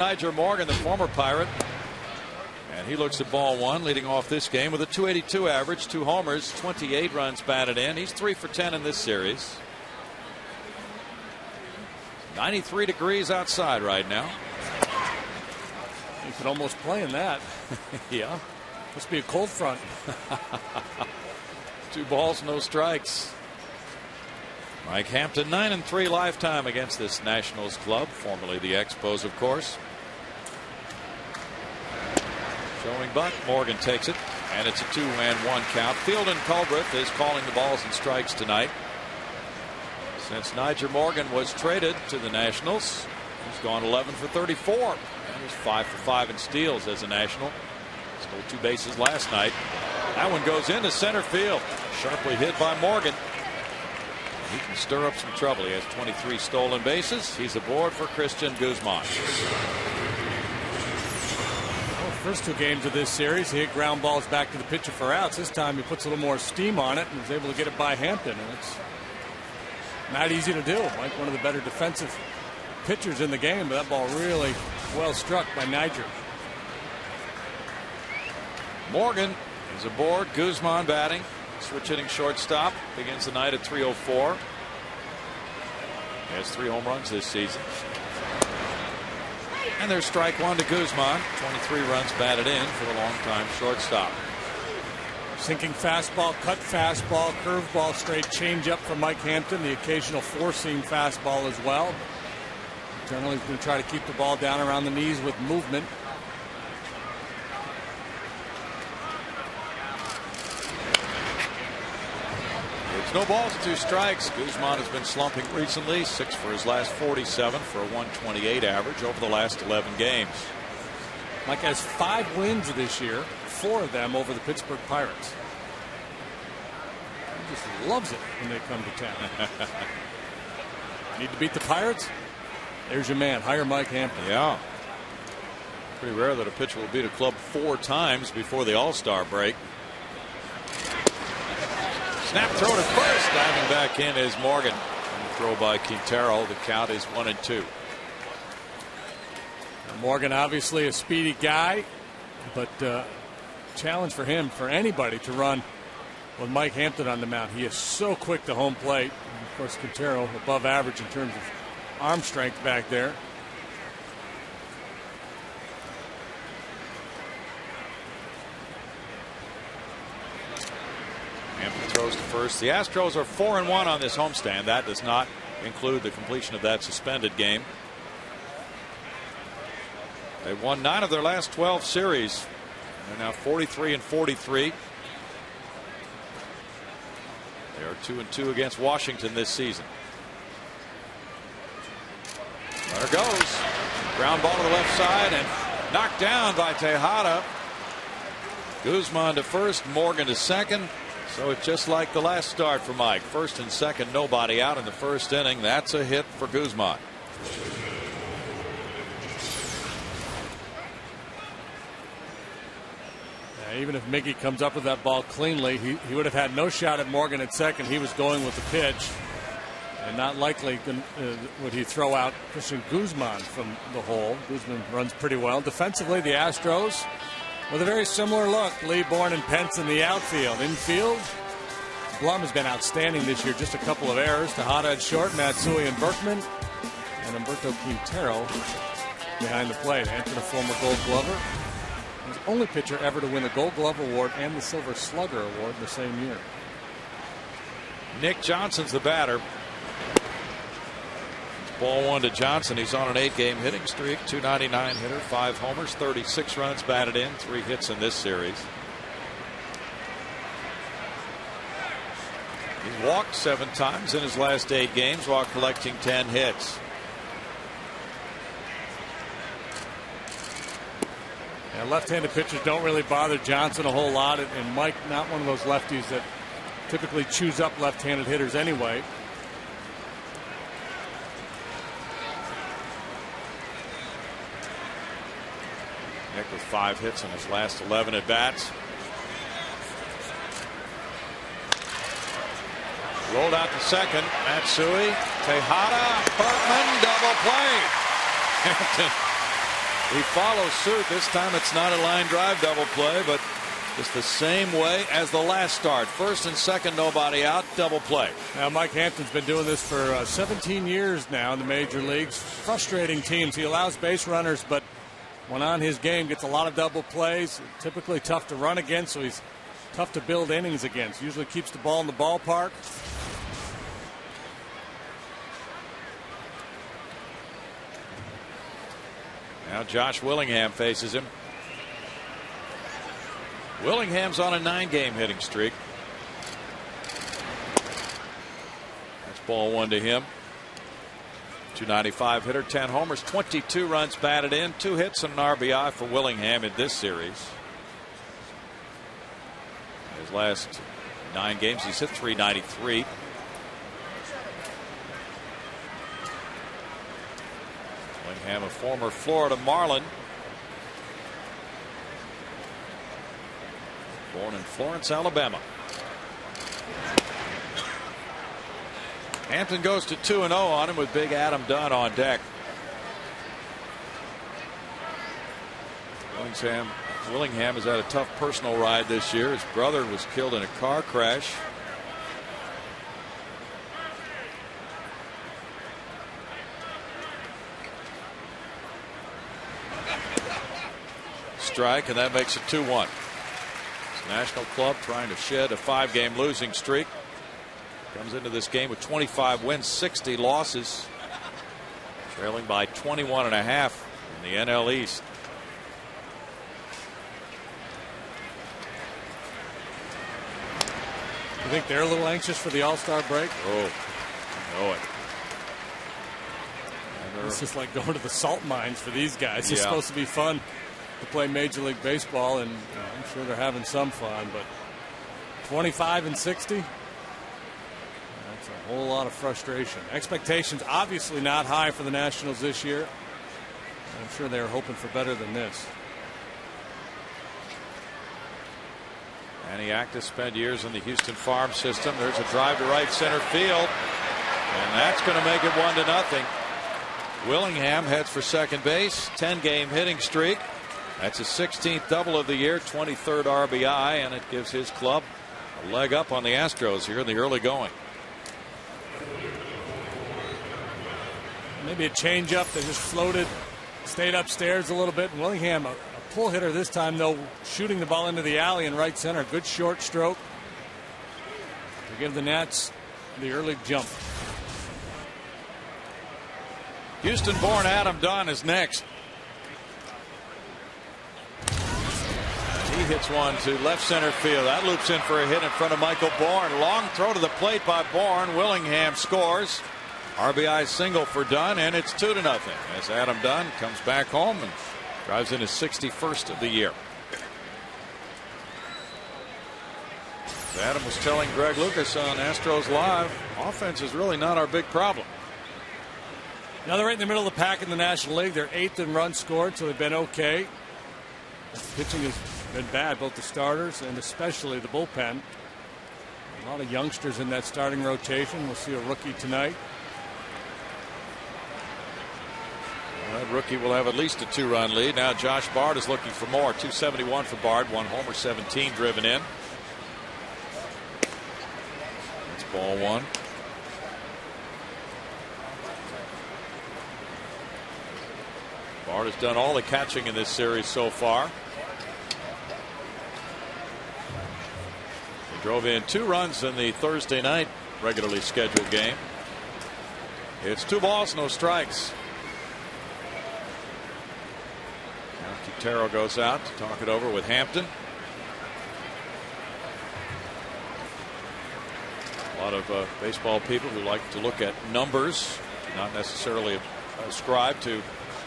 Nigel Morgan, the former Pirate, and he looks at ball one, leading off this game with a .282 average, 2 homers, 28 runs batted in. He's 3 for 10 in this series. 93 degrees outside right now. You could almost play in that. Yeah. Must be a cold front. 2 balls, no strikes. Mike Hampton, 9-3 lifetime against this Nationals club, formerly the Expos, of course. Showing bunt, Morgan takes it, and it's a 2-1 count. Fielden Culbreth is calling the balls and strikes tonight. Since Nigel Morgan was traded to the Nationals, he's gone 11 for 34. And he's 5 for 5 in steals as a National. Stole 2 bases last night. That one goes into center field. Sharply hit by Morgan. He can stir up some trouble. He has 23 stolen bases. He's aboard for Christian Guzman. First 2 games of this series, he hit ground balls back to the pitcher for outs. This time he puts a little more steam on it and was able to get it by Hampton. And it's not easy to do. Mike, one of the better defensive pitchers in the game, but that ball really well struck by Nigel. Morgan is aboard. Guzman batting. Switch hitting shortstop. Begins the night at 304. He has 3 home runs this season. And there's strike 1 to Guzman. 23 runs batted in for the longtime shortstop. Sinking fastball, cut fastball, curveball, straight changeup from Mike Hampton. The occasional 4-seam fastball as well. Generally, he's going to try to keep the ball down around the knees with movement. It's no balls, 2 strikes. Guzman has been slumping recently. 6 for his last 47 for a 128 average over the last 11 games. Mike has 5 wins this year, 4 of them over the Pittsburgh Pirates. He just loves it when they come to town. Need to beat the Pirates? There's your man. Hire Mike Hampton. Yeah. Pretty rare that a pitcher will beat a club 4 times before the All-Star break. Snap throw to first. Diving back in is Morgan. And the throw by Quintero. The count is 1-2. Morgan, obviously a speedy guy, but challenge for him, for anybody to run with Mike Hampton on the mound. He is so quick to home plate. And of course, Quintero above average in terms of arm strength back there. Hampton throws to first. The Astros are 4-1 on this homestand. That does not include the completion of that suspended game. They've won 9 of their last 12 series. They're now 43-43. They are 2-2 against Washington this season. There goes. Ground ball to the left side and knocked down by Tejada. Guzman to first, Morgan to second. So it's just like the last start for Mike. First and second, nobody out in the first inning. That's a hit for Guzman. Even if Mickey comes up with that ball cleanly, he would have had no shot at Morgan at second. He was going with the pitch. And not likely would he throw out Christian Guzman from the hole. Guzman runs pretty well. Defensively, the Astros with a very similar look. Lee, Bourne, and Pence in the outfield. Infield, Blum has been outstanding this year. Just a couple of errors. Tejada at short, Matsui and Berkman. And Humberto Quintero behind the plate. Hampton, a former Gold Glover. He's the only pitcher ever to win the Gold Glove Award and the Silver Slugger Award in the same year. Nick Johnson's the batter. Ball 1 to Johnson. He's on an 8-game hitting streak. .299 hitter, 5 homers, 36 runs batted in, 3 hits in this series. He's walked 7 times in his last 8 games while collecting 10 hits. And left-handed pitchers don't really bother Johnson a whole lot, and Mike, not one of those lefties that typically chews up left-handed hitters anyway. Nick with 5 hits in his last 11 at bats. Rolled out to second. Matsui, Tejada, Berkman, double play. Hampton He follows suit. This time it's not a line drive double play, but just the same way as the last start. First and second, nobody out, double play. Now, Mike Hampton's been doing this for 17 years now in the major leagues. Frustrating teams. He allows base runners, but when on his game, gets a lot of double plays. Typically tough to run against, so he's tough to build innings against. Usually keeps the ball in the ballpark. Now Josh Willingham faces him. Willingham's on a 9-game hitting streak. That's ball one to him. 295 hitter, 10 homers, 22 runs batted in, 2 hits and an RBI for Willingham in this series. His last 9 games, he's hit .393. Willingham, a former Florida Marlin. Born in Florence, Alabama. Hampton goes to 2-0 on him with big Adam Dunn on deck. Willingham has had a tough personal ride this year. His brother was killed in a car crash. Strike, and that makes it 2-1. National club trying to shed a 5-game losing streak. Comes into this game with 25 wins, 60 losses. Trailing by 21.5 in the NL East. You think they're a little anxious for the All-Star break? Oh, I know it. This is like going to the salt mines for these guys. It's Yeah. supposed to be fun to play Major League Baseball, and I'm sure they're having some fun, but 25 and 60, that's a whole lot of frustration. Expectations obviously not high for the Nationals this year. I'm sure they were hoping for better than this. Manny Actis spent years in the Houston farm system. There's a drive to right center field, and that's going to make it 1-0. Willingham heads for second base. 10-game hitting streak. That's his 16th double of the year, 23rd RBI, and it gives his club a leg up on the Astros here in the early going. Maybe a changeup that just floated, stayed upstairs a little bit. Willingham, a pull hitter this time, though, shooting the ball into the alley in right center. Good short stroke to give the Nats the early jump. Houston-born Adam Dunn is next. He hits one to left center field. That loops in for a hit in front of Michael Bourne. Long throw to the plate by Bourne. Willingham scores. RBI single for Dunn, and it's 2-0 as Adam Dunn comes back home and drives in his 61st of the year. As Adam was telling Greg Lucas on Astros Live, offense is really not our big problem. Now they're right in the middle of the pack in the National League. They're 8th in runs scored, so they've been okay. Pitching has been bad, both the starters and especially the bullpen. A lot of youngsters in that starting rotation. We'll see a rookie tonight. Well, that rookie will have at least a 2-run lead. Now Josh Bard is looking for more. 271 for Bard, 1 homer, 17 driven in. That's ball one. Bard has done all the catching in this series so far. He drove in 2 runs in the Thursday night regularly scheduled game. It's 2 balls, no strikes. Now Quintero goes out to talk it over with Hampton. A lot of baseball people who like to look at numbers, not necessarily ascribe to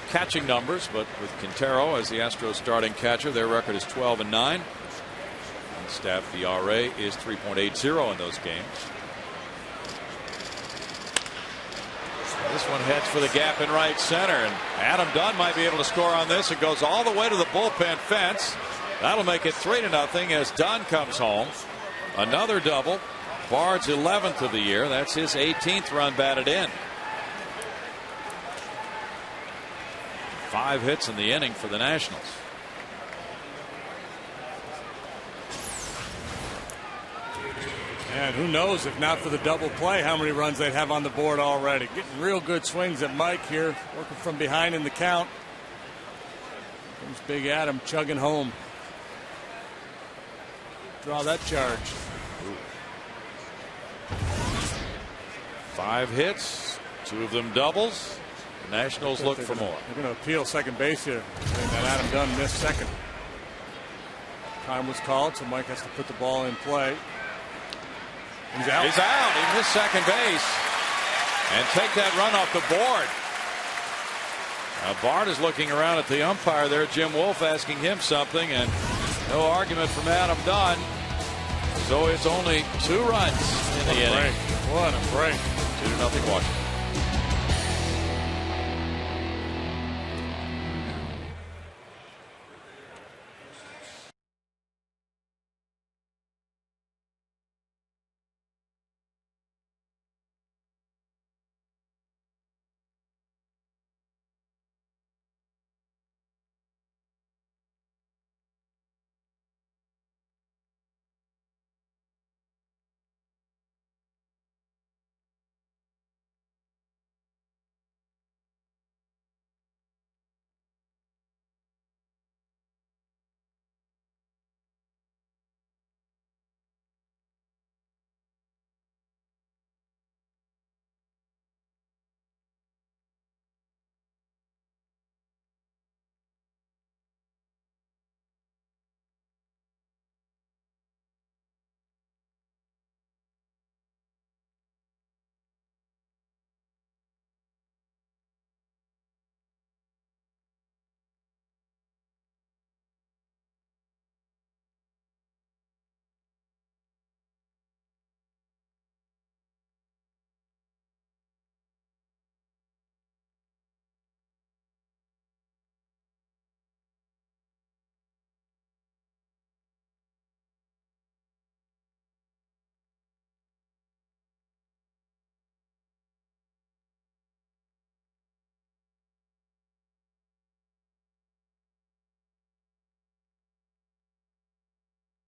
catching numbers, but with Quintero as the Astros starting catcher, their record is 12-9. And staff ERA is 3.80 in those games. This one heads for the gap in right center, and Adam Dunn might be able to score on this. It goes all the way to the bullpen fence. That'll make it 3-0 as Dunn comes home. Another double. Bard's 11th of the year. That's his 18th run batted in. 5 hits in the inning for the Nationals. And who knows, if not for the double play, how many runs they'd have on the board already. Getting real good swings at Mike here, working from behind in the count. Comes Big Adam chugging home. Draw that charge. 5 hits, 2 of them doubles. The Nationals look for more. They're going to appeal second base here. And that Adam Dunn missed second. Time was called, so Mike has to put the ball in play. He's out. He's out. He missed second base. And take that run off the board. Now Bart is looking around at the umpire there, Jim Wolf, asking him something, and no argument from Adam Dunn. So it's only 2 runs in the inning. What a break. 2-0 Washington.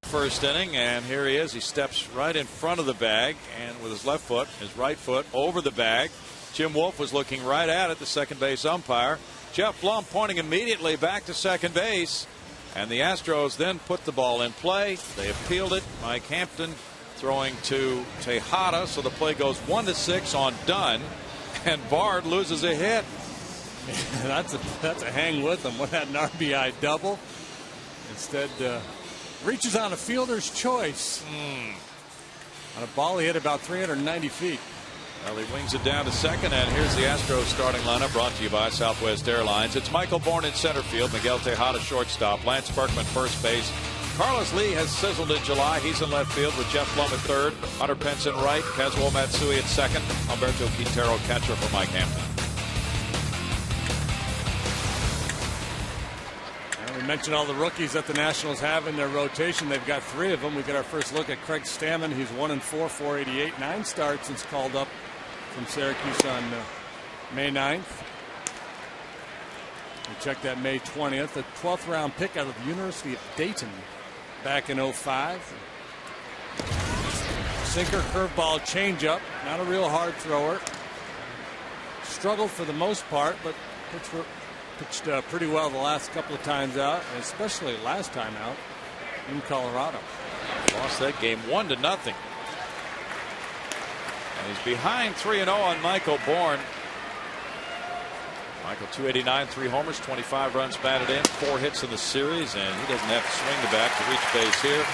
First inning, and here he is. He steps right in front of the bag, and with his left foot, his right foot over the bag. Jim Wolf was looking right at it, the second base umpire. Jeff Blum pointing immediately back to second base, and the Astros then put the ball in play. They appealed it. Mike Hampton throwing to Tejada, so the play goes 1-6 on Dunn, and Bard loses a hit. that's a hang with him. What had an RBI double. Instead, reaches on a fielder's choice. On a ball he hit about 390 feet. Well, he wings it down to second, and here's the Astros starting lineup brought to you by Southwest Airlines. It's Michael Bourne in center field, Miguel Tejada shortstop, Lance Berkman first base. Carlos Lee has sizzled in July. He's in left field with Jeff Blum at third, Hunter Pence in right, Kazuo Matsui at second, Alberto Quintero catcher for Mike Hampton. We mentioned all the rookies that the Nationals have in their rotation. They've got 3 of them. We get our first look at Craig Stammen. He's 1-4, 488, 9 starts since called up from Syracuse on May 9th. We checked that May 20th, a 12th round pick out of the University of Dayton back in 05. Sinker, curveball, changeup. Not a real hard thrower. Struggled for the most part, but pitched pretty well the last couple of times out, and especially last time out in Colorado. Lost that game 1-0. And he's behind 3-0 on Michael Bourne. Michael 289, 3 homers, 25 runs batted in, 4 hits in the series, and he doesn't have to swing the bat to reach base here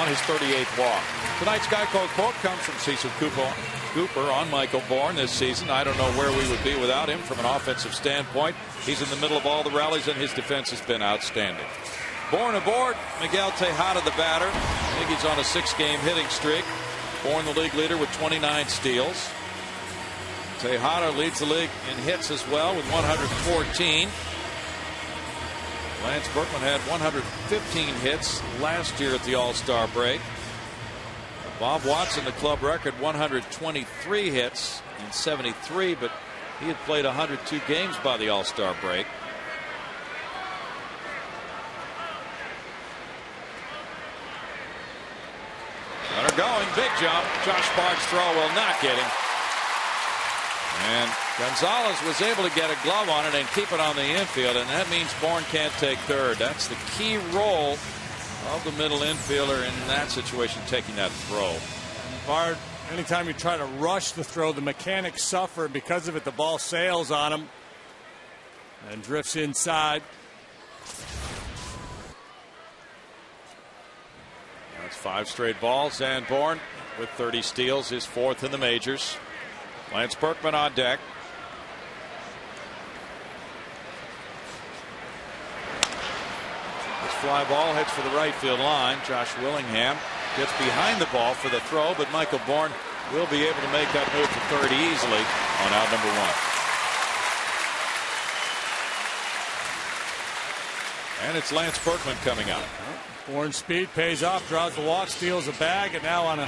on his 38th walk. Tonight's Geico quote comes from Cecil Cooper on Michael Bourne this season. I don't know where we would be without him from an offensive standpoint. He's in the middle of all the rallies, and his defense has been outstanding. Bourne aboard, Miguel Tejada the batter. I think he's on a 6-game hitting streak. Bourne the league leader with 29 steals. Tejada leads the league in hits as well with 114. Lance Berkman had 115 hits last year at the All-Star break. Bob Watson, the club record, 123 hits in 73, but he had played 102 games by the All-Star break. going. Big jump. Josh Bard's throw will not get him. And Gonzalez was able to get a glove on it and keep it on the infield, and that means Bourne can't take third. That's the key role of the middle infielder in that situation, taking that throw. Bard, anytime you try to rush the throw, the mechanics suffer. Because of it, the ball sails on him and drifts inside. That's 5 straight balls, and Bourne with 30 steals, his 4th in the majors. Lance Berkman on deck. This fly ball heads for the right field line. Josh Willingham gets behind the ball for the throw, but Michael Bourne will be able to make that move to third easily on out number 1. And it's Lance Berkman coming up. Bourne's speed pays off, draws the walk, steals a bag, and now on a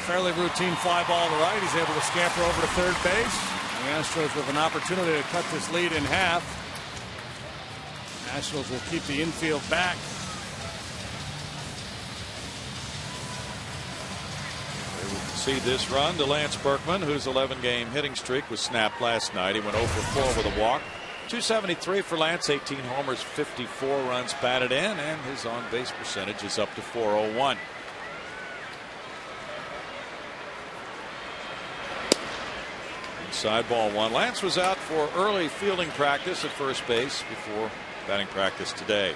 fairly routine fly ball to right, he's able to scamper over to third base. The Astros with an opportunity to cut this lead in half. Nationals will keep the infield back. They will concede this run to Lance Berkman, whose 11-game hitting streak was snapped last night. He went 0 for 4 with a walk. 273 for Lance, 18 homers, 54 runs batted in, and his on-base percentage is up to .401. Inside ball 1. Lance was out for early fielding practice at first base before batting practice today.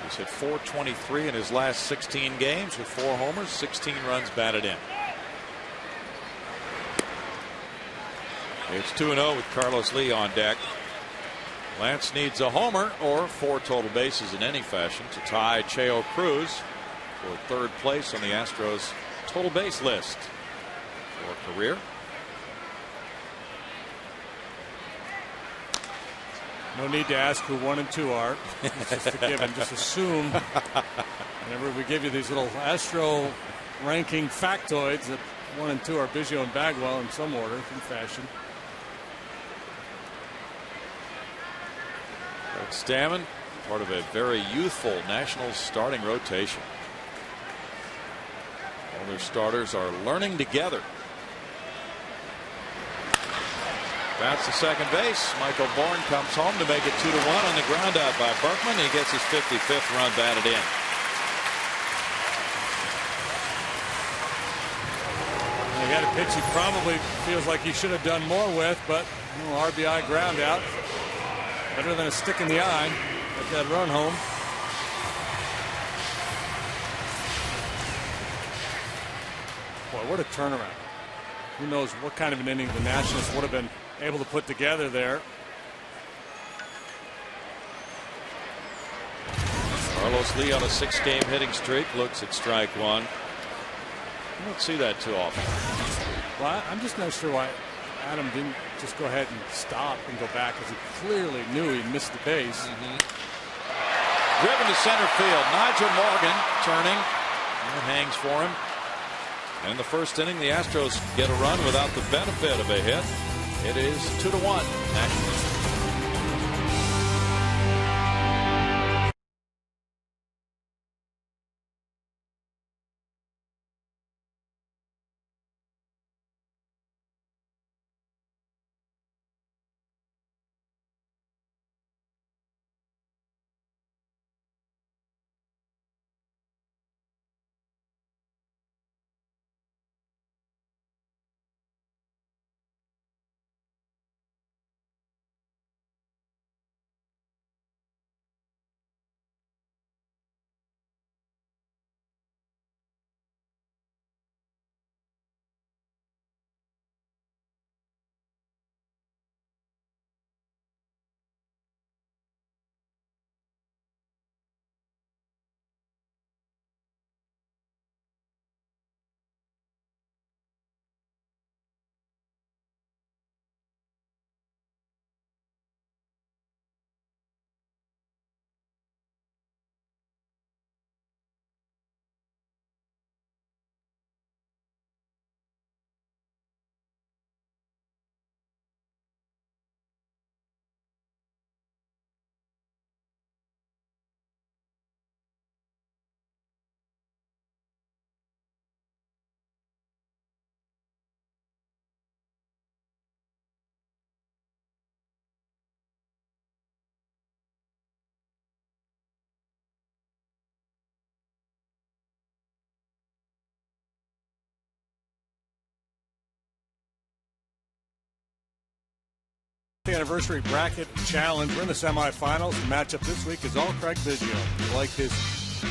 He's hit .423 in his last 16 games with 4 homers, 16 runs batted in. It's 2-0 with Carlos Lee on deck. Lance needs a homer or 4 total bases in any fashion to tie Cheo Cruz for third place on the Astros total base list for career. No need to ask who 1 and 2 are. It's just a given. Just assume whenever we give you these little Astro ranking factoids that 1 and 2 are Biggio and Bagwell in some order, in fashion. Stammen, part of a very youthful Nationals starting rotation. All their starters are learning together. Bounce to second base. Michael Bourne comes home to make it 2-1 on the ground out by Berkman. He gets his 55th run batted in. He got a pitch he probably feels like he should have done more with, but RBI ground out. Better than a stick in the eye. Get that run home. Boy, what a turnaround. Who knows what kind of an inning the Nationals would have been able to put together there. Carlos Lee on a 6-game hitting streak looks at strike 1. You don't see that too often. Well, I'm just not sure why Adam didn't just go ahead and stop and go back, because he clearly knew he missed the base. Driven to center field. Nigel Morgan turning. And hangs for him. In the first inning, the Astros get a run without the benefit of a hit. It is 2-1. Nationals. The anniversary bracket challenge. We're in the semifinals. The matchup this week is all Craig Biggio. You like his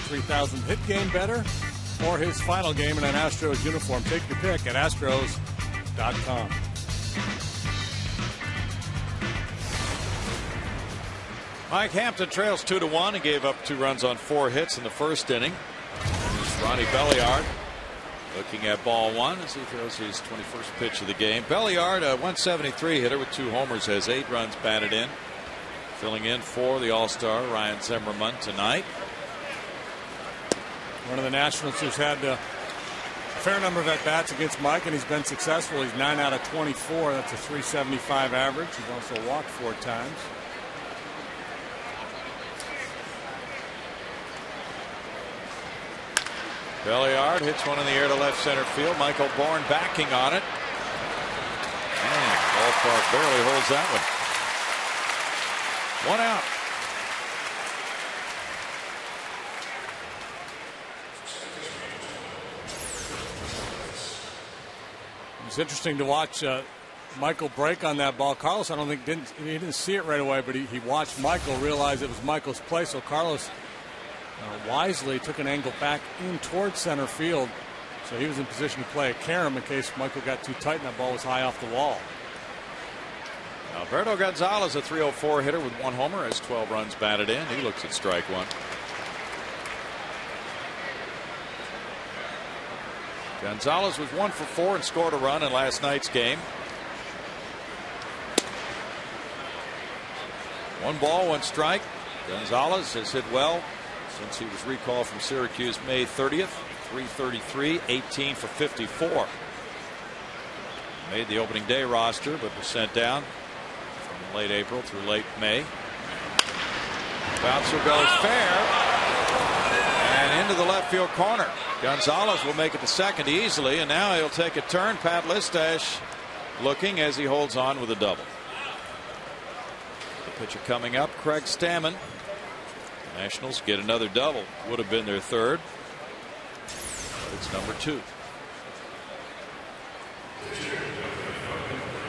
3,000 hit game better or his final game in an Astros uniform? Take your pick at Astros.com. Mike Hampton trails 2-1. He gave up 2 runs on 4 hits in the first inning. Here's Ronnie Belliard looking at ball 1 as he throws his 21st pitch of the game. Belliard, a 173 hitter with 2 homers, has 8 runs batted in. Filling in for the All-Star Ryan Zimmerman tonight. One of the Nationals who's had a fair number of at-bats against Mike, and he's been successful. He's 9 out of 24. That's a 375 average. He's also walked 4 times. Belliard hits one in the air to left center field. Michael Bourne backing on it. And ballpark barely holds that one. 1 out. It's interesting to watch Michael break on that ball. Carlos, I don't think he didn't see it right away, but he watched Michael, realize it was Michael's play. So Carlos wisely took an angle back in towards center field, so he was in position to play a carom in case Michael got too tight and that ball was high off the wall. Alberto Gonzalez, a 304 hitter with 1 homer, has 12 runs batted in. He looks at strike 1. Gonzalez was 1 for 4 and scored a run in last night's game. 1 ball, 1 strike. Gonzalez has hit well since he was recalled from Syracuse May 30th. 333, 18 for 54. Made the opening day roster, but was sent down from late April through late May. Bouncer goes fair and into the left field corner. Gonzalez will make it to second easily, and now he'll take a turn. Pat Listash looking as he holds on with a double. The pitcher coming up, Craig Stammen. Nationals get another double. Would have been their 3rd. It's number 2.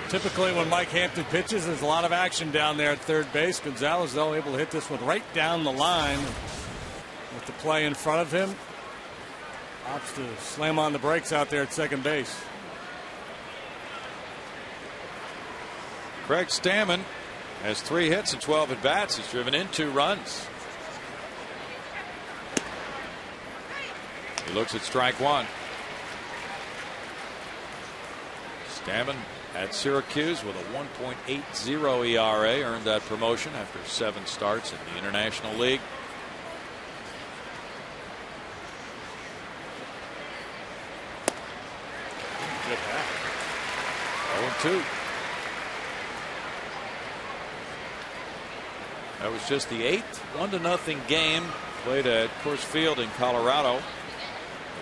Typically when Mike Hampton pitches, there's a lot of action down there at third base. Gonzalez, though, able to hit this one right down the line with the play in front of him. Opts to slam on the brakes out there at second base. Craig Stammen has 3 hits and 12 at bats. He's driven in 2 runs. He looks at strike 1. Stammen at Syracuse with a 1.80 ERA, earned that promotion after 7 starts in the International League. Good bat. 0-2. That was just the 8th 1-0 game played at Coors Field in Colorado.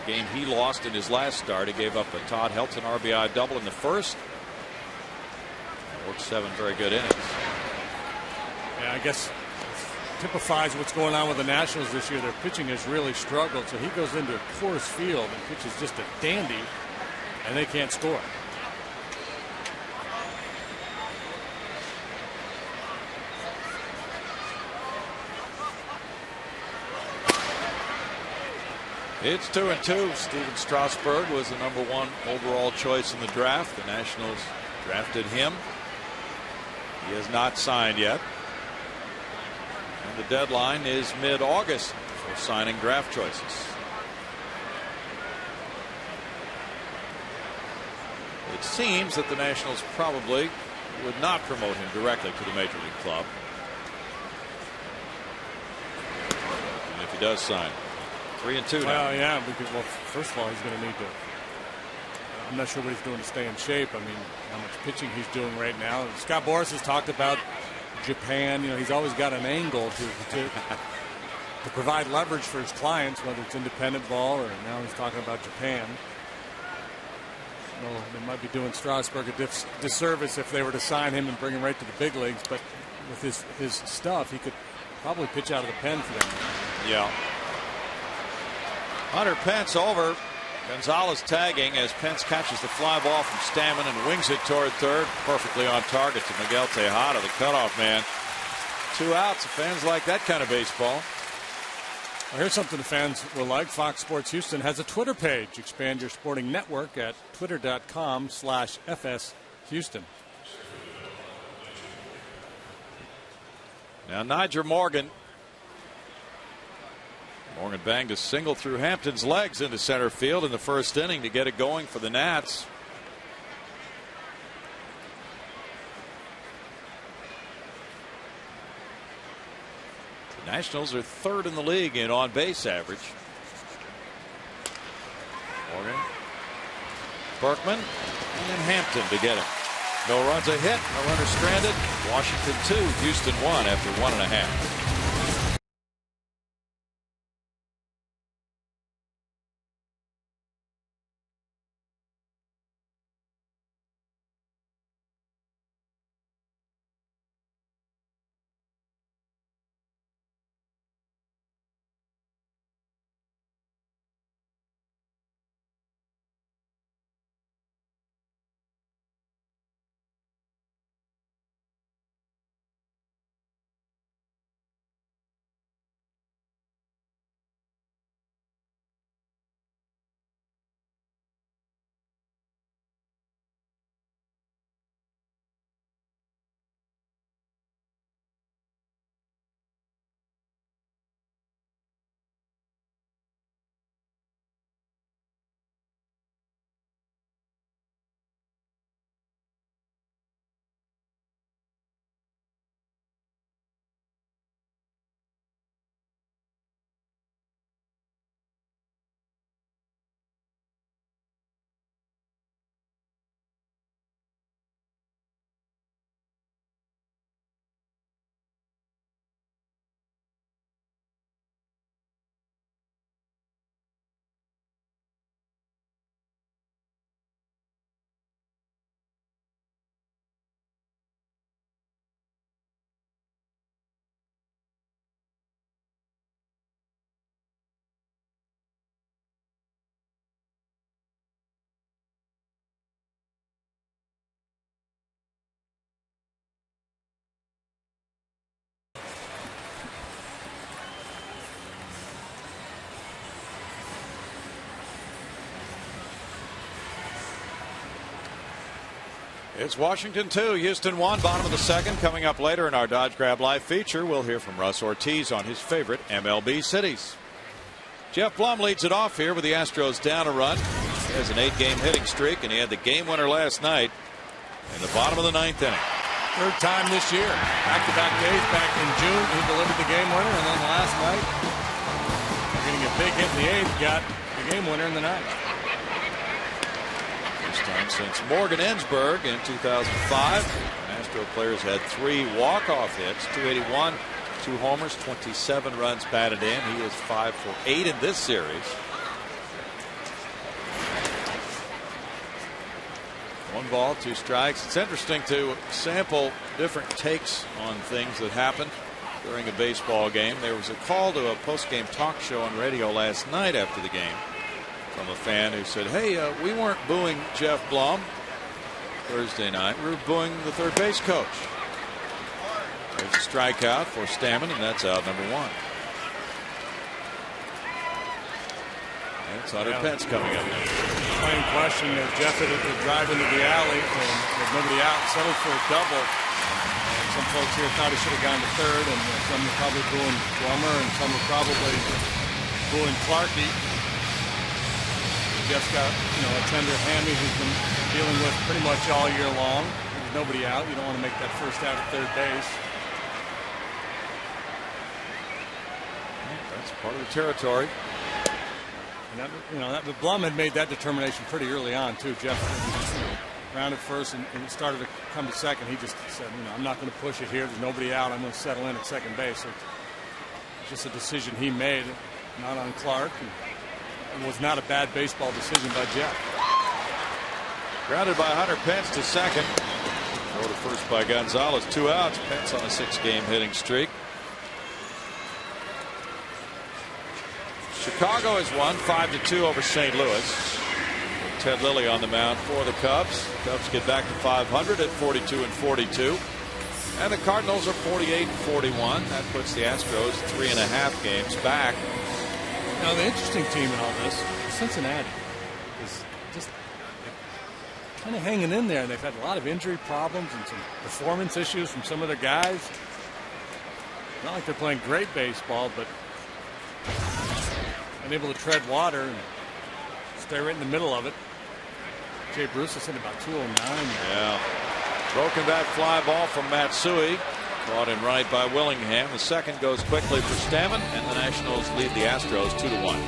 A game he lost in his last start. He gave up a Todd Helton RBI double in the first. Worked 7 very good innings. Yeah, I guess typifies what's going on with the Nationals this year. Their pitching has really struggled. So he goes into Coors Field and pitches just a dandy, and they can't score. It's 2-2. Steven Strasburg was the number 1 overall choice in the draft. The Nationals drafted him. He has not signed yet. And the deadline is mid-August for signing draft choices. It seems that the Nationals probably would not promote him directly to the Major League club. And if he does sign, 3-2 now. Well, yeah, because, well, first of all, he's going to need to. I'm not sure what he's doing to stay in shape. I mean, how much pitching he's doing right now. Scott Boras has talked about Japan. You know, he's always got an angle to provide leverage for his clients, whether it's independent ball or now he's talking about Japan. Well, they might be doing Strasburg a disservice if they were to sign him and bring him right to the big leagues. But with his stuff, he could probably pitch out of the pen for them. Yeah. Hunter Pence over Gonzalez tagging as Pence catches the fly ball from Stammen and wings it toward third. Perfectly on target to Miguel Tejada, the cutoff man. 2 outs. Fans like that kind of baseball. Well, here's something the fans will like. Fox Sports Houston has a Twitter page. Expand your sporting network at twitter.com/FSHouston. Now Niger Morgan. Morgan banged a single through Hampton's legs into center field in the first inning to get it going for the Nats. The Nationals are 3rd in the league in on-base average. Morgan, Berkman, and Hampton to get him. No runs a hit, no runners stranded. Washington 2, Houston 1 after 1.5. It's Washington 2, Houston 1, bottom of the second. Coming up later in our Dodge Grab Live feature, we'll hear from Russ Ortiz on his favorite MLB cities. Jeff Blum leads it off here with the Astros down a run. He has an 8-game hitting streak, and he had the game winner last night in the bottom of the 9th inning. 3rd time this year. Back-to-back days. Back in June, he delivered the game winner, and then last night, getting a big hit in the 8th, got the game winner in the 9th. Time since Morgan Ensberg in 2005. Astro players had 3 walk-off hits, 281, 2 homers, 27 runs batted in. He is 5 for 8 in this series. 1 ball, 2 strikes. It's interesting to sample different takes on things that happened during a baseball game. There was a call to a post-game talk show on radio last night after the game from a fan who said, hey, we weren't booing Jeff Blum Thursday night. We were booing the third base coach. There's a strikeout for Stammen, and that's out number 1. And it's Hunter Pence coming up now. Plain question. Jeff had to drive into the alley and with nobody out, settled for a double. And some folks here thought he should have gone to third, and some were probably booing Drummer, and some were probably booing Clarkie. Jeff's got, a tender hammy he's been dealing with pretty much all year long. There's nobody out. You don't want to make that first out at third base. That's part of the territory. And that, Blum had made that determination pretty early on too. Jeff rounded first and it started to come to second. He just said, I'm not going to push it here. There's nobody out. I'm going to settle in at second base. So it's just a decision he made, not on Clark. It was not a bad baseball decision by Jeff. Grounded by Hunter Pence to second. Throw to first by Gonzalez. 2 outs. Pence on a 6-game hitting streak. Chicago has won 5-2 over St. Louis. Ted Lilly on the mound for the Cubs. Cubs get back to 500 at 42-42. And the Cardinals are 48-41. That puts the Astros 3.5 games back. Now, the interesting team in all this, Cincinnati, is just kind of hanging in there. They've had a lot of injury problems and some performance issues from some of their guys. Not like they're playing great baseball, but unable to tread water and stay right in the middle of it. Jay Bruce is hitting about 209. Yeah. Broken bat fly ball from Matsui. Brought in right by Willingham. The second goes quickly for Stammen, and the Nationals lead the Astros 2-1.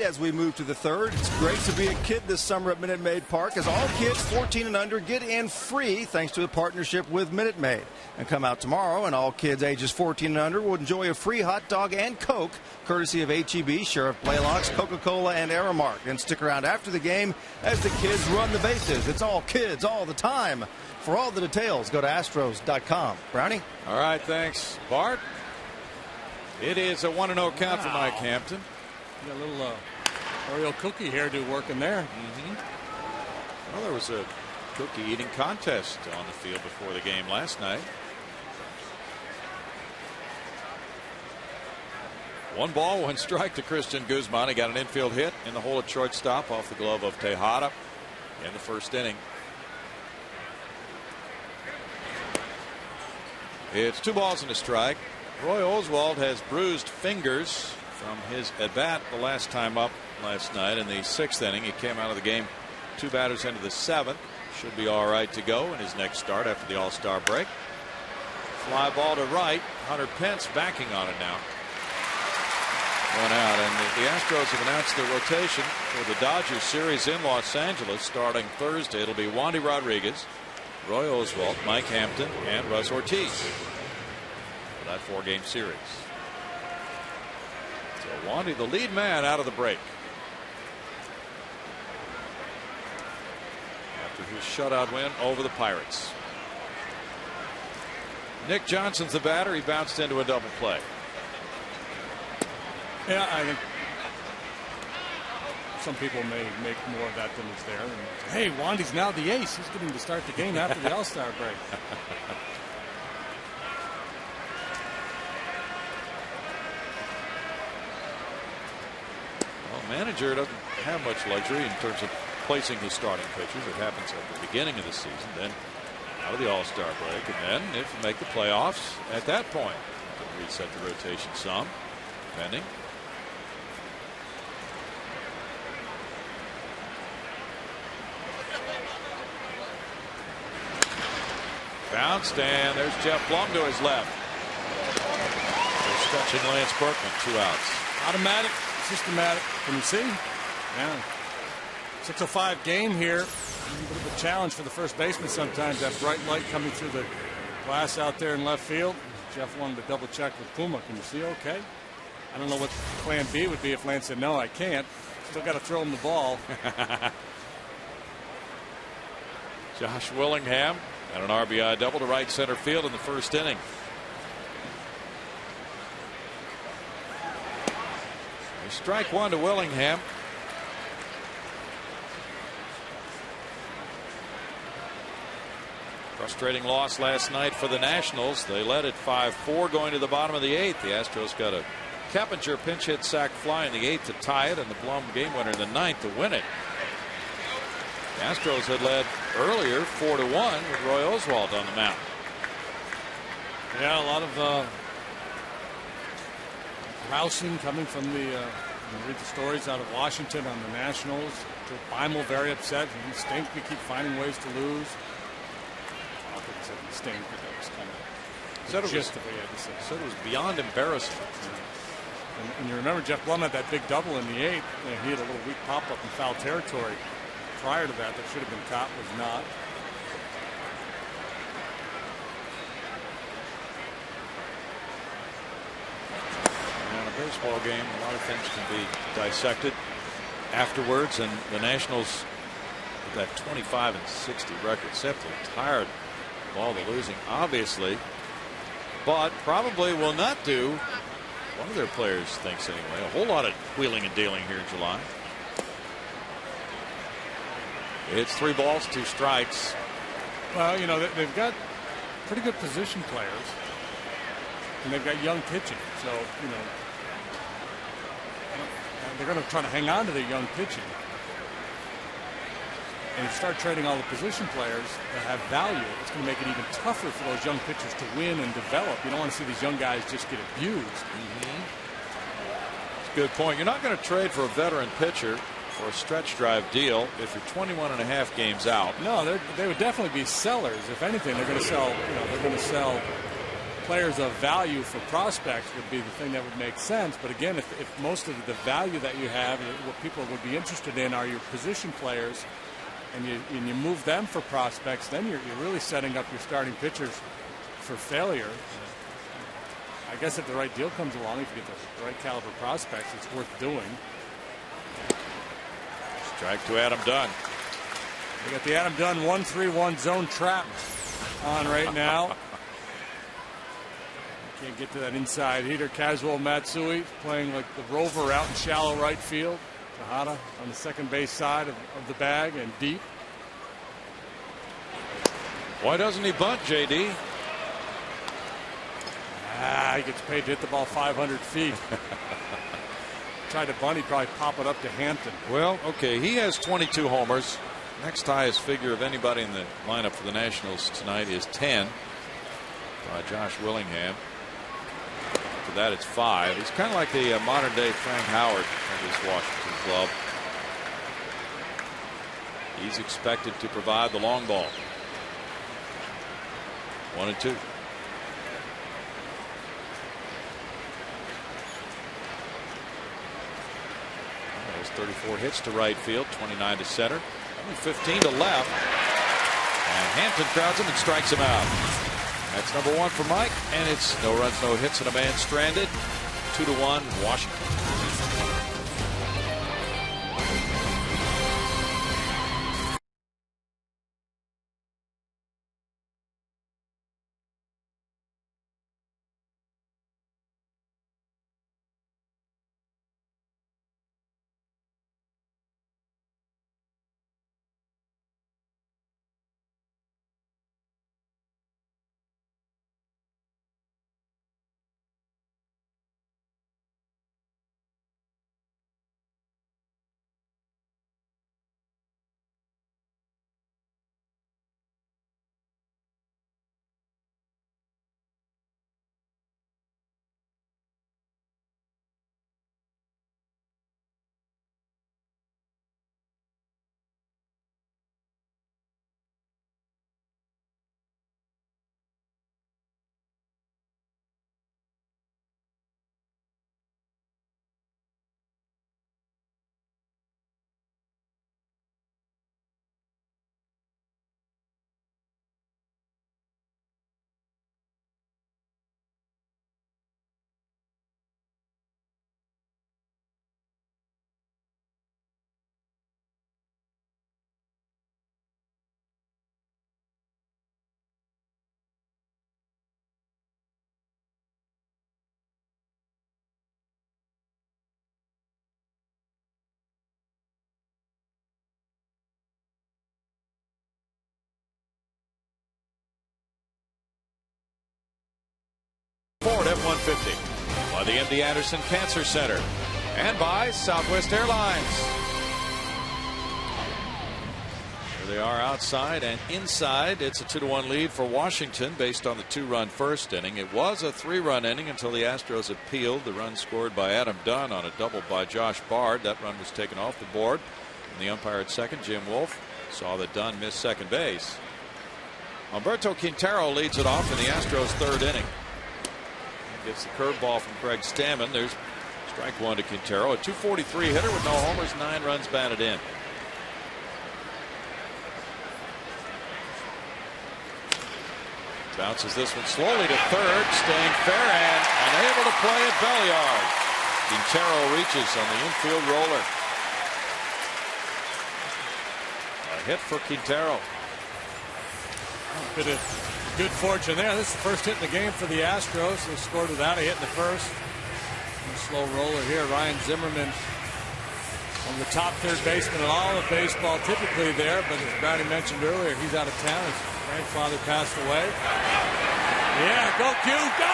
As we move to the third, it's great to be a kid this summer at Minute Maid Park, as all kids 14 and under get in free thanks to a partnership with Minute Maid. And come out tomorrow, and all kids ages 14 and under will enjoy a free hot dog and Coke, courtesy of HEB, Sheriff Blaylock's, Coca-Cola, and Aramark. And stick around after the game as the kids run the bases. It's all kids all the time. For all the details, go to Astros.com. Brownie? All right, thanks, Bart. It is a 1-0 count for Mike Hampton. Got a little Oreo cookie hairdo working there. Well, there was a cookie eating contest on the field before the game last night. 1 ball, 1 strike to Christian Guzman. He got an infield hit in the hole at shortstop off the glove of Tejada in the first inning. It's 2 balls and a strike. Roy Oswalt has bruised fingers from his at bat the last time up last night in the 6th inning. He came out of the game 2 batters into the 7th. Should be all right to go in his next start after the All-Star break. Fly ball to right. Hunter Pence backing on it now. 1 out, and the Astros have announced their rotation for the Dodgers series in Los Angeles starting Thursday. It'll be Wandy Rodriguez, Roy Oswalt, Mike Hampton, and Russ Ortiz for that 4-game series. So Wandy, the lead man, out of the break after his shutout win over the Pirates. Nick Johnson's the batter. He bounced into a double play. Yeah, I think some people may make more of that than is there. And, hey, Wandy's now the ace. He's getting to start the game after the All-Star break. Manager doesn't have much luxury in terms of placing his starting pitchers. It happens at the beginning of the season, then out of the All-Star break, and then if you make the playoffs at that point, you can reset the rotation some, depending. Bounced, and there's Jeff Blum to his left. They're stretching Lance Berkman. 2 outs. Automatic, systematic. Can you see? Yeah. 6:05 game here. A bit of a challenge for the first baseman sometimes. That bright light coming through the glass out there in left field. Jeff wanted to double check with Puma. Can you see okay? I don't know what plan B would be if Lance said, no, I can't. Still got to throw him the ball. Josh Willingham and an RBI double to right center field in the first inning. Strike one to Willingham. Frustrating loss last night for the Nationals. They led at 5-4 going to the bottom of the 8th. The Astros got a Keppinger pinch hit sac fly in the 8th to tie it, and the Blum game winner in the 9th to win it. The Astros had led earlier 4-1 with Roy Oswalt on the mound. Yeah, a lot of grousing coming from the read the stories out of Washington on the Nationals. Joe Beimel very upset. He stink. We keep finding ways to lose. I don't think he said he stink, but that was kind of the gist of what he had to say. Said it was beyond embarrassing. And you remember Jeff Blum had that big double in the 8th. He had a little weak pop up in foul territory. Prior to that should have been caught, was not. In a baseball game, a lot of things can be dissected afterwards, and the Nationals with that 25-60 record simply tired of all the losing, obviously, but probably will not do. One of their players thinks anyway. A whole lot of wheeling and dealing here in July. It's 3 balls, 2 strikes. Well, you know, they've got pretty good position players, and they've got young pitching. So, you know, they're going to try to hang on to their young pitching. And if you start trading all the position players that have value, it's going to make it even tougher for those young pitchers to win and develop. You don't want to see these young guys just get abused. That's a good point. You're not going to trade for a veteran pitcher for a stretch drive deal if you're 21 and a half games out. No, they would definitely be sellers. If anything, they're going to sell. You know, they're going to sell players of value for prospects would be the thing that would make sense. But again, if most of the value that you have, what people would be interested in, are your position players, and you move them for prospects, then you're really setting up your starting pitchers for failure. I guess if the right deal comes along, if you get the right caliber prospects, it's worth doing. Strike to Adam Dunn. We got the Adam Dunn 1-3-1 zone trap on right now. Can't get to that inside heater. Kazuo Matsui playing like the rover out in shallow right field. Tejada on the second base side of the bag and deep. Why doesn't he bunt, JD? He gets paid to hit the ball 500 feet. Tried to bunt, he'd probably pop it up to Hampton. Well, okay, he has 22 homers. Next highest figure of anybody in the lineup for the Nationals tonight is 10 by Josh Willingham. After that, it's 5. He's kind of like the modern day Frank Howard of this Washington club. He's expected to provide the long ball. 1-2. There's 34 hits to right field, 29 to center, only 15 to left. And Hampton crowds him and strikes him out. That's number 1 for Mike, and it's no runs, no hits, and a man stranded. 2-1 Washington. 50 by the MD Anderson Cancer Center and by Southwest Airlines. Here they are outside and inside. It's a 2-1 lead for Washington based on the 2-run first inning. It was a 3-run inning until the Astros appealed. The run scored by Adam Dunn on a double by Josh Bard. That run was taken off the board. And the umpire at second, Jim Wolf, saw that Dunn missed second base. Humberto Quintero leads it off in the Astros' third inning. Gets the curveball from Craig Stammen. There's strike one to Quintero. A .243 hitter with no homers, 9 runs batted in. Bounces this one slowly to third, staying fair and unable to play at Belliard. Quintero reaches on the infield roller. A hit for Quintero. Bit of good fortune there. This is the first hit in the game for the Astros. They scored without a hit in the first. A slow roller here. Ryan Zimmerman, on the top third baseman in all of baseball, typically there, but as Brownie mentioned earlier, he's out of town. His grandfather passed away. Yeah, go Q, go!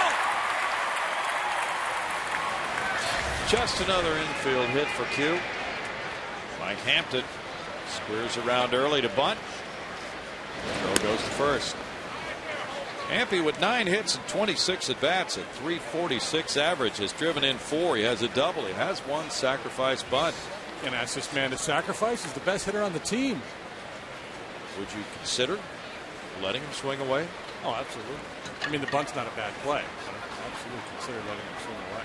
Just another infield hit for Q. Mike Hampton squares around early to bunt. Throw goes to first. Hampy with 9 hits and 26 at bats at .346 average has driven in 4. He has a double. He has 1 sacrifice bunt. And ask this man to sacrifice. He's the best hitter on the team. Would you consider letting him swing away? Oh, absolutely. I mean, the bunt's not a bad play. But absolutely consider letting him swing away.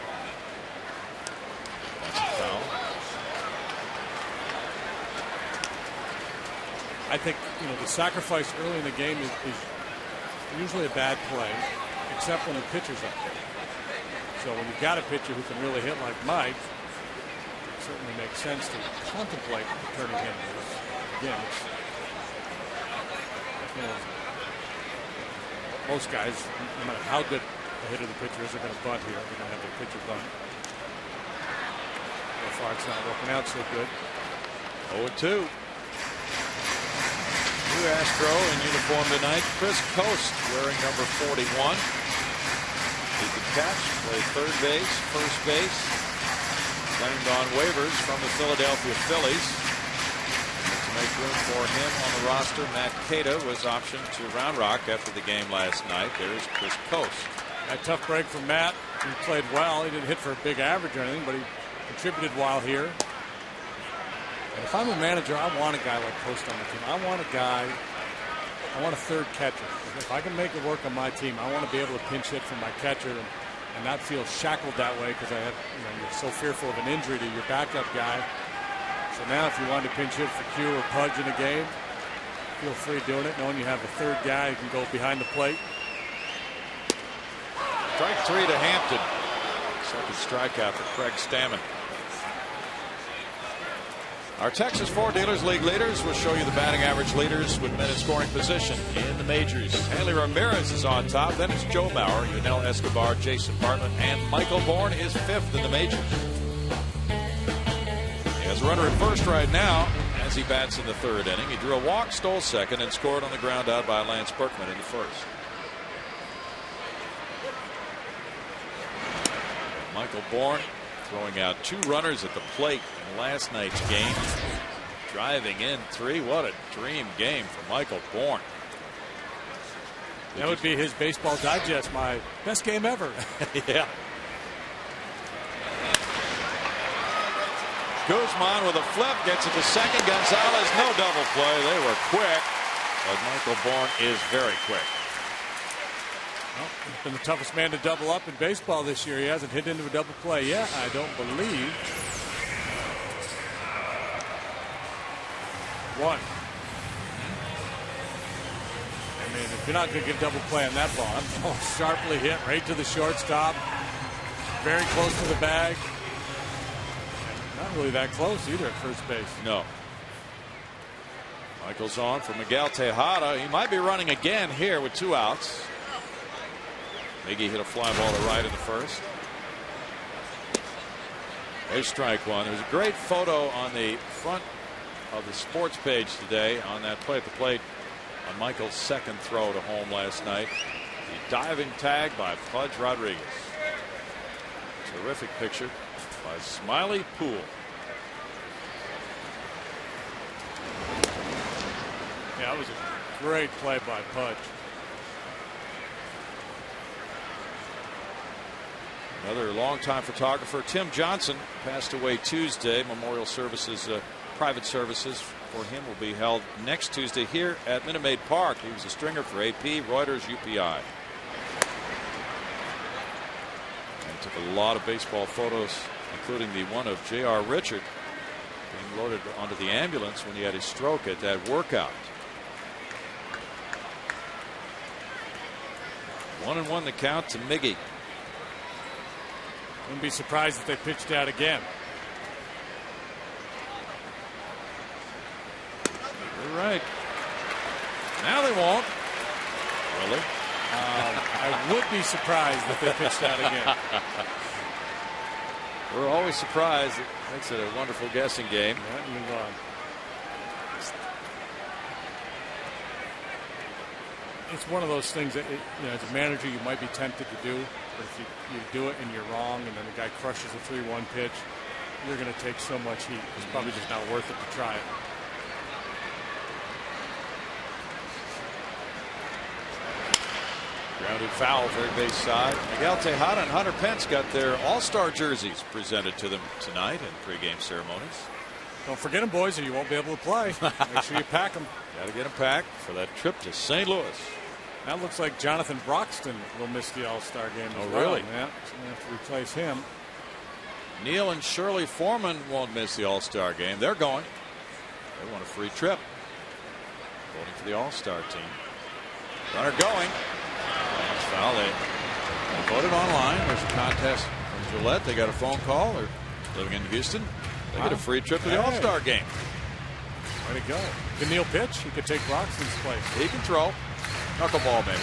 That's a foul. I think, the sacrifice early in the game is usually a bad play, except when the pitcher's up there. So when you've got a pitcher who can really hit like Mike, it certainly makes sense to contemplate turning him loose. Again, most guys, no matter how good a hitter the pitcher is, are going to bunt here. They're going to have their pitcher bunt. So far, it's not working out so good. 0-2. New Astro in uniform tonight. Chris Coast wearing number 41. He could catch, play third base, first base. Claimed on waivers from the Philadelphia Phillies. To make room for him on the roster, Matt Queta was optioned to Round Rock after the game last night. There's Chris Coast. A tough break from Matt. He played well. He didn't hit for a big average or anything, but he contributed while here. And if I'm a manager, I want a guy like Coast on the team. I want a third catcher. If I can make it work on my team, I want to be able to pinch hit from my catcher and not feel shackled that way because you're so fearful of an injury to your backup guy. So now if you want to pinch hit for Q or Pudge in a game, feel free doing it, knowing you have a third guy who can go behind the plate. Strike 3 to Hampton. Second strikeout for Craig Stammen. Our Texas Ford Dealers League leaders will show you the batting average leaders with men in scoring position in the majors. Hanley Ramirez is on top. Then it's Joe Mauer, Yunel Escobar, Jason Bartlett, and Michael Bourne is 5th in the majors. He has a runner at first right now as he bats in the third inning. He drew a walk, stole second, and scored on the ground out by Lance Berkman in the first. Michael Bourne throwing out 2 runners at the plate in last night's game. Driving in 3. What a dream game for Michael Bourne. That would be his Baseball Digest, my best game ever. Yeah. Guzman with a flip gets it to second. Gonzalez, no double play. They were quick, but Michael Bourne is very quick. Well, he's been the toughest man to double up in baseball this year. He hasn't hit into a double play yet, I don't believe. 1. I mean, if you're not going to get a double play on that ball, that ball sharply hit right to the shortstop. Very close to the bag. Not really that close either at first base. No. Michael's on for Miguel Tejada. He might be running again here with 2 outs. Miggy hit a fly ball to right in the first. There's strike 1. There's a great photo on the front of the sports page today on that play at the plate on Michael's second throw to home last night. The diving tag by Pudge Rodriguez. Terrific picture by Smiley Poole. Yeah, it was a great play by Pudge. Another longtime photographer, Tim Johnson, passed away Tuesday. Memorial services, private services for him will be held next Tuesday here at Minute Maid Park. He was a stringer for AP, Reuters, UPI. And took a lot of baseball photos, including the one of J.R. Richard being loaded onto the ambulance when he had his stroke at that workout. 1-1 the count to Miggy. Wouldn't be surprised if they pitched out again. You're right. Now they won't. Really? I would be surprised if they pitched out again. We're always surprised. It makes it a wonderful guessing game. Yeah, move on. It's one of those things that, as a manager, you might be tempted to do. But if you do it and you're wrong, and then the guy crushes a 3-1 pitch, you're going to take so much heat. It's probably just not worth it to try it. Grounded foul, third base side. Miguel Tejada and Hunter Pence got their All-Star jerseys presented to them tonight in pregame ceremonies. Don't forget them, boys, or you won't be able to play. Make sure you pack them. Got to get them packed for that trip to St. Louis. That looks like Jonathan Broxton will miss the All-Star game as well. Really? Yeah, so we have to replace him. Neil and Shirley Foreman won't miss the All-Star game. They're going. They want a free trip. Voting for the All-Star team. Runner going. That's foul. They voted online. There's a contest from Gillette. They got a phone call. They're living in Houston. They get a free trip to the All-Star game. Way to go. Can Neil pitch? He could take Broxton's place. He can throw. Knuckleball, maybe.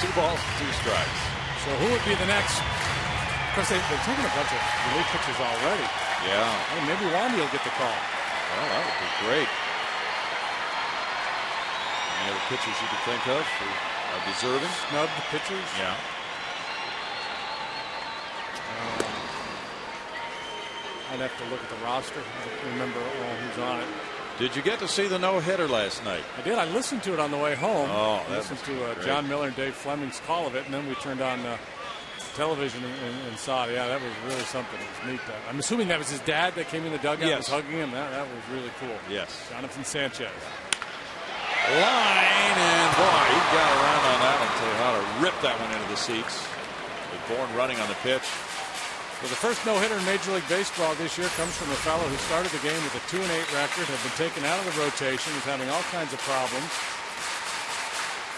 2 balls, 2 strikes. So who would be the next? Of course, they've taken a bunch of relief pitchers already. Yeah. Hey, maybe Wandy will get the call. Well, that would be great. Any other pitchers you could think of who are deserving? Snub the pitchers? Yeah. I'd have to look at the roster. I don't remember who's on it. Did you get to see the no-hitter last night? I did. I listened to it on the way home. Oh, I listened to John Miller and Dave Fleming's call of it, and then we turned on television and saw it. Yeah, that was really something. It was neat. I'm assuming that was his dad that came in the dugout and was hugging him. That was really cool. Yes. Jonathan Sanchez. Line, and boy, he got around on that one. Tell you how to rip that one into the seats. With Bourne running on the pitch. Well, the first no-hitter in Major League Baseball this year comes from a fellow who started the game with a 2-8 record, had been taken out of the rotation, is having all kinds of problems.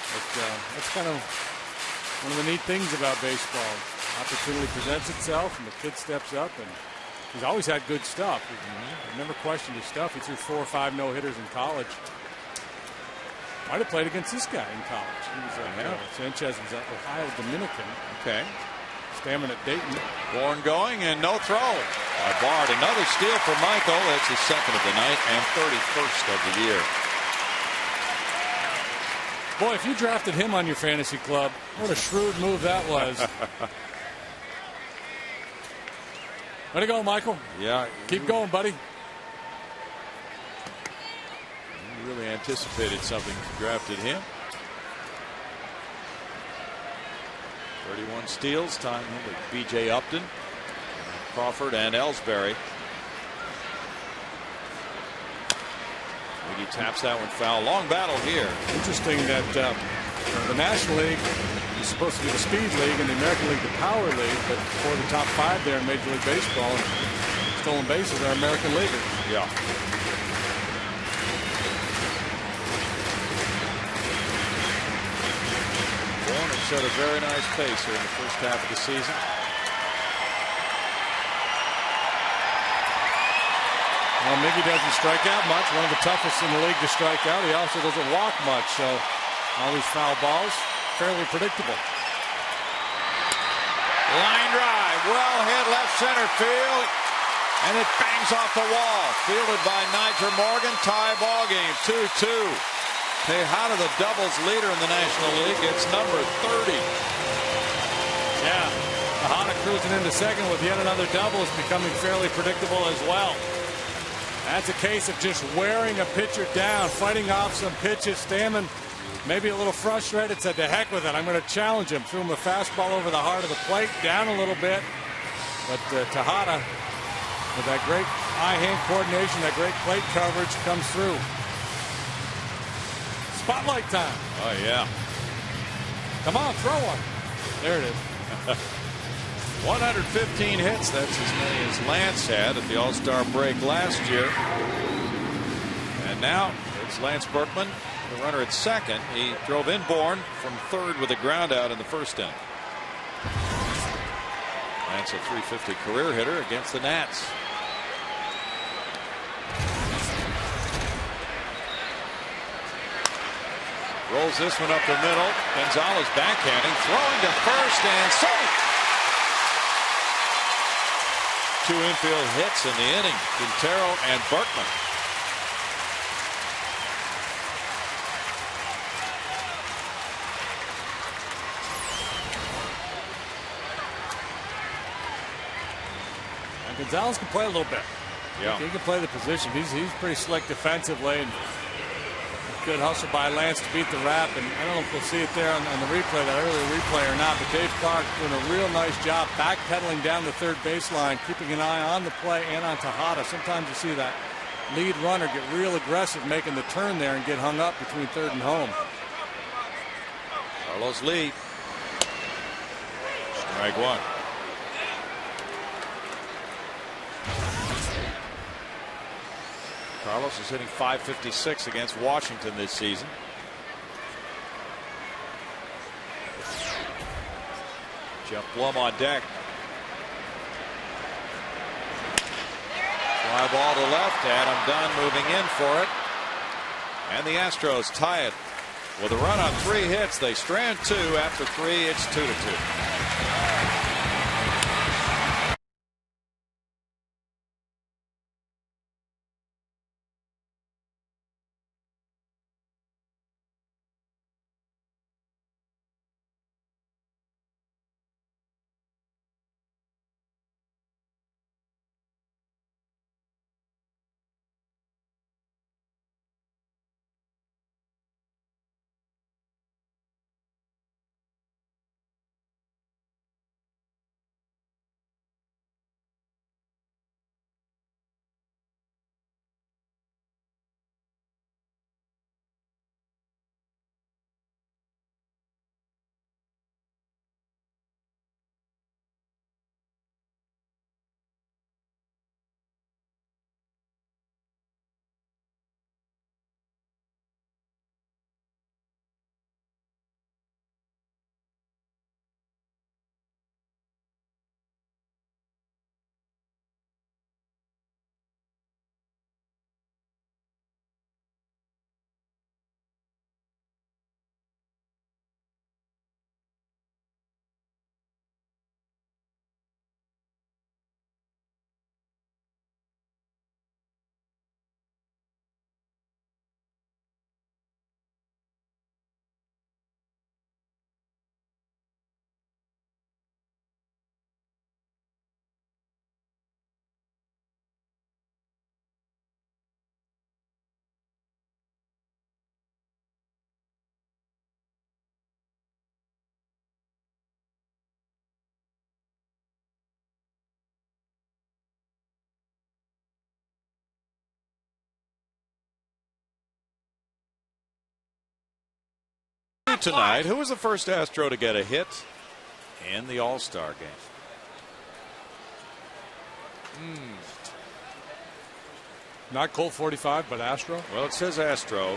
But that's kind of one of the neat things about baseball. Opportunity presents itself, and the kid steps up, and he's always had good stuff. I've never questioned his stuff. He threw 4 or 5 no-hitters in college. Might have played against this guy in college. He was Sanchez was an Ohio Dominican. Okay. Stammen at Dayton. Bourne going and no throw by Bard. Another steal for Michael. That's his second of the night and 31st of the year. Boy, if you drafted him on your fantasy club, what a shrewd move that was. Way to go, Michael. Yeah. Keep going, buddy. He really anticipated something if you drafted him. 31 steals, tying him with B.J. Upton, Crawford, and Ellsbury. He taps that one foul. Long battle here. Interesting that the National League is supposed to be the speed league and the American League the power league, but for the top 5 there in Major League Baseball, stolen bases are American leaguers. Yeah. Showed a very nice pace here in the first half of the season. Well, Miggy doesn't strike out much. One of the toughest in the league to strike out. He also doesn't walk much, so all these foul balls, fairly predictable. Line drive, well hit left center field, and it bangs off the wall. Fielded by Niger Morgan. Tie ball game, 2-2. Tejada, the doubles leader in the National League, gets number 30. Yeah, cruising into second with yet another double is becoming fairly predictable as well. That's a case of just wearing a pitcher down, fighting off some pitches. Stammen maybe a little frustrated, said to heck with it, I'm going to challenge him. Threw him a fastball over the heart of the plate, down a little bit. But Tejada, with that great eye-hand coordination, that great plate coverage, comes through. Spotlight time. Oh, yeah. Come on, throw one. There it is. 115 hits. That's as many as Lance had at the All-Star break last year. And now it's Lance Berkman, the runner at second. He drove Inborn from third with a ground out in the first inning. Lance a .350 career hitter against the Nats. Rolls this one up the middle. Gonzalez backhanding, throwing to first and safe. 2 infield hits in the inning. Quintero and Berkman. And Gonzalez can play a little bit. Yeah. He can play the position. He's pretty slick defensively. And good hustle by Lance to beat the wrap, and I don't know if we'll see it there on the replay, that early replay or not, but Dave Clark doing a real nice job backpedaling down the third baseline, keeping an eye on the play and on Tejada. Sometimes you see that lead runner get real aggressive making the turn there and get hung up between third and home. Carlos Lee. Strike one. Carlos is hitting .556 against Washington this season. Jeff Blum on deck. Fly ball to left. Adam Dunn moving in for it. And the Astros tie it with a run on 3 hits. They strand 2 after 3. It's 2-2. Tonight, who was the first Astro to get a hit in the All-Star game? Not Colt 45, but Astro. Well, it says Astro. I don't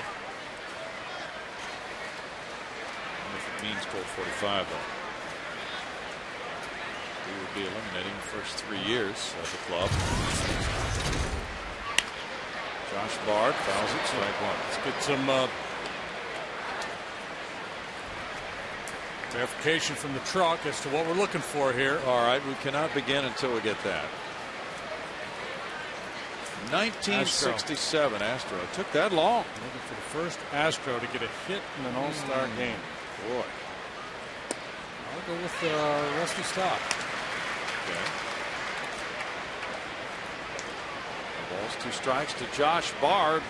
know if it means Colt 45, though. He would be eliminating the first 3 years of the club. Josh Bard fouls it, strike one. Let's get some verification from the truck as to what we're looking for here. All right, we cannot begin until we get that. 1967 Astro. It took that long. Looking for the first Astro to get a hit in an All-Star game. Boy. I'll go with Rusty Stock. Okay. The balls, 2 strikes to Josh Bard,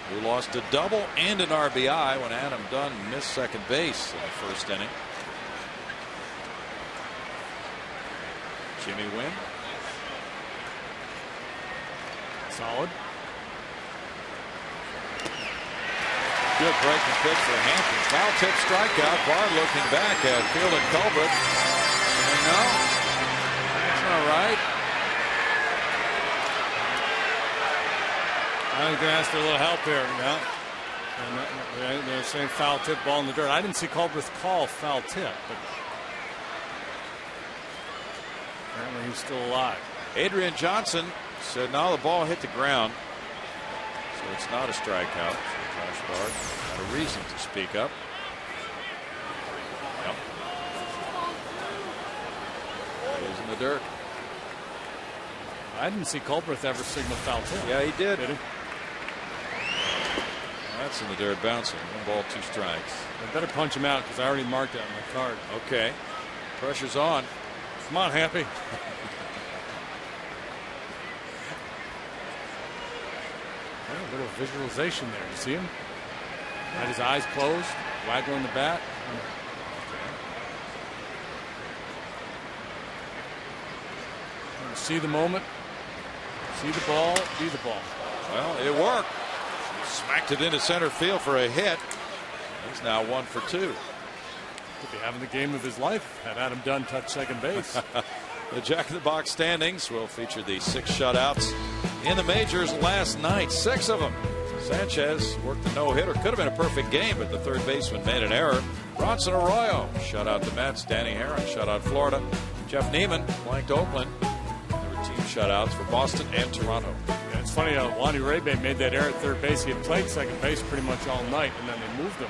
who lost a double and an RBI when Adam Dunn missed second base in the first inning. Jimmy Wynn. Solid. Good breaking pitch for Hampton. Foul tip strikeout. Bard looking back at Field and Culbert. And no, that's not right. I think they're asking for a little help here. Yeah. And they're saying foul tip, ball in the dirt. I didn't see Culbert call foul tip, but apparently he's still alive. Adrian Johnson said no, the ball hit the ground. So it's not a strikeout. So Josh Bard had a reason to speak up. Yep. He's in the dirt. I didn't see Culbert ever signal foul tip. Yeah, he did. Did he? That's in the dirt, bouncing. 1 ball, 2 strikes. I better punch him out because I already marked that on my card. Okay. Pressure's on. Come on, Happy. A little visualization there. You see him? Had his eyes closed, waggling the bat. See the moment, see the ball, be the ball. Well, it worked. Smacked it into center field for a hit. He's now 1 for 2. Could be having the game of his life had Adam Dunn touch second base. The Jack in the Box standings will feature the 6 shutouts in the majors last night. 6 of them. Sanchez worked a no-hitter. Could have been a perfect game, but the third baseman made an error. Bronson Arroyo shut out the Mets. Danny Herron shut out Florida. Jeff Neiman blanked Oakland. There were team shutouts for Boston and Toronto. Yeah, it's funny how Lonnie Raybe made that error at third base. He had played second base pretty much all night, and then they moved him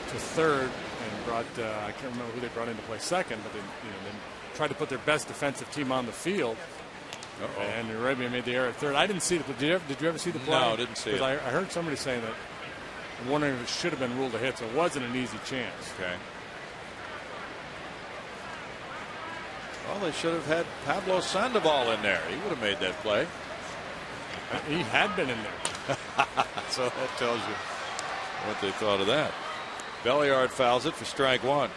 to third and brought I can't remember who they brought in to play second, but they tried to put their best defensive team on the field. And Arabia made the error at third. I didn't see it, but did you ever see the play? No, didn't see it. Because I heard somebody saying that. I'm wondering if it should have been ruled a hit, so it wasn't an easy chance. Okay. Well, they should have had Pablo Sandoval in there. He would have made that play. He had been in there. So that tells you what they thought of that. Belliard fouls it for strike 1.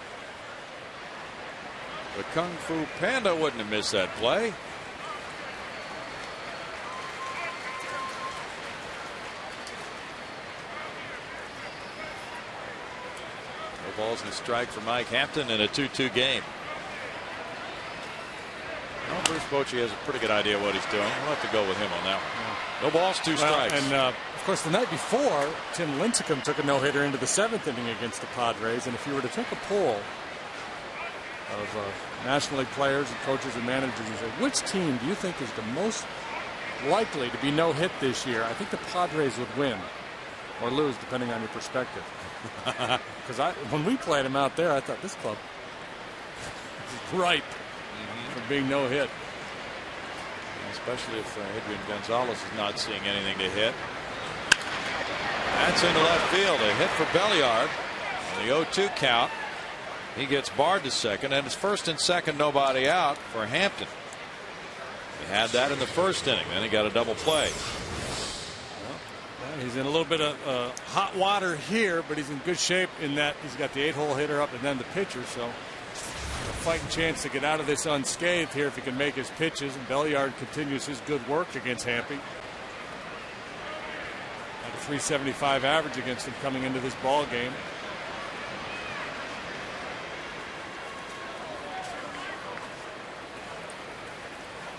The Kung Fu Panda wouldn't have missed that play. No balls and a strike for Mike Hampton in a 2-2 game. Well, Bruce Bochy has a pretty good idea what he's doing. We'll have to go with him on that one. Yeah. No balls, 2 strikes. And of course, the night before, Tim Lincecum took a no-hitter into the 7th inning against the Padres. And if you were to take a poll of National League players and coaches and managers and say, which team do you think is the most likely to be no-hit this year? I think the Padres would win or lose, depending on your perspective. Because when we played them out there, I thought this club is ripe for being no-hit. Especially if Adrian Gonzalez is not seeing anything to hit. That's into left field. A hit for Belliard. On the 0-2 count. He gets Bard to second, and it's first and second, nobody out for Hampton. He had that in the first inning. Then he got a double play. Well, he's in a little bit of hot water here, but he's in good shape in that he's got the 8-hole hitter up and then the pitcher. So a fighting chance to get out of this unscathed here if he can make his pitches. And Belliard continues his good work against Hampton. Had a 375 average against him coming into this ball game.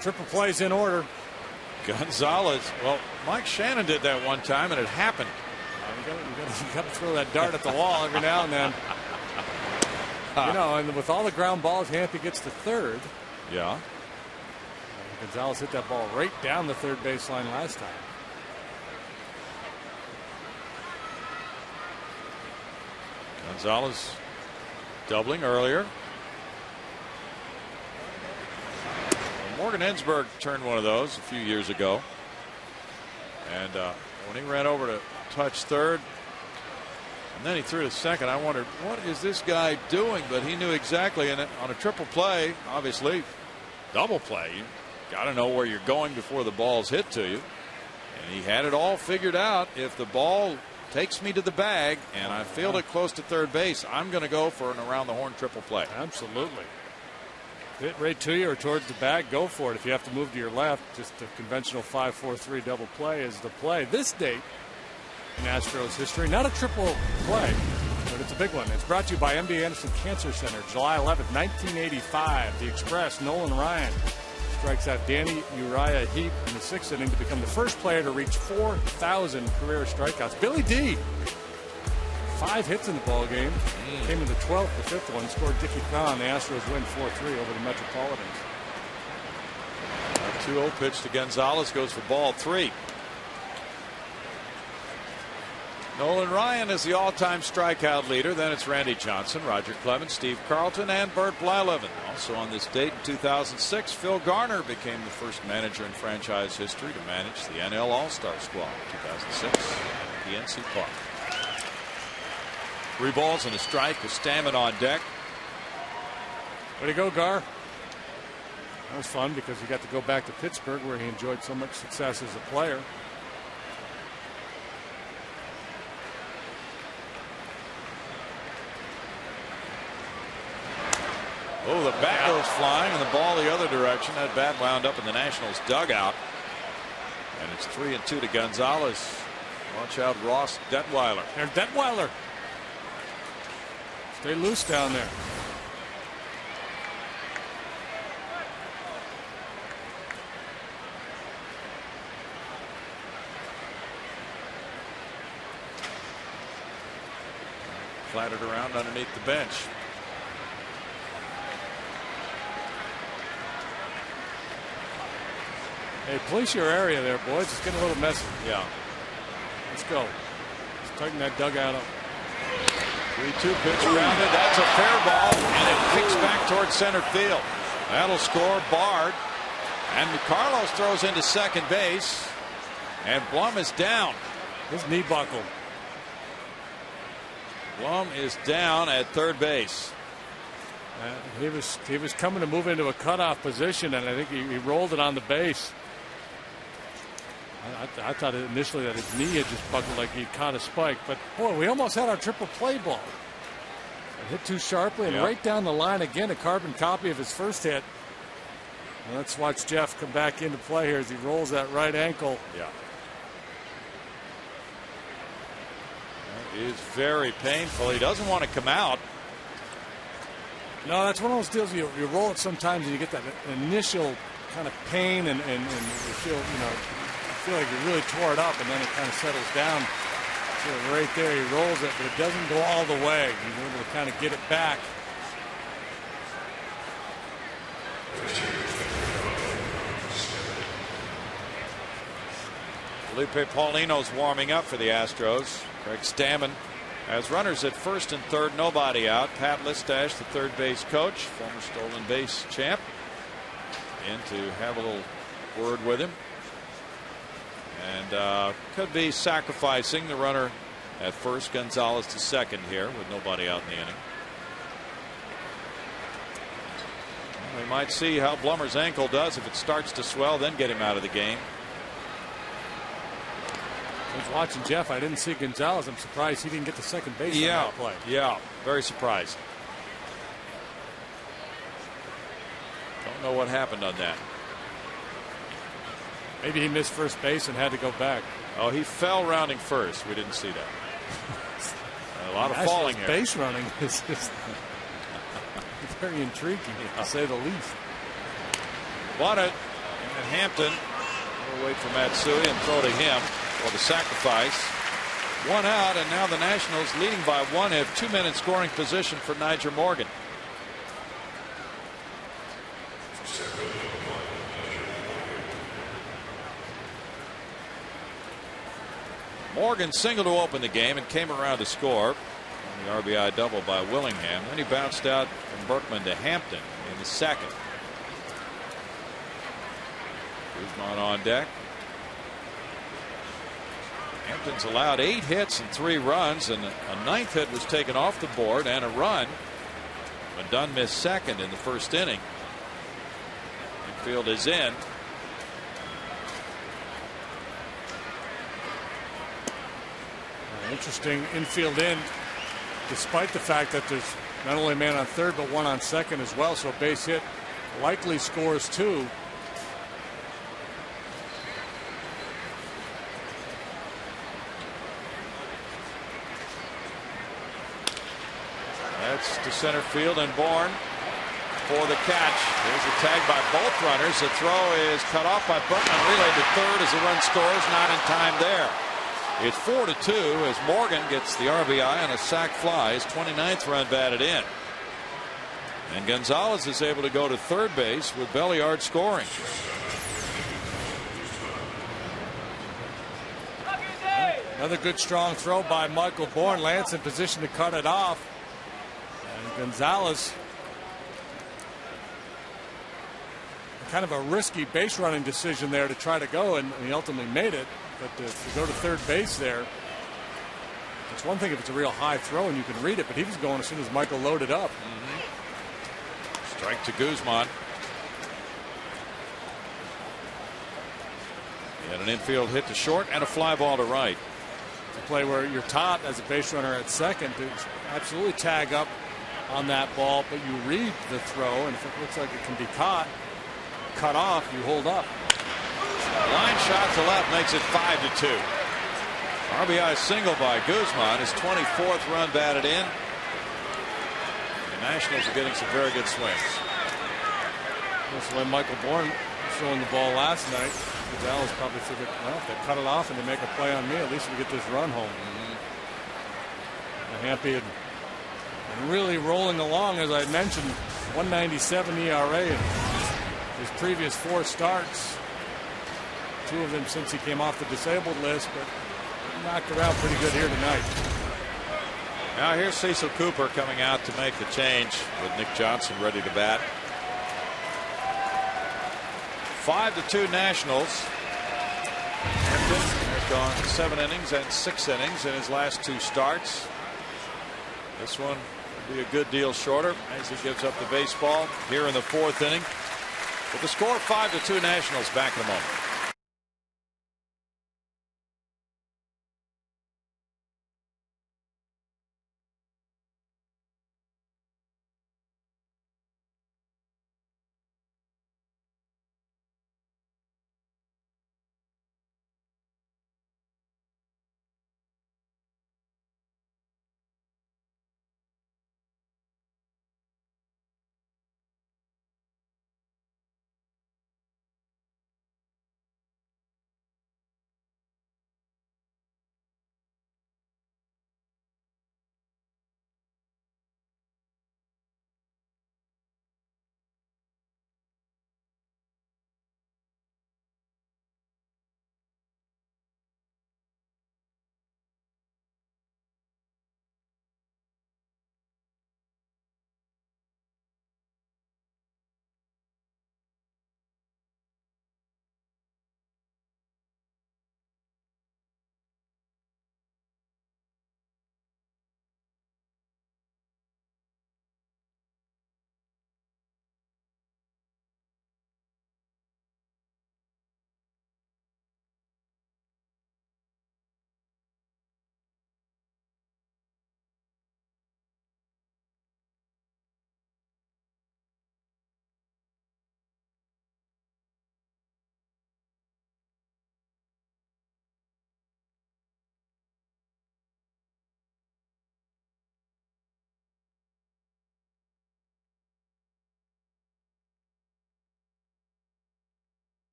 Triple plays in order. Gonzalez. Well, Mike Shannon did that one time, and it happened. You got to throw that dart at the wall every now and then. You know, and with all the ground balls, Hampton gets to third. Yeah. Gonzalez hit that ball right down the third baseline last time. Gonzalez doubling earlier. Morgan Ensberg turned one of those a few years ago. And when he ran over to touch third, and then he threw to second, I wondered, what is this guy doing? But he knew exactly, and on a triple play, obviously, double play. You got to know where you're going before the ball's hit to you. And he had it all figured out. If the ball takes me to the bag and I field it close to third base, I'm going to go for an around the horn triple play. Absolutely. Hit right to you or towards the bag, go for it. If you have to move to your left, just a conventional 5-4-3 double play is the play. This date in Astros history, not a triple play, but it's a big one. It's brought to you by MD Anderson Cancer Center. July 11th, 1985. The Express, Nolan Ryan strikes out Danny Uriah Heap in the 6th inning to become the first player to reach 4,000 career strikeouts. Billy D, 5 hits in the ball game. Came in the 12th, the 5th one. Scored Dickie Cron. The Astros win 4-3 over the Metropolitans. A 2-0 pitch to Gonzalez goes for ball 3. Nolan Ryan is the all-time strikeout leader. Then it's Randy Johnson, Roger Clemens, Steve Carlton, and Bert Blyleven. Also on this date in 2006, Phil Garner became the first manager in franchise history to manage the NL All-Star squad. 2006 at PNC Park. 3 balls and a strike with Stammen on deck. Way to go, Gar. That was fun because he got to go back to Pittsburgh where he enjoyed so much success as a player. Oh, the bat goes flying and the ball the other direction. That bat wound up in the Nationals dugout. And it's 3-2 to Gonzalez. Watch out, Ross Detweiler. There's Detweiler. Stay loose down there. Flattered around underneath the bench. Hey, police your area there, boys. It's getting a little messy. Yeah. Let's go. Let's tighten that dugout up. 3-2 pitch grounded. That's a fair ball, and it kicks back towards center field. That'll score. Bard. And Carlos throws into second base. And Blum is down. His knee buckled. Blum is down at third base. He was coming to move into a cutoff position, and I think he rolled it on the base. I thought initially that his knee had just buckled like he'd caught a spike. But, boy, we almost had our triple play ball. It hit too sharply and right down the line again, a carbon copy of his first hit. And let's watch Jeff come back into play here as he rolls that right ankle. Yeah. That is very painful. He doesn't want to come out. No, that's one of those deals you roll it sometimes and you get that initial kind of pain and you feel, feel like you really tore it up, and then it kind of settles down. So right there, he rolls it, but it doesn't go all the way. He's able to kind of get it back. Felipe Paulino's warming up for the Astros. Craig Stammen has runners at first and third, nobody out. Pat Listash, the third base coach, former stolen base champ, in to have a little word with him. And could be sacrificing the runner at first, Gonzalez to second here with nobody out in the inning. We might see how Blummer's ankle does. If it starts to swell, then get him out of the game. I was watching Jeff. I didn't see Gonzalez. I'm surprised he didn't get to second base on that play. Yeah, very surprised. Don't know what happened on that. Maybe he missed first base and had to go back. Oh, he fell rounding first. We didn't see that. A lot of falling here. Base running is just very intriguing, to say the least. Bunt it, and Hampton will wait for Matsui and throw to him for the sacrifice. 1 out, and now the Nationals, leading by 1, have 2 men in scoring position for Niger Morgan. Morgan singled to open the game and came around to score. The RBI double by Willingham. Then he bounced out from Berkman to Hampton in the second. Guzman on deck. Hampton's allowed 8 hits and 3 runs, and a 9th hit was taken off the board and a run. But Dunn missed second in the first inning. Outfield is in. Interesting infield in, despite the fact that there's not only a man on third but one on second as well. So base hit likely scores 2. That's to center field, and Bourne for the catch. There's a tag by both runners. The throw is cut off by Buckman. Relayed to third as the run scores. Not in time there. It's 4-2 as Morgan gets the RBI on a sac fly. His 29th run batted in. And Gonzalez is able to go to third base with Belliard scoring. Another good strong throw by Michael Bourne. Lance in position to cut it off. And Gonzalez, kind of a risky base running decision there to try to go, and he ultimately made it. But to go to third base there, it's one thing if it's a real high throw and you can read it, but he was going as soon as Michael loaded up. Strike to Guzman. He had an infield hit to short and a fly ball to right. It's a play where you're Todd as a base runner at second to absolutely tag up on that ball, but you read the throw, and if it looks like it can be cut off, you hold up. Line shot to left makes it 5-2. RBI single by Guzman, his 24th run batted in. The Nationals are getting some very good swings. That's the way Michael Bourne was throwing the ball last night. Gonzalez probably figured, well, if they cut it off and they make a play on me, at least we get this run home. Happy and really rolling along, as I mentioned. 197 ERA in his previous 4 starts. 2 of them since he came off the disabled list, but knocked around pretty good here tonight. Now here's Cecil Cooper coming out to make the change with Nick Johnson ready to bat. 5-2 Nationals. Hampton has gone 7 innings and 6 innings in his last 2 starts. This one will be a good deal shorter as he gives up the baseball here in the 4th inning. With the score 5-2 Nationals. Back in a moment.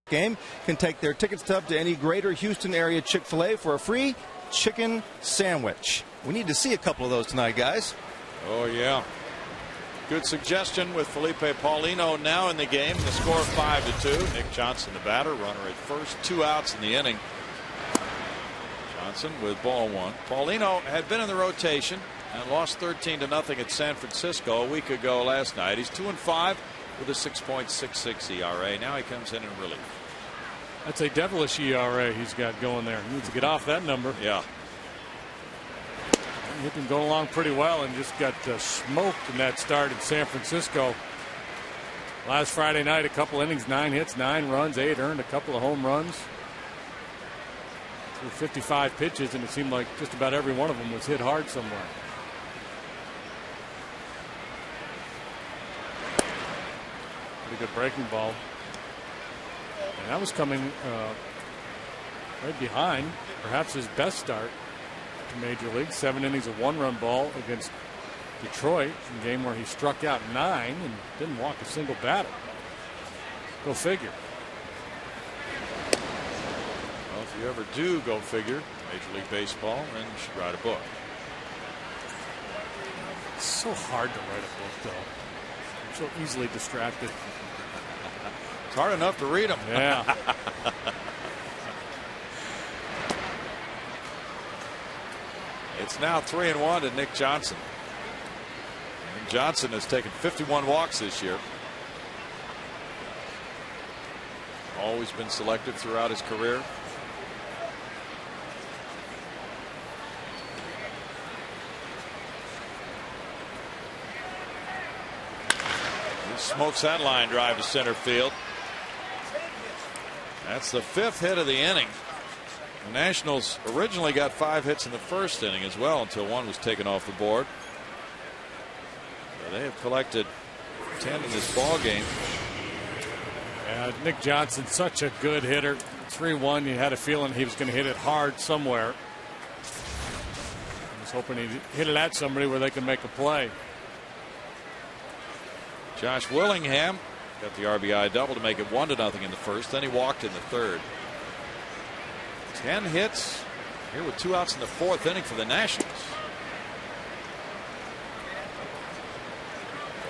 Game can take their ticket stub to any greater Houston area Chick-fil-A for a free chicken sandwich. We need to see a couple of those tonight, guys. Oh, yeah. Good suggestion with Felipe Paulino now in the game. The score 5-2. Nick Johnson, the batter, runner at first, 2 outs in the inning. Johnson with ball 1. Paulino had been in the rotation and lost 13-0 at San Francisco a week ago last night. He's 2-5 with a 6.66 ERA. Now he comes in relief. That's a devilish ERA he's got going there. He needs to get off that number. Yeah. He can go along pretty well and just got smoked in that start in San Francisco. Last Friday night, a couple innings, 9 hits, 9 runs, 8 earned, a couple of home runs. Threw 55 pitches, and it seemed like just about every one of them was hit hard somewhere. Pretty good breaking ball. And that was coming right behind perhaps his best start to Major League. 7 innings of 1-run ball against Detroit, a game where he struck out 9 and didn't walk a single batter. Go figure. Well, if you ever do go figure Major League Baseball, then you should write a book. It's so hard to write a book, though. I'm so easily distracted. It's hard enough to read them. Yeah. It's now 3-1 to Nick Johnson. And Johnson has taken 51 walks this year. Always been selective throughout his career. He smokes that line drive to center field. That's the 5th hit of the inning. The Nationals originally got 5 hits in the first inning as well until one was taken off the board. So they have collected 10 in this ball game. Yeah, Nick Johnson, such a good hitter. 3-1, you had a feeling he was going to hit it hard somewhere. I was hoping he'd hit it at somebody where they could make a play. Josh Willingham got the RBI double to make it 1-0 in the first. Then he walked in the third. 10 hits here with 2 outs in the 4th inning for the Nationals.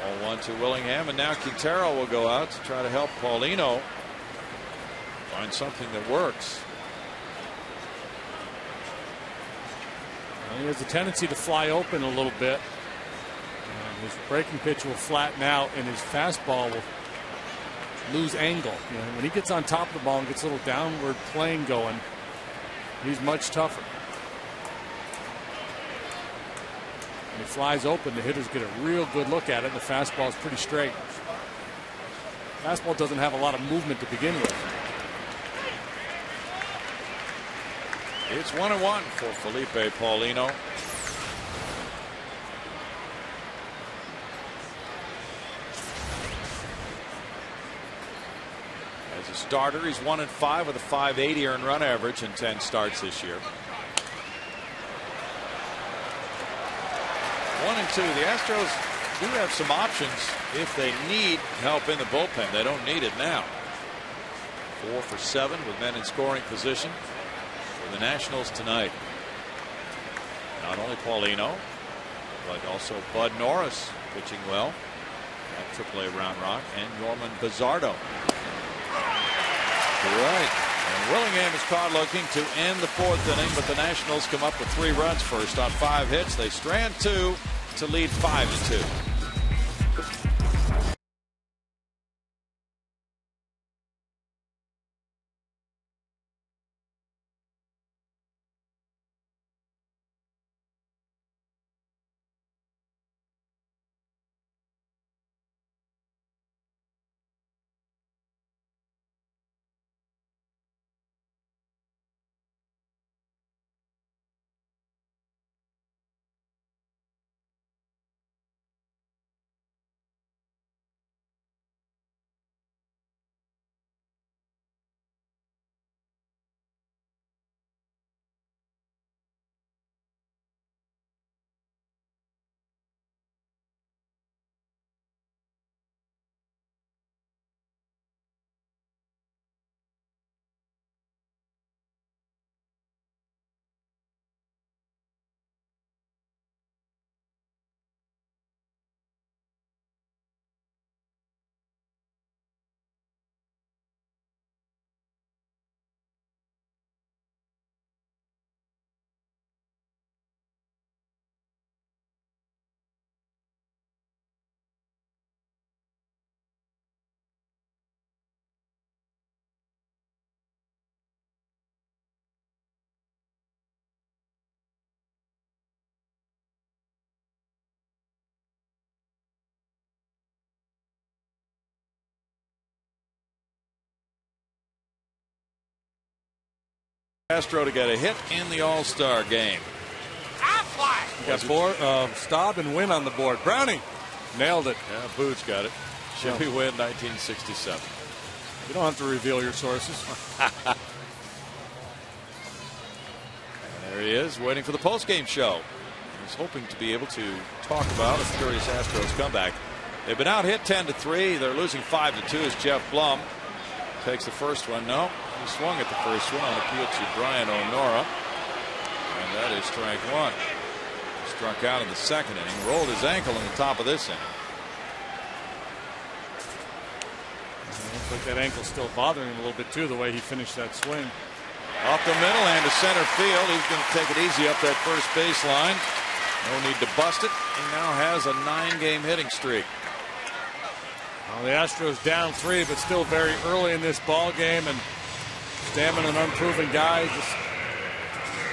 Ball 1 to Willingham, and now Quintero will go out to try to help Paulino find something that works. Well, he has a tendency to fly open a little bit. And his breaking pitch will flatten out, and his fastball will lose angle. You know, when he gets on top of the ball and gets a little downward plane going, he's much tougher. When he flies open, the hitters get a real good look at it. The fastball is pretty straight. Fastball doesn't have a lot of movement to begin with. It's 1-1 for Felipe Paulino. As a starter, he's 1-5 with a .580 earned run average in 10 starts this year. 1-2. The Astros do have some options if they need help in the bullpen. They don't need it now. 4 for 7 with men in scoring position for the Nationals tonight. Not only Paulino, but also Bud Norris pitching well at AAA Round Rock, and Yorman Bizzardo. Right. And Willingham is caught looking to end the 4th inning, but the Nationals come up with 3 runs first on 5 hits. They strand 2 to lead 5-2. Astro to get a hit in the All-Star game. We got Staub and Wynn on the board. Brownie nailed it. Yeah, Boots got it. Jimmy Wynn, 1967. You don't have to reveal your sources. There he is, waiting for the postgame show. He's hoping to be able to talk about a furious Astros comeback. They've been out hit 10-3. They're losing 5-2 as Jeff Blum takes the first one. No, he swung at the first one on appeal to Brian O'Nora. And that is strike one. Struck out in the second inning, rolled his ankle in the top of this inning. Looks like that ankle's still bothering him a little bit too, the way he finished that swing. Off the middle and to center field. He's going to take it easy up that first baseline. No need to bust it. He now has a 9-game hitting streak. Well, the Astros down 3, but still very early in this ball game, and Stammen, an unproven guy, just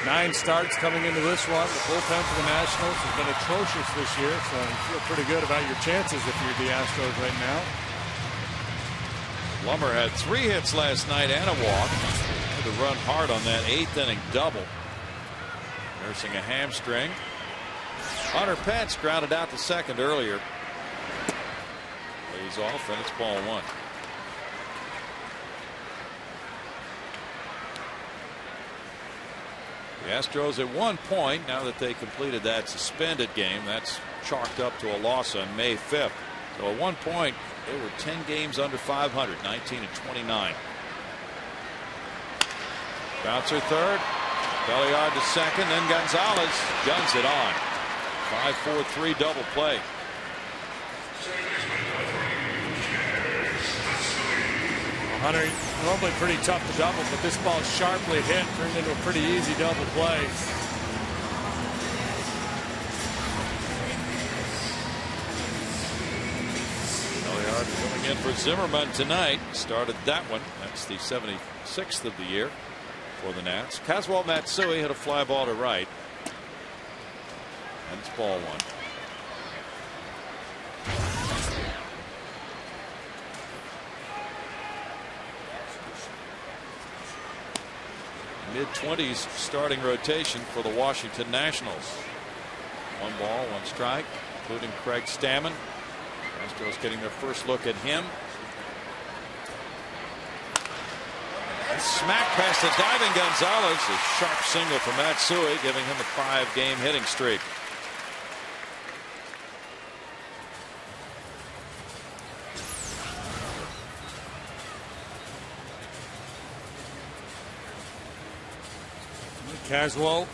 9 starts coming into this one. The bullpen for the Nationals has been atrocious this year, so you feel pretty good about your chances if you're the Astros right now. Lumber had 3 hits last night and a walk. Had to run hard on that 8th inning double. Nursing a hamstring. Hunter Pence grounded out the second earlier. Lays off, and it's ball 1. The Astros at 1 point, now that they completed that suspended game, that's chalked up to a loss on May 5th. So at 1 point, they were 10 games under 500, 19-29. Bouncer third, Belliard to second, then Gonzalez guns it on. 5-4-3 double play. Hunter, normally pretty tough to double, but this ball sharply hit, turned into a pretty easy double play. Belliard coming in for Zimmerman tonight. Started that one. That's the 76th of the year for the Nats. Kazuo Matsui hit a fly ball to right. And it's ball 1. Mid-20s starting rotation for the Washington Nationals. 1 ball, 1 strike, including Craig Stammen. Astros getting their first look at him. And smack past the diving Gonzalez. A sharp single from Matsui, giving him a 5-game hitting streak. Caswell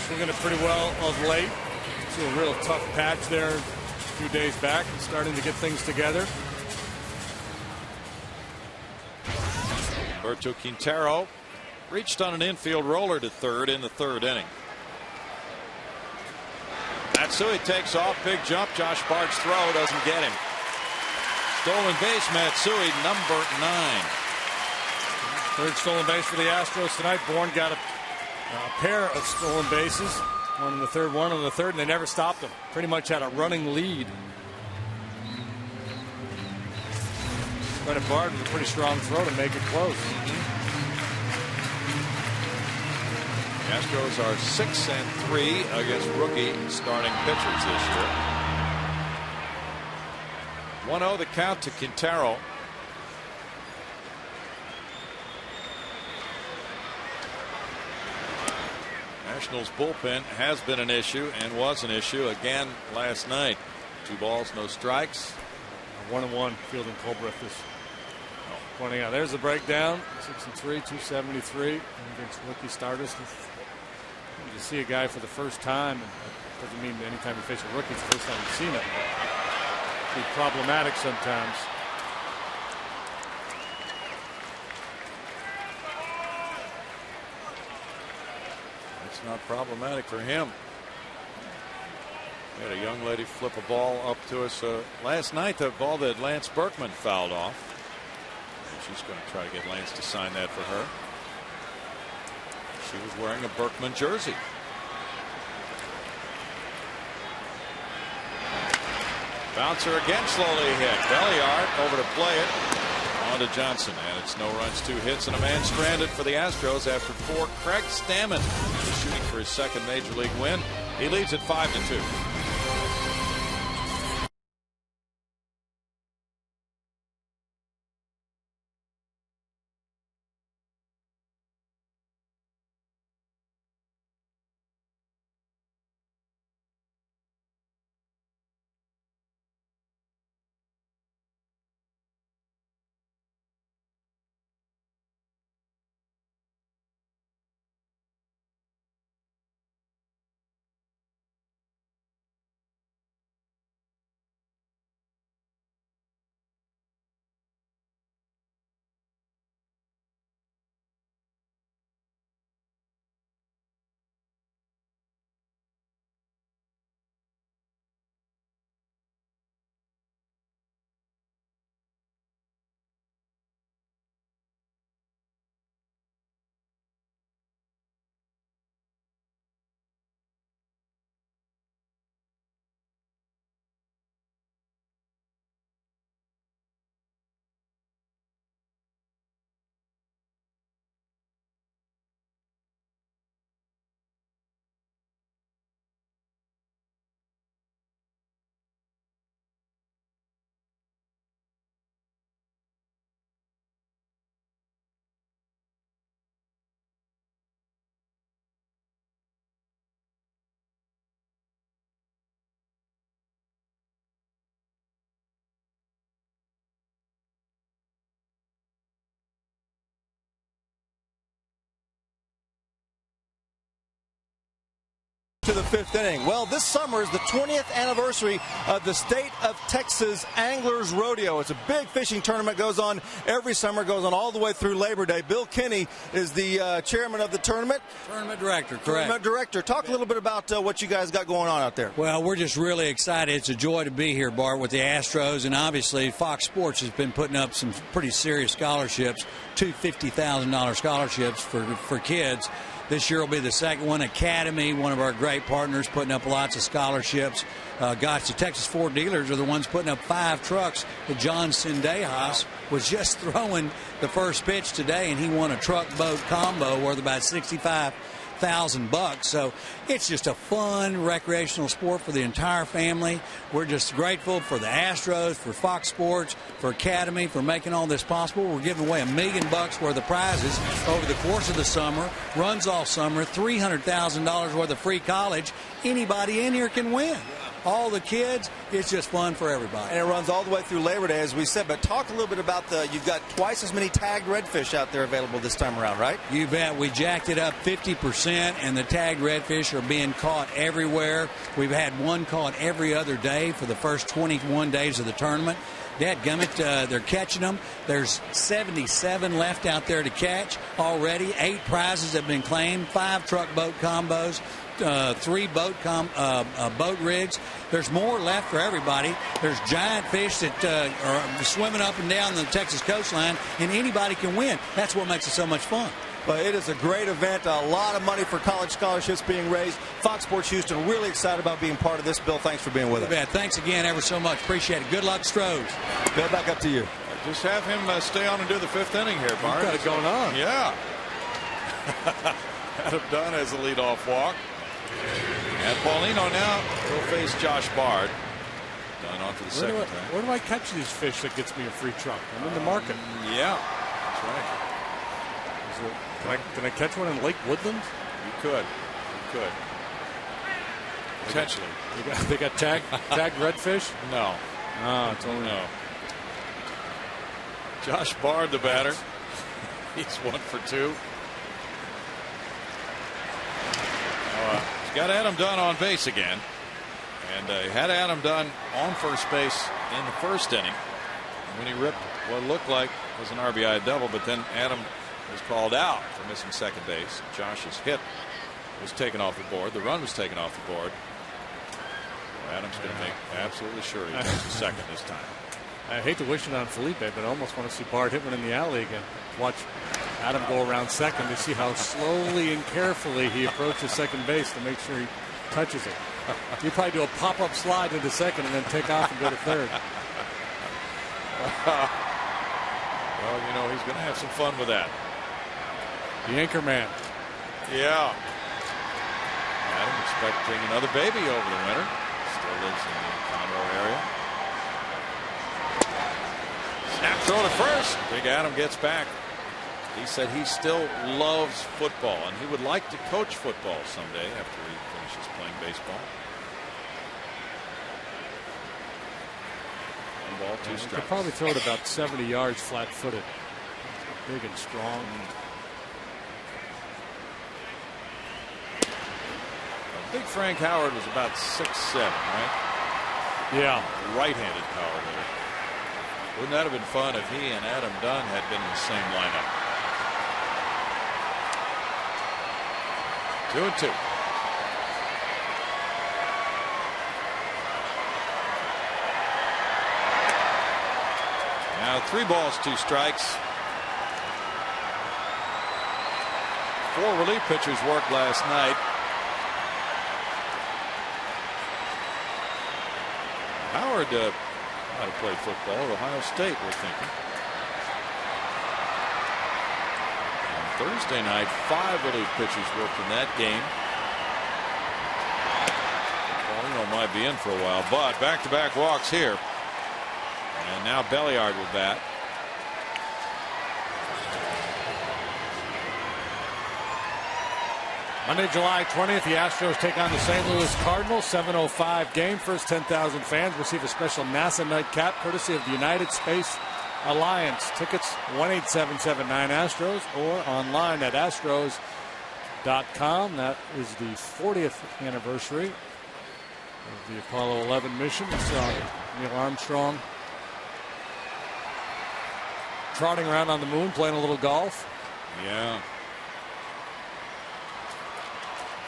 swinging it pretty well of late. See a real tough patch there a few days back, starting to get things together. Humberto Quintero reached on an infield roller to third in the 3rd inning. Matsui takes off, big jump. Josh Bart's throw doesn't get him. Stolen base, Matsui, number 9. 3rd stolen base for the Astros tonight. Bourne got a pair of stolen bases, one in the 3rd, one in the 3rd, and they never stopped him. Pretty much had a running lead. But Bard with a pretty strong throw to make it close. The Astros are 6-3 against rookie starting pitchers this year. 1-0 the count to Quintero. Nationals bullpen has been an issue and was an issue again last night. 2 balls, no strikes. 1-1 fielding Colbreth is pointing out. There's the breakdown. 6-3, 273 against rookie starters. You see a guy for the first time, and that doesn't mean anytime you face a rookie it's the first time you've seen it. It can be problematic sometimes. It's not problematic for him. We had a young lady flip a ball up to us last night, the ball that Lance Berkman fouled off. And she's going to try to get Lance to sign that for her. She was wearing a Berkman jersey. Bouncer again slowly hit. Belliard over to play it. On to Johnson, and it's no runs, 2 hits, and a man stranded for the Astros after 4. Craig Stammen is shooting for his second major league win. He leads at 5-2. To the 5th inning. Well, this summer is the 20th anniversary of the State of Texas Anglers Rodeo. It's a big fishing tournament, goes on every summer, goes on all the way through Labor Day. Bill Kinney is the chairman of the tournament. Tournament director, correct. Tournament director. Talk a little bit about what you guys got going on out there. Well, we're just really excited. It's a joy to be here, Bart, with the Astros, and obviously Fox Sports has been putting up some pretty serious scholarships, 2 $50,000 scholarships for kids. This year will be the second one. Academy, one of our great partners, putting up lots of scholarships. Gosh, the Texas Ford dealers are the ones putting up 5 trucks. John Sendejas was just throwing the first pitch today, and he won a truck boat combo worth about $65,000. So it's just a fun recreational sport for the entire family. We're just grateful for the Astros, for Fox Sports, for Academy, for making all this possible. We're giving away $1 million worth of prizes over the course of the summer, runs all summer, $300,000 worth of free college. Anybody in here can win. All the kids, it's just fun for everybody. And it runs all the way through Labor Day, as we said. But talk a little bit about you've got twice as many tagged redfish out there available this time around, right? You bet. We jacked it up 50%, and the tagged redfish are being caught everywhere. We've had one caught every other day for the first 21 days of the tournament. Dadgummit, they're catching them. There's 77 left out there to catch already. 8 prizes have been claimed, 5 truck boat combos, 3 boat rigs. There's more left for everybody. There's giant fish that are swimming up and down the Texas coastline, and anybody can win. That's what makes it so much fun. But it is a great event. A lot of money for college scholarships being raised. Fox Sports Houston, really excited about being part of this. Bill, thanks for being with us. Thanks again ever so much. Appreciate it. Good luck, Stros. Bill, back up to you. Just have him stay on and do the 5th inning here, Bart. Got it going on. Yeah. Adam Dunn has the leadoff walk. And Paulino now will face Josh Bard. Dunn on for the second time. Where do I catch these fish that gets me a free truck? I'm in the market. Yeah, that's right. Can I catch one in Lake Woodland? You could. Potentially. They got tagged redfish? No. Totally no. Josh Bard, the batter. He's 1 for 2. He's got Adam Dunn on base again. And he had Adam Dunn on first base in the first inning when he ripped what looked like was an RBI double, but then Adam was called out for missing second base. Josh's hit was taken off the board. The run was taken off the board. Adam's going to make absolutely sure he takes the second this time. I hate to wish it on Felipe, but I almost want to see Bard hit one in the alley again. Watch Adam go around second to see how slowly and carefully he approaches second base to make sure he touches it. You probably do a pop-up slide into second and then take off and go to third. Well, you know, he's going to have some fun with that. The anchor man. Yeah. Adam expecting another baby over the winter. Still lives in the Conroe area. Snap throw to first. Big Adam gets back. He said he still loves football and he would like to coach football someday after he finishes playing baseball. One ball, two strikes. He could probably throw it about 70 yards flat-footed. Big and strong. Big Frank Howard was about 6'7", right? Yeah. Right-handed power hitter. Wouldn't that have been fun if he and Adam Dunn had been in the same lineup? 2-2. Now 3 balls, 2 strikes. 4 relief pitchers worked last night. Howard might have played football at Ohio State, we're thinking. On Thursday night, 5 relief pitchers worked in that game. Paulino might be in for a while, but back-to-back walks here. And now Belliard with bat. Monday, July 20th, the Astros take on the St. Louis Cardinals. 7:05 game. First 10,000 fans receive a special NASA nightcap courtesy of the United Space Alliance. Tickets 1-877-9-ASTROS or online at astros.com. That is the 40th anniversary of the Apollo 11 mission. Neil Armstrong trotting around on the moon, playing a little golf. Yeah.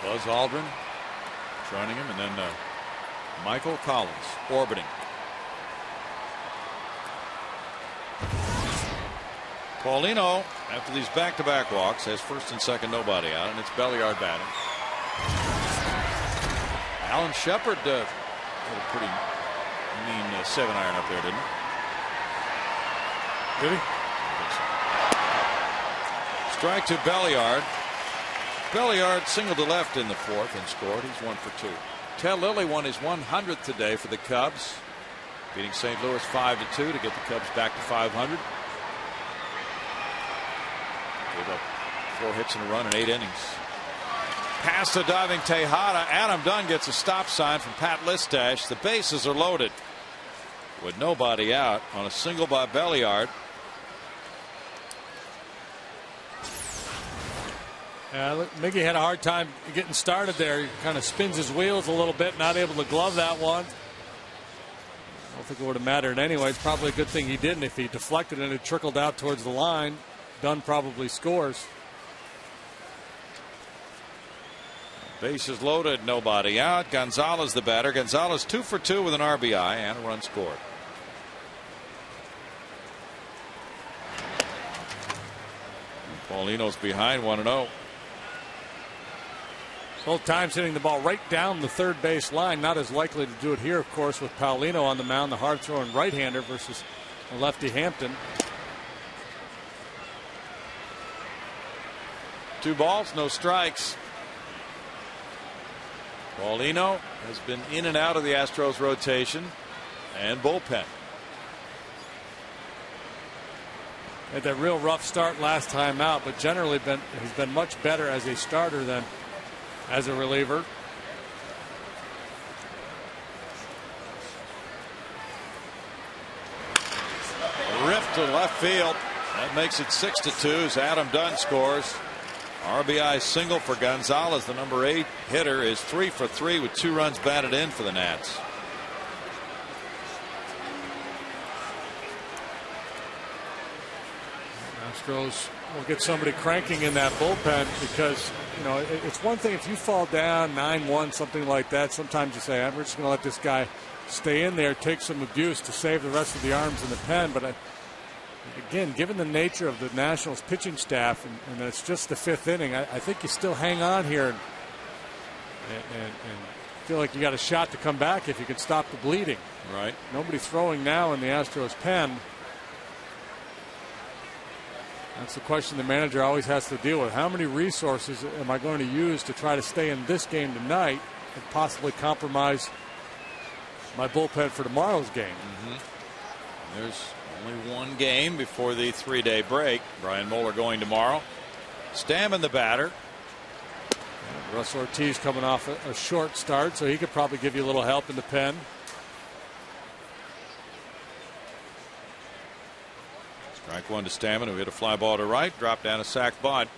Buzz Aldrin joining him, and then Michael Collins orbiting. Paulino, after these back-to-back walks, has first and second nobody out, and it's Belliard batting. Alan Shepard had a pretty mean 7-iron up there, didn't he? Did he? Strike to Belliard. Belliard singled to left in the 4th and scored. He's 1 for 2. Ted Lilly won his 100th today for the Cubs, beating St. Louis 5-2 to get the Cubs back to 500. Gave up 4 hits and a run in 8 innings. Past the diving Tejada. Adam Dunn gets a stop sign from Pat Listash. The bases are loaded with nobody out on a single by Belliard. Miggy had a hard time getting started there. He kind of spins his wheels a little bit, not able to glove that one. I don't think it would have mattered anyway. It's probably a good thing he didn't. If he deflected and it trickled out towards the line, Dunn probably scores. Bases loaded, nobody out. Gonzalez the batter. Gonzalez 2 for 2 with an RBI and a run scored. Paulino's behind 1-0. Both times hitting the ball right down the third base line. Not as likely to do it here, of course, with Paulino on the mound, the hard-throwing right-hander versus the lefty Hampton. 2 balls, no strikes. Paulino has been in and out of the Astros rotation and bullpen. Had that real rough start last time out, but generally he's been much better as a starter than as a reliever. Ripped to left field. That makes it 6-2 as Adam Dunn scores. RBI single for Gonzalez. The number 8 hitter is 3 for 3 with 2 runs batted in for the Nats. Astros will get somebody cranking in that bullpen because, you know, it's one thing if you fall down 9-1, something like that. Sometimes you say, we're just going to let this guy stay in there, take some abuse to save the rest of the arms in the pen. But again, given the nature of the Nationals pitching staff and it's just the 5th inning, I think you still hang on here and feel like you got a shot to come back if you can stop the bleeding. Right. Nobody throwing now in the Astros pen. That's the question the manager always has to deal with. How many resources am I going to use to try to stay in this game tonight and possibly compromise my bullpen for tomorrow's game? There's only one game before the 3-day break. Brian Moeller going tomorrow. Stammen the batter. Russ Ortiz coming off a short start, so he could probably give you a little help in the pen. Strike one to Stammen, who hit a fly ball to right, dropped down a sac bunt.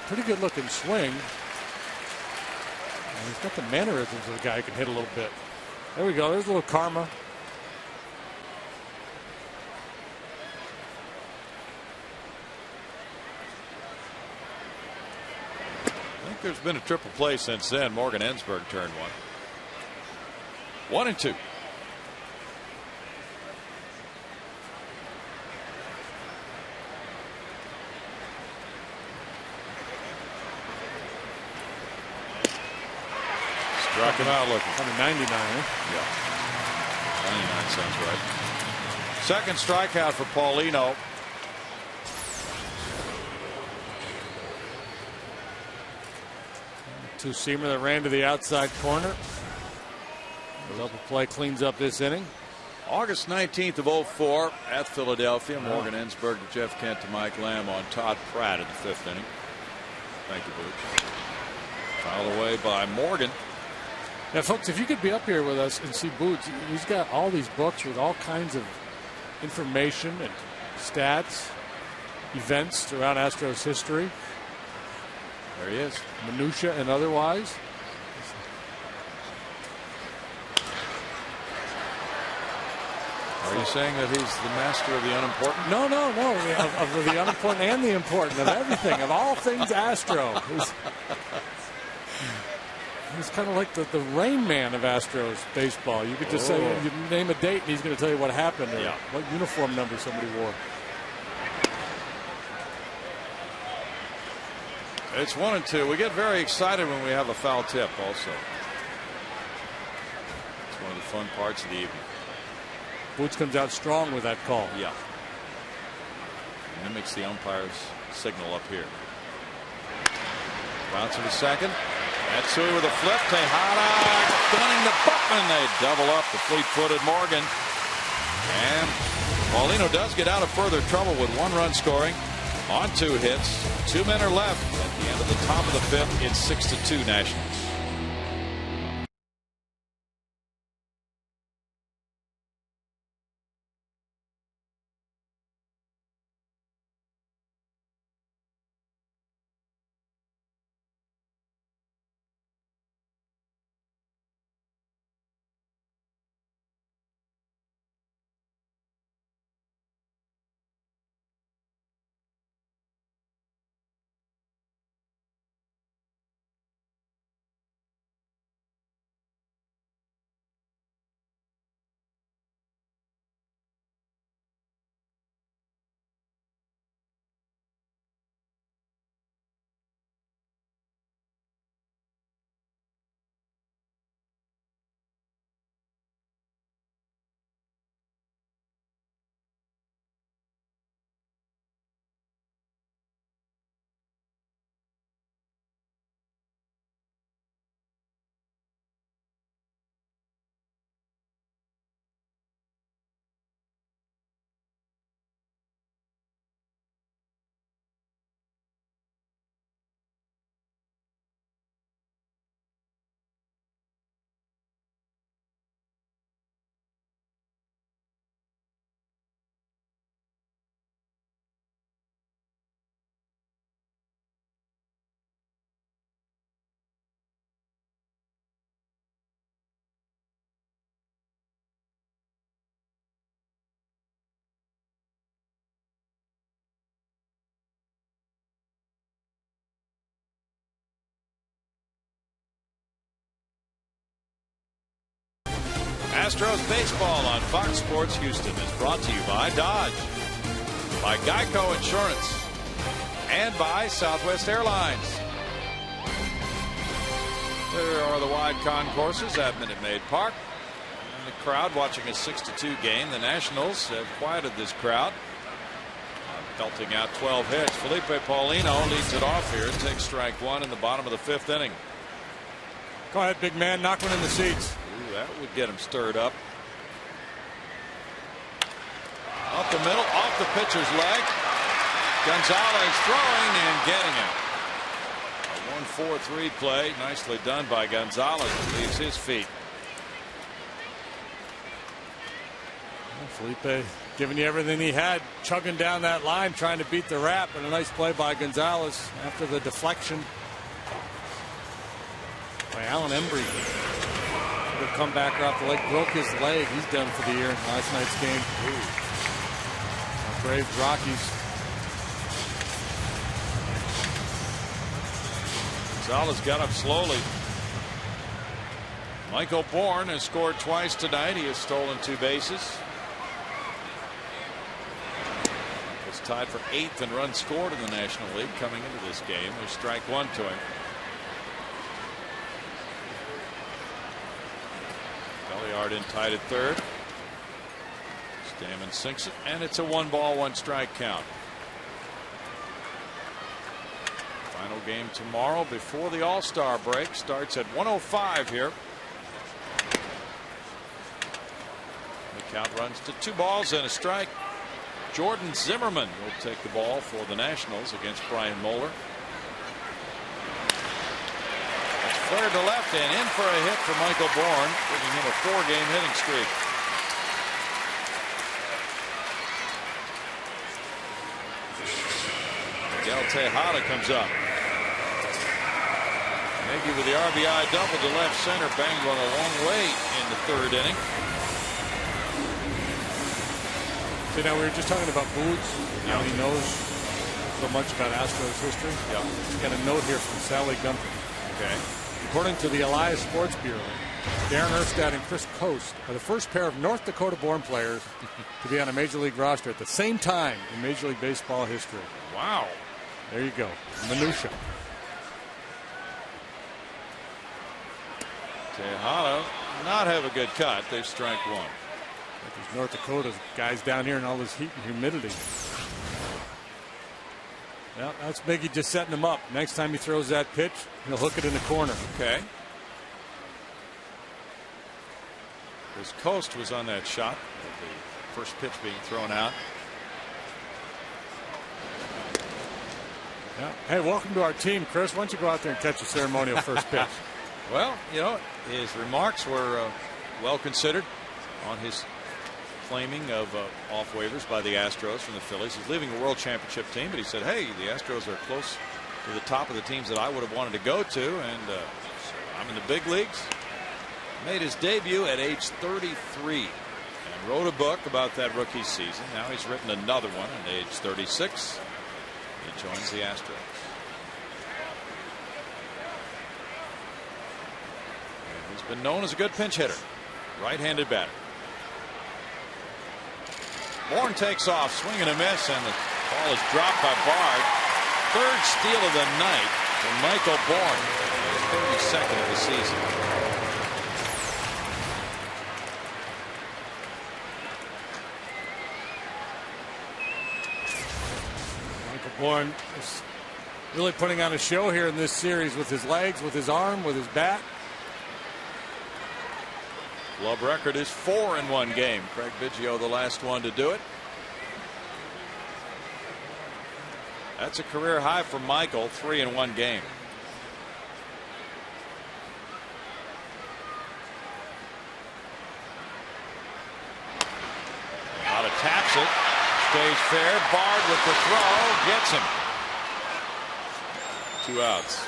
Pretty good looking swing. And he's got the mannerisms of a guy who can hit a little bit. There we go. There's a little karma. I think there's been a triple play since then. Morgan Ensberg turned one. 1-2. Struck him out looking. On a 99, huh? Yeah. 99 sounds right. Second strikeout for Paulino. Two-seamer that ran to the outside corner. The double play cleans up this inning. August 19th of 04 at Philadelphia. Morgan Ensberg to Jeff Kent to Mike Lamb on Todd Pratt in the 5th inning. Thank you, Boots. Fouled away by Morgan. Now, folks, if you could be up here with us and see Boots, he's got all these books with all kinds of information and stats, events throughout Astros history. There he is. Minutia and otherwise. Are you saying that he's the master of the unimportant? No. Of the unimportant and the important, of everything, of all things Astro. He's kind of like the Rain Man of Astros baseball. You could just say, you name a date, and he's going to tell you what happened or what uniform number somebody wore. It's 1-2. We get very excited when we have a foul tip also. It's one of the fun parts of the evening. Boots comes out strong with that call. Yeah. Mimics the umpire's signal up here. Bouncer to second. Matsui with a flip. Tejada gunning the Buckman. They double up the fleet-footed Morgan. And Paulino does get out of further trouble with 1 run scoring on 2 hits. 2 men are left at the end of the top of the 5th. It's 6-2 Nationals. Astros baseball on Fox Sports Houston is brought to you by Dodge, by Geico Insurance, and by Southwest Airlines. There are the wide concourses at Minute Maid Park. in the crowd watching a 6-2 game. The Nationals have quieted this crowd. Pelting out 12 hits. Felipe Paulino leads it off here. Takes strike one in the bottom of the 5th inning. Go ahead, big man. Knock one in the seats. Ooh, that would get him stirred up. Up the middle, off the pitcher's leg. Gonzalez throwing and getting him. A 1-4-3 play. Nicely done by Gonzalez. Leaves his feet. Felipe giving you everything he had, chugging down that line, trying to beat the rap, and a nice play by Gonzalez after the deflection by Alan Embry. The comebacker off the leg, broke his leg. He's done for the year in last night's game. Braves Rockies. Gonzalez got up slowly. Michael Bourne has scored twice tonight. He has stolen 2 bases. He's tied for 8th in runs scored in the National League coming into this game. There's strike one to him. Belliard in tied at 3rd. Stammen sinks it, and it's a 1-ball, 1-strike count. Final game tomorrow before the All-Star break. Starts at 1:05 here. The count runs to 2 balls and a strike. Jordan Zimmerman will take the ball for the Nationals against Brian Moeller. It's flared to left and in for a hit for Michael Bourne, giving him a 4-game hitting streak. AT HOU comes up. Maybe with the RBI double to left center, banged one a long way in the 3rd inning. See, now we were just talking about Boots. How he knows so much about Astros history. Yeah. Got a note here from Sally Gunther. Okay. According to the Elias Sports Bureau, Darren Erstad and Chris Coast are the first pair of North Dakota-born players to be on a Major League roster at the same time in Major League Baseball history. Wow. There you go. Minutia. AT HOU not have a good cut. They've strike one. These North Dakota guys down here in all this heat and humidity. Well, that's Miggy just setting him up. Next time he throws that pitch, he'll hook it in the corner. Okay. His Coast was on that shot. The first pitch being thrown out. Yeah. Hey, welcome to our team, Chris. Why don't you go out there and catch a ceremonial first pitch? Well, you know, his remarks were well considered on his claiming of off waivers by the Astros from the Phillies. He's leaving a World Championship team, but he said, hey, the Astros are close to the top of the teams that I would have wanted to go to, and so I'm in the big leagues. Made his debut at age 33 and wrote a book about that rookie season. Now he's written another one at age 36. He joins the Astros. And he's been known as a good pinch hitter. Right-handed batter. Bourne takes off, swing and a miss, and the ball is dropped by Bard. 3rd steal of the night for Michael Bourne. His 32nd of the season. Michael Bourne is really putting on a show here in this series with his legs, with his arm, with his bat. Club record is 4 in one game. Craig Biggio the last one to do it. That's a career high for Michael, 3 in one game. Out taps it. Stays fair. Bard with the throw. Gets him. 2 outs.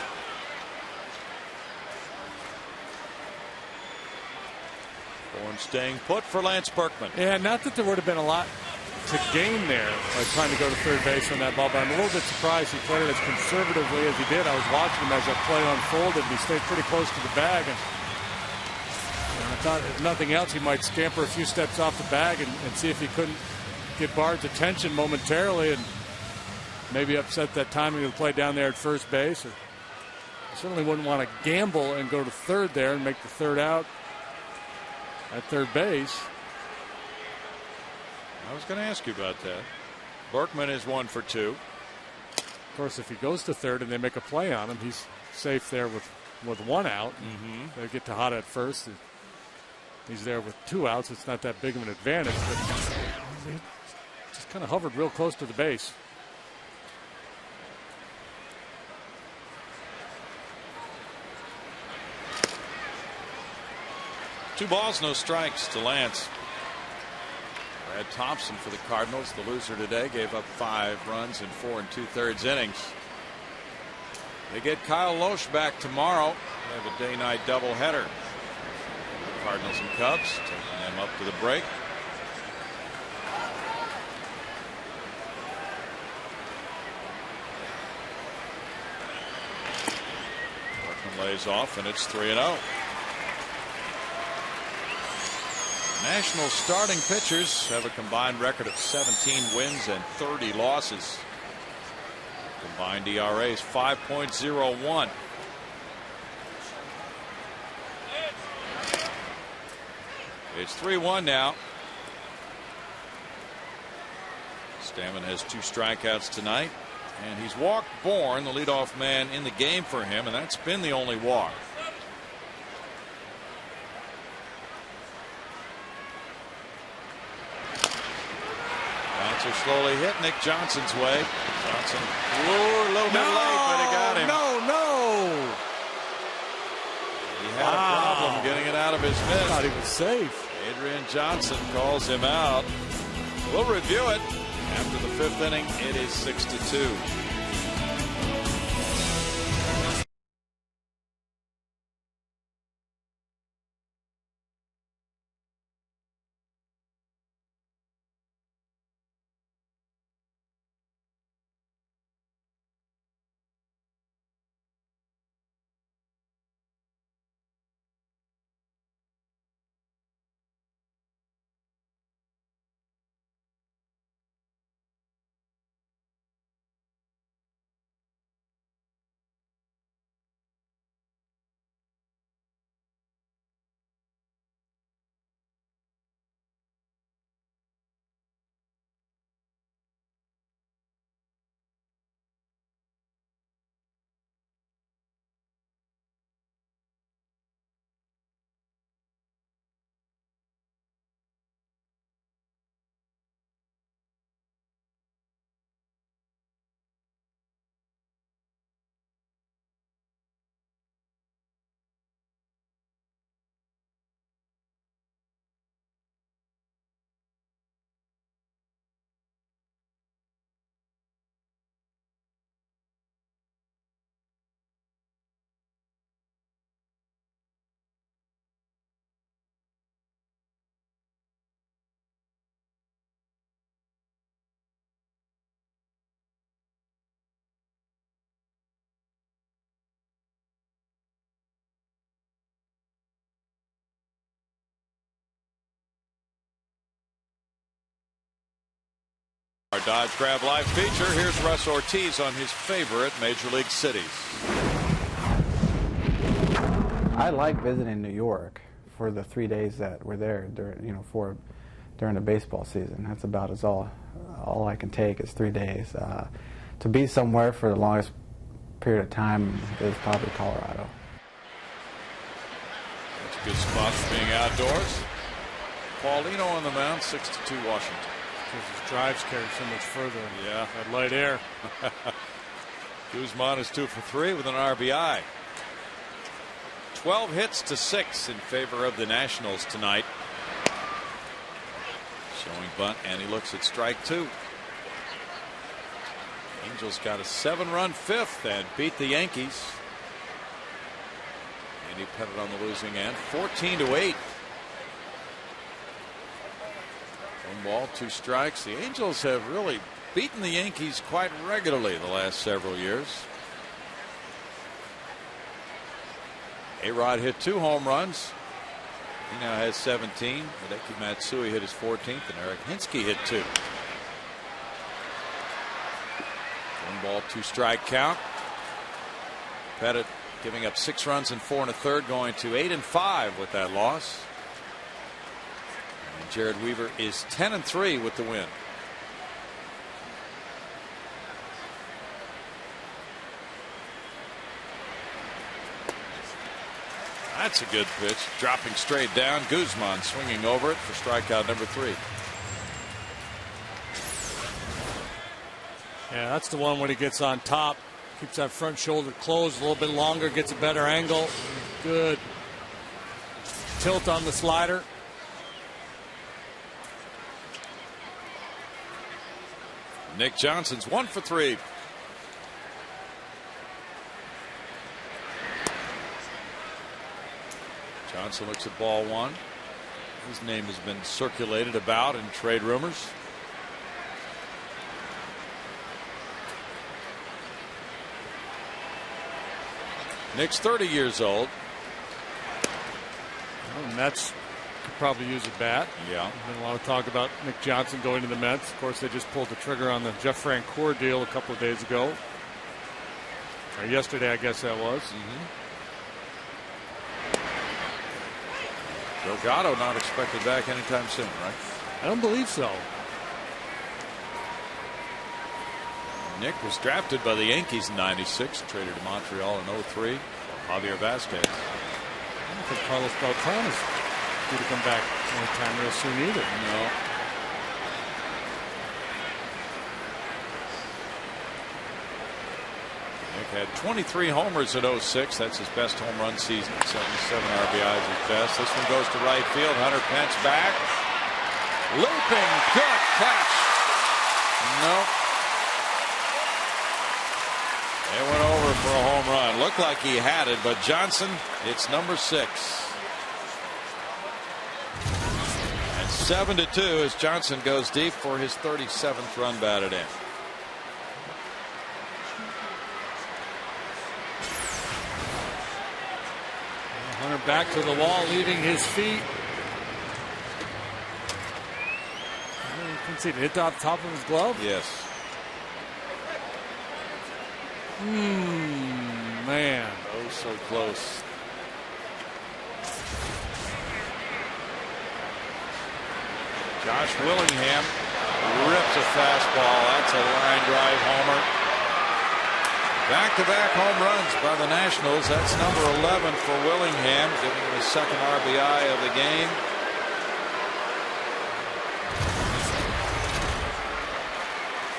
Bourne staying put for Lance Berkman. Yeah, not that there would have been a lot to gain there by trying to go to third base on that ball, but I'm a little bit surprised he played it as conservatively as he did. I was watching him as that play unfolded, and he stayed pretty close to the bag. And I thought, if nothing else, he might scamper a few steps off the bag and see if he couldn't get Bard's attention momentarily and maybe upset that timing of the play down there at first base. Or certainly wouldn't want to gamble and go to third there and make the third out at third base. I was going to ask you about that. Berkman is 1 for 2. Of course, if he goes to third and they make a play on him, he's safe there with 1 out. They get Tejada at first. He's there with 2 outs. It's not that big of an advantage, but he just kind of hovered real close to the base. Two balls, no strikes to Lance. Brad Thompson for the Cardinals, the loser today, gave up 5 runs in 4 2/3 innings. They get Kyle Loesch back tomorrow. They have a day-night doubleheader. Cardinals and Cubs taking them up to the break. Berkman lays off, and it's 3-0. National starting pitchers have a combined record of 17 wins and 30 losses. Combined ERA is 5.01. It's 3-1 now. Stammen has 2 strikeouts tonight, and he's walked Bourne, the leadoff man in the game for him, and that's been the only walk. Bouncer slowly hit Nick Johnson's way. Johnson, a little bit late, but he got him. No. He had a problem getting it out of his mitt. I thought he was safe. Adrian Johnson calls him out. We'll review it after the 5th inning. It is 6-2. Our Dodge Grab Live feature. Here's Russ Ortiz on his favorite Major League cities. I like visiting New York for the 3 days that we're there during the baseball season. That's about all I can take is 3 days. To be somewhere for the longest period of time is probably Colorado. That's a good spot for being outdoors. Paulino on the mound, 6-2 Washington. Because his drives carry so much further. Yeah. That light air. Guzman is 2 for 3 with an RBI. 12 hits to 6 in favor of the Nationals tonight. Showing bunt, and he looks at strike 2. Angels got a 7-run 5th and beat the Yankees. Andy Pettit on the losing end, 14-8. 1 ball, 2 strikes. The Angels have really beaten the Yankees quite regularly the last several years. A-Rod hit 2 home runs. He now has 17. Hideki Matsui hit his 14th, and Eric Hinsky hit 2. 1 ball, 2 strike count. Pettit giving up 6 runs in 4 1/3, going to 8-5 with that loss. Jared Weaver is 10-3 with the win. That's a good pitch. Dropping straight down. Guzman swinging over it for strikeout number 3. Yeah, that's the one when he gets on top. Keeps that front shoulder closed a little bit longer. Gets a better angle. Good tilt on the slider. Nick Johnson's 1 for 3. Johnson looks at ball 1. His name has been circulated about in trade rumors. Nick's 30 years old. Well, the Mets could probably use a bat. Yeah. There's been a lot of talk about Nick Johnson going to the Mets. Of course, they just pulled the trigger on the Jeff Francoeur deal a couple of days ago. Or yesterday, I guess that was. Delgado not expected back anytime soon, right? I don't believe so. Nick was drafted by the Yankees in '96, traded to Montreal in '03. Javier Vazquez. I don't think Carlos Beltran is due to come back anytime real soon either. No. Nick had 23 homers at '06. That's his best home run season. 77 RBIs his best. This one goes to right field. Hunter Pence back. Looping. Good catch. Nope. It went over for a home run. Looked like he had it, but Johnson, it's number 6. And 7-2 as Johnson goes deep for his 37th run batted in. Hunter back to the wall, leaving his feet. You can see it hit off the top of his glove. Yes. Man. Oh, so close. Josh Willingham rips a fastball. That's a line drive homer. Back-to-back home runs by the Nationals. That's number 11 for Willingham, giving him his second RBI of the game.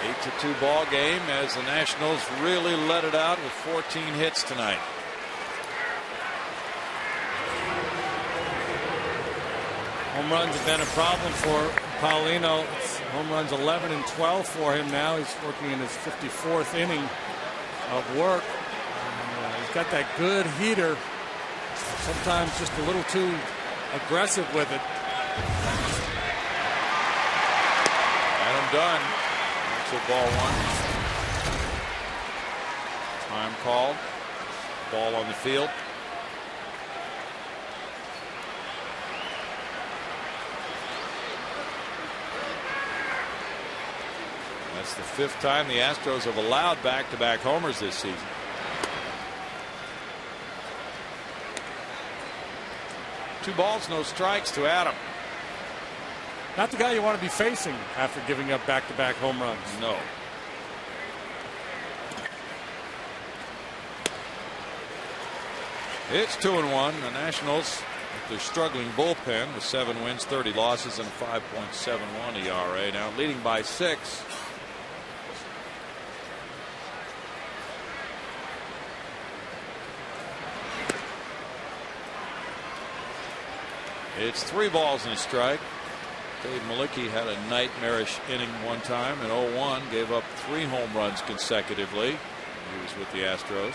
Eight-2 ball game as the Nationals really let it out with 14 hits tonight. Home runs have been a problem for Paulino. It's home runs 11 and 12 for him now. He's working in his 54th inning of work. He's got that good heater. Sometimes just a little too aggressive with it. Adam Dunn. That's a ball 1. Time called. Ball on the field. That's the 5th time the Astros have allowed back-to-back homers this season. Two balls, no strikes to Adam. Not the guy you want to be facing after giving up back-to-back home runs. No. It's 2-1. The Nationals, with their struggling bullpen, with 7 wins, 30 losses, and a 5.71 ERA, now leading by 6. It's 3 balls and a strike. Dave Malicki had a nightmarish inning one time in '01, gave up 3 home runs consecutively. He was with the Astros.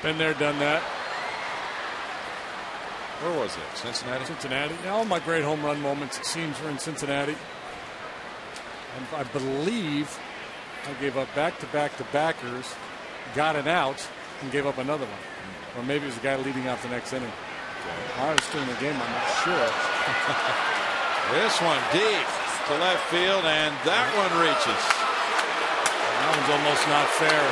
Been there, done that. Where was it? Cincinnati? Cincinnati. All my great home run moments, it seems, were in Cincinnati. And I believe I gave up back-to-back to backers, got an out, and gave up another one. Or maybe it was the guy leading off the next inning. I was still in the game, I'm not sure. This one deep to left field, and that one reaches. That one's almost not fair.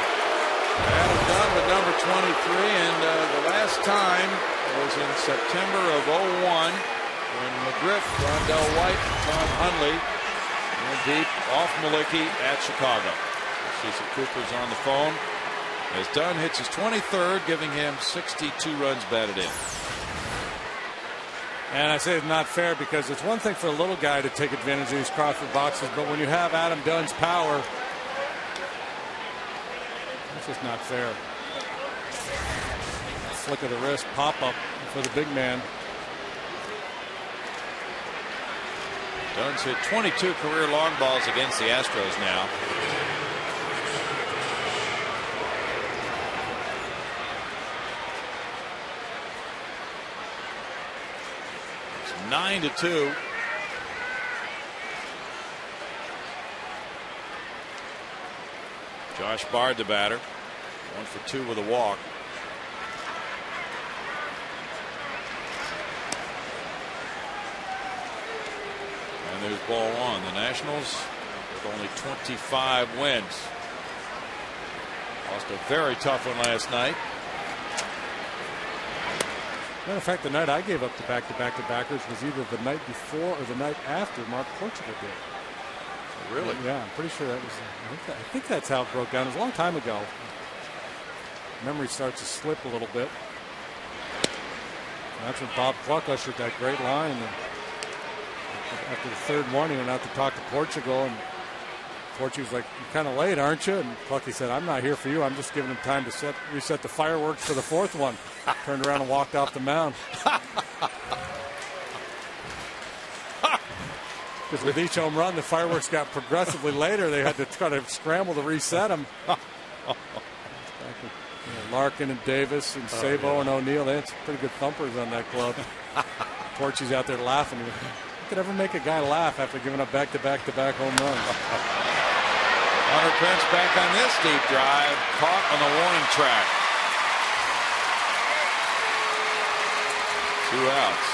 Adam Dunn with number 23, and the last time was in September of '01 Quinn McGriff, Rondell White, Tom Hundley. And deep off Malicki at Chicago. Cecil Cooper's on the phone. As Dunn hits his 23rd, giving him 62 runs batted in. And I say it's not fair because it's one thing for a little guy to take advantage of these Crawford boxes, but when you have Adam Dunn's power, it's just not fair. Flick of the wrist, pop up for the big man. Dunn's hit 22 career long balls against the Astros now. It's 9-2. Josh Bard, the batter, 1 for 2 with a walk. And there's ball 1. The Nationals with only 25 wins. Lost a very tough one last night. Matter of fact, the night I gave up the back-to-backers was either the night before or the night after Mark Portugal did. Really? Yeah, I'm pretty sure that was. I think that's how it broke down. It was a long time ago. Memory starts to slip a little bit. And that's when Bob Cluck ushered that great line. And after the third one, he went out to talk to Portugal, and Portugal's like, "You're kind of late, aren't you?" And Clucky said, "I'm not here for you. I'm just giving him time to reset the fireworks for the fourth one." Turned around and walked off the mound. Because with each home run, the fireworks got progressively later. They had to try to scramble to reset them. Larkin and Davis and Sabo and O'Neill, they had some pretty good thumpers on that club. Porchy's out there laughing. Who could ever make a guy laugh after giving up back-to-back home runs? Hunter Pence back on this deep drive, caught on the warning track. 2 outs.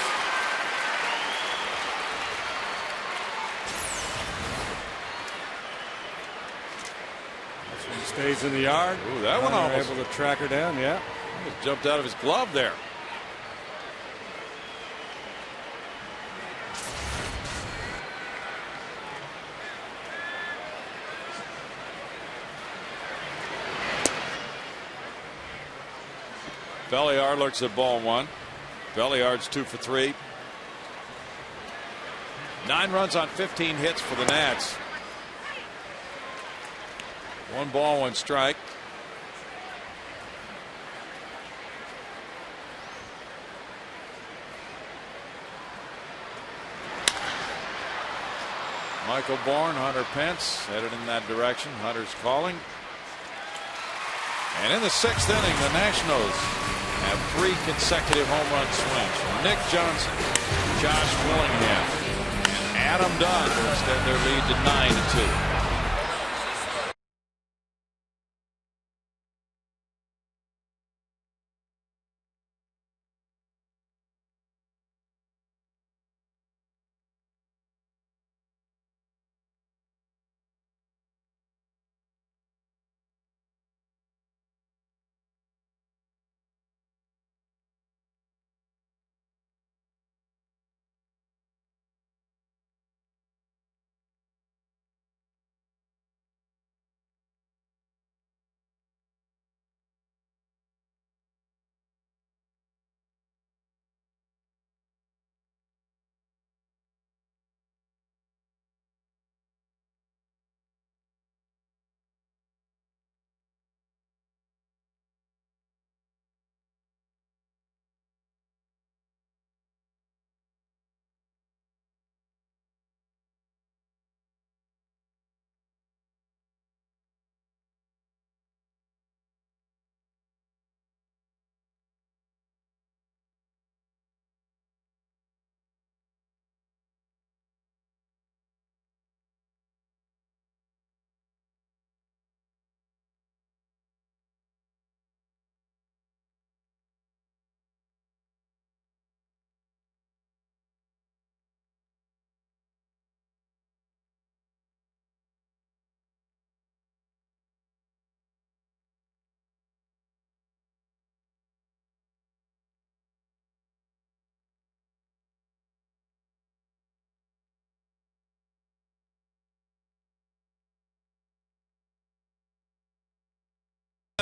This one stays in the yard. Ooh, that one almost able to track her down. Yeah, he jumped out of his glove there. Belliard looks at ball 1. Belliard's 2 for 3. 9 runs on 15 hits for the Nats. 1 ball, 1 strike. Michael Bourne, Hunter Pence headed in that direction. Hunter's calling. And in the 6th inning, the Nationals have 3 consecutive home run swings from Nick Johnson, Josh Willingham, and Adam Dunn to extend their lead to 9-2.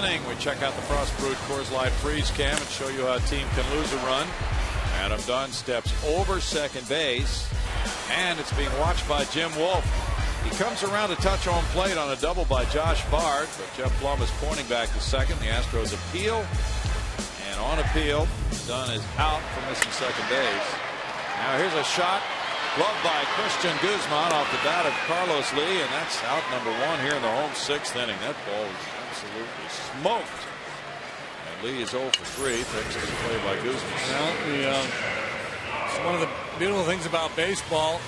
inning. We check out the Frost Brewed Coors Light freeze cam and show you how a team can lose a run. Adam Dunn steps over second base, and it's being watched by Jim Wolf. He comes around to touch home plate on a double by Josh Bard, but Jeff Blum is pointing back to second. The Astros appeal, and on appeal, Dunn is out for missing second base. Now here's a shot, gloved by Christian Guzman off the bat of Carlos Lee, and that's out number one here in the home sixth inning. That ball was absolutely smoked. And Lee is 0 for 3, thanks to the play by Guzman. Well, it's one of the beautiful things about baseball.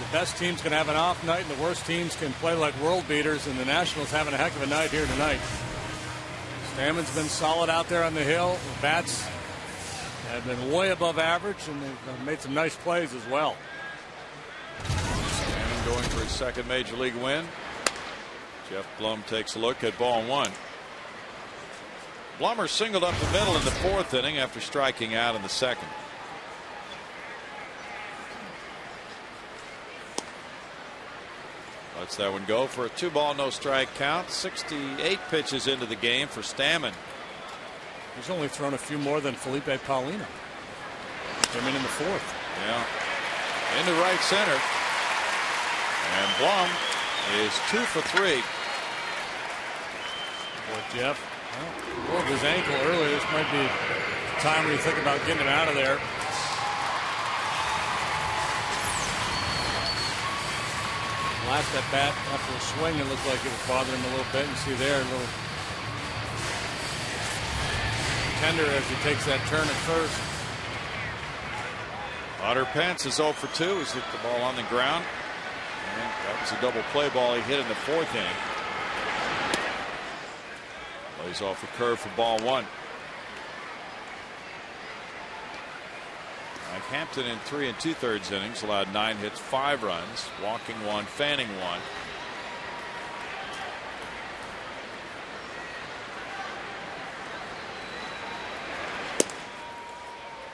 The best teams can have an off night, and the worst teams can play like world beaters, and the Nationals having a heck of a night here tonight. Stammen's been solid out there on the hill. The bats have been way above average, and they've made some nice plays as well. Stammen going for his second major league win. Jeff Blum takes a look at ball one. Blummer singled up the middle in the fourth inning after striking out in the second. Lets that one go for a 2-ball, no strike count. 68 pitches into the game for Stammen. He's only thrown a few more than Felipe Paulino. Came in the fourth. Yeah. Into right center. And Blum is 2 for 3. Boy, Jeff, well, broke his ankle earlier. This might be the time where you think about getting him out of there. Last at bat after a swing, it looked like it was bothering him a little bit. And see there, a little tender as he takes that turn at first. Otter Pence is 0 for 2. He's hit the ball on the ground. And that was a double play ball he hit in the fourth inning. Plays off the curve for ball one. Mike Hampton in 3 2/3 innings allowed 9 hits, 5 runs, walking 1, fanning 1.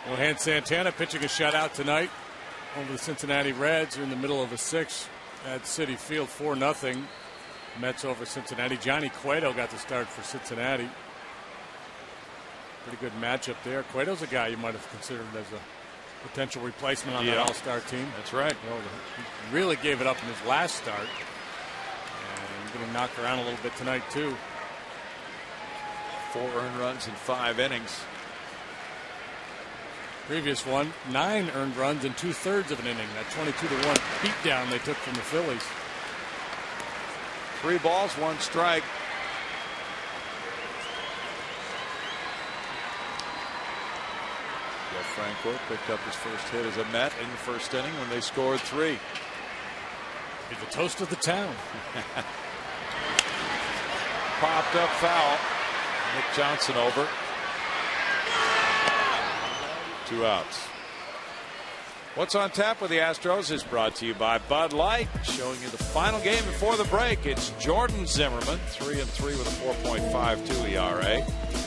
Johan Santana pitching a shutout tonight over the Cincinnati Reds. Are in the middle of a 6 at Citi Field, 4-0. Mets over Cincinnati. Johnny Cueto got the start for Cincinnati. Pretty good matchup there. Cueto's a guy you might have considered as a potential replacement on that all-star team. That's right. Well, he really gave it up in his last start. And getting knocked around a little bit tonight, too. 4 earned runs in 5 innings. Previous one, 9 earned runs in 2/3 of an inning. That 22-1 beatdown they took from the Phillies. 3 balls, 1 strike. Jeff Franco picked up his first hit as a Met in the first inning when they scored 3. He's the toast of the town. Popped up foul. Nick Johnson over. 2 outs. What's on tap with the Astros is brought to you by Bud Light, showing you the final game before the break. It's Jordan Zimmerman, 3-3 with a 4.52 ERA,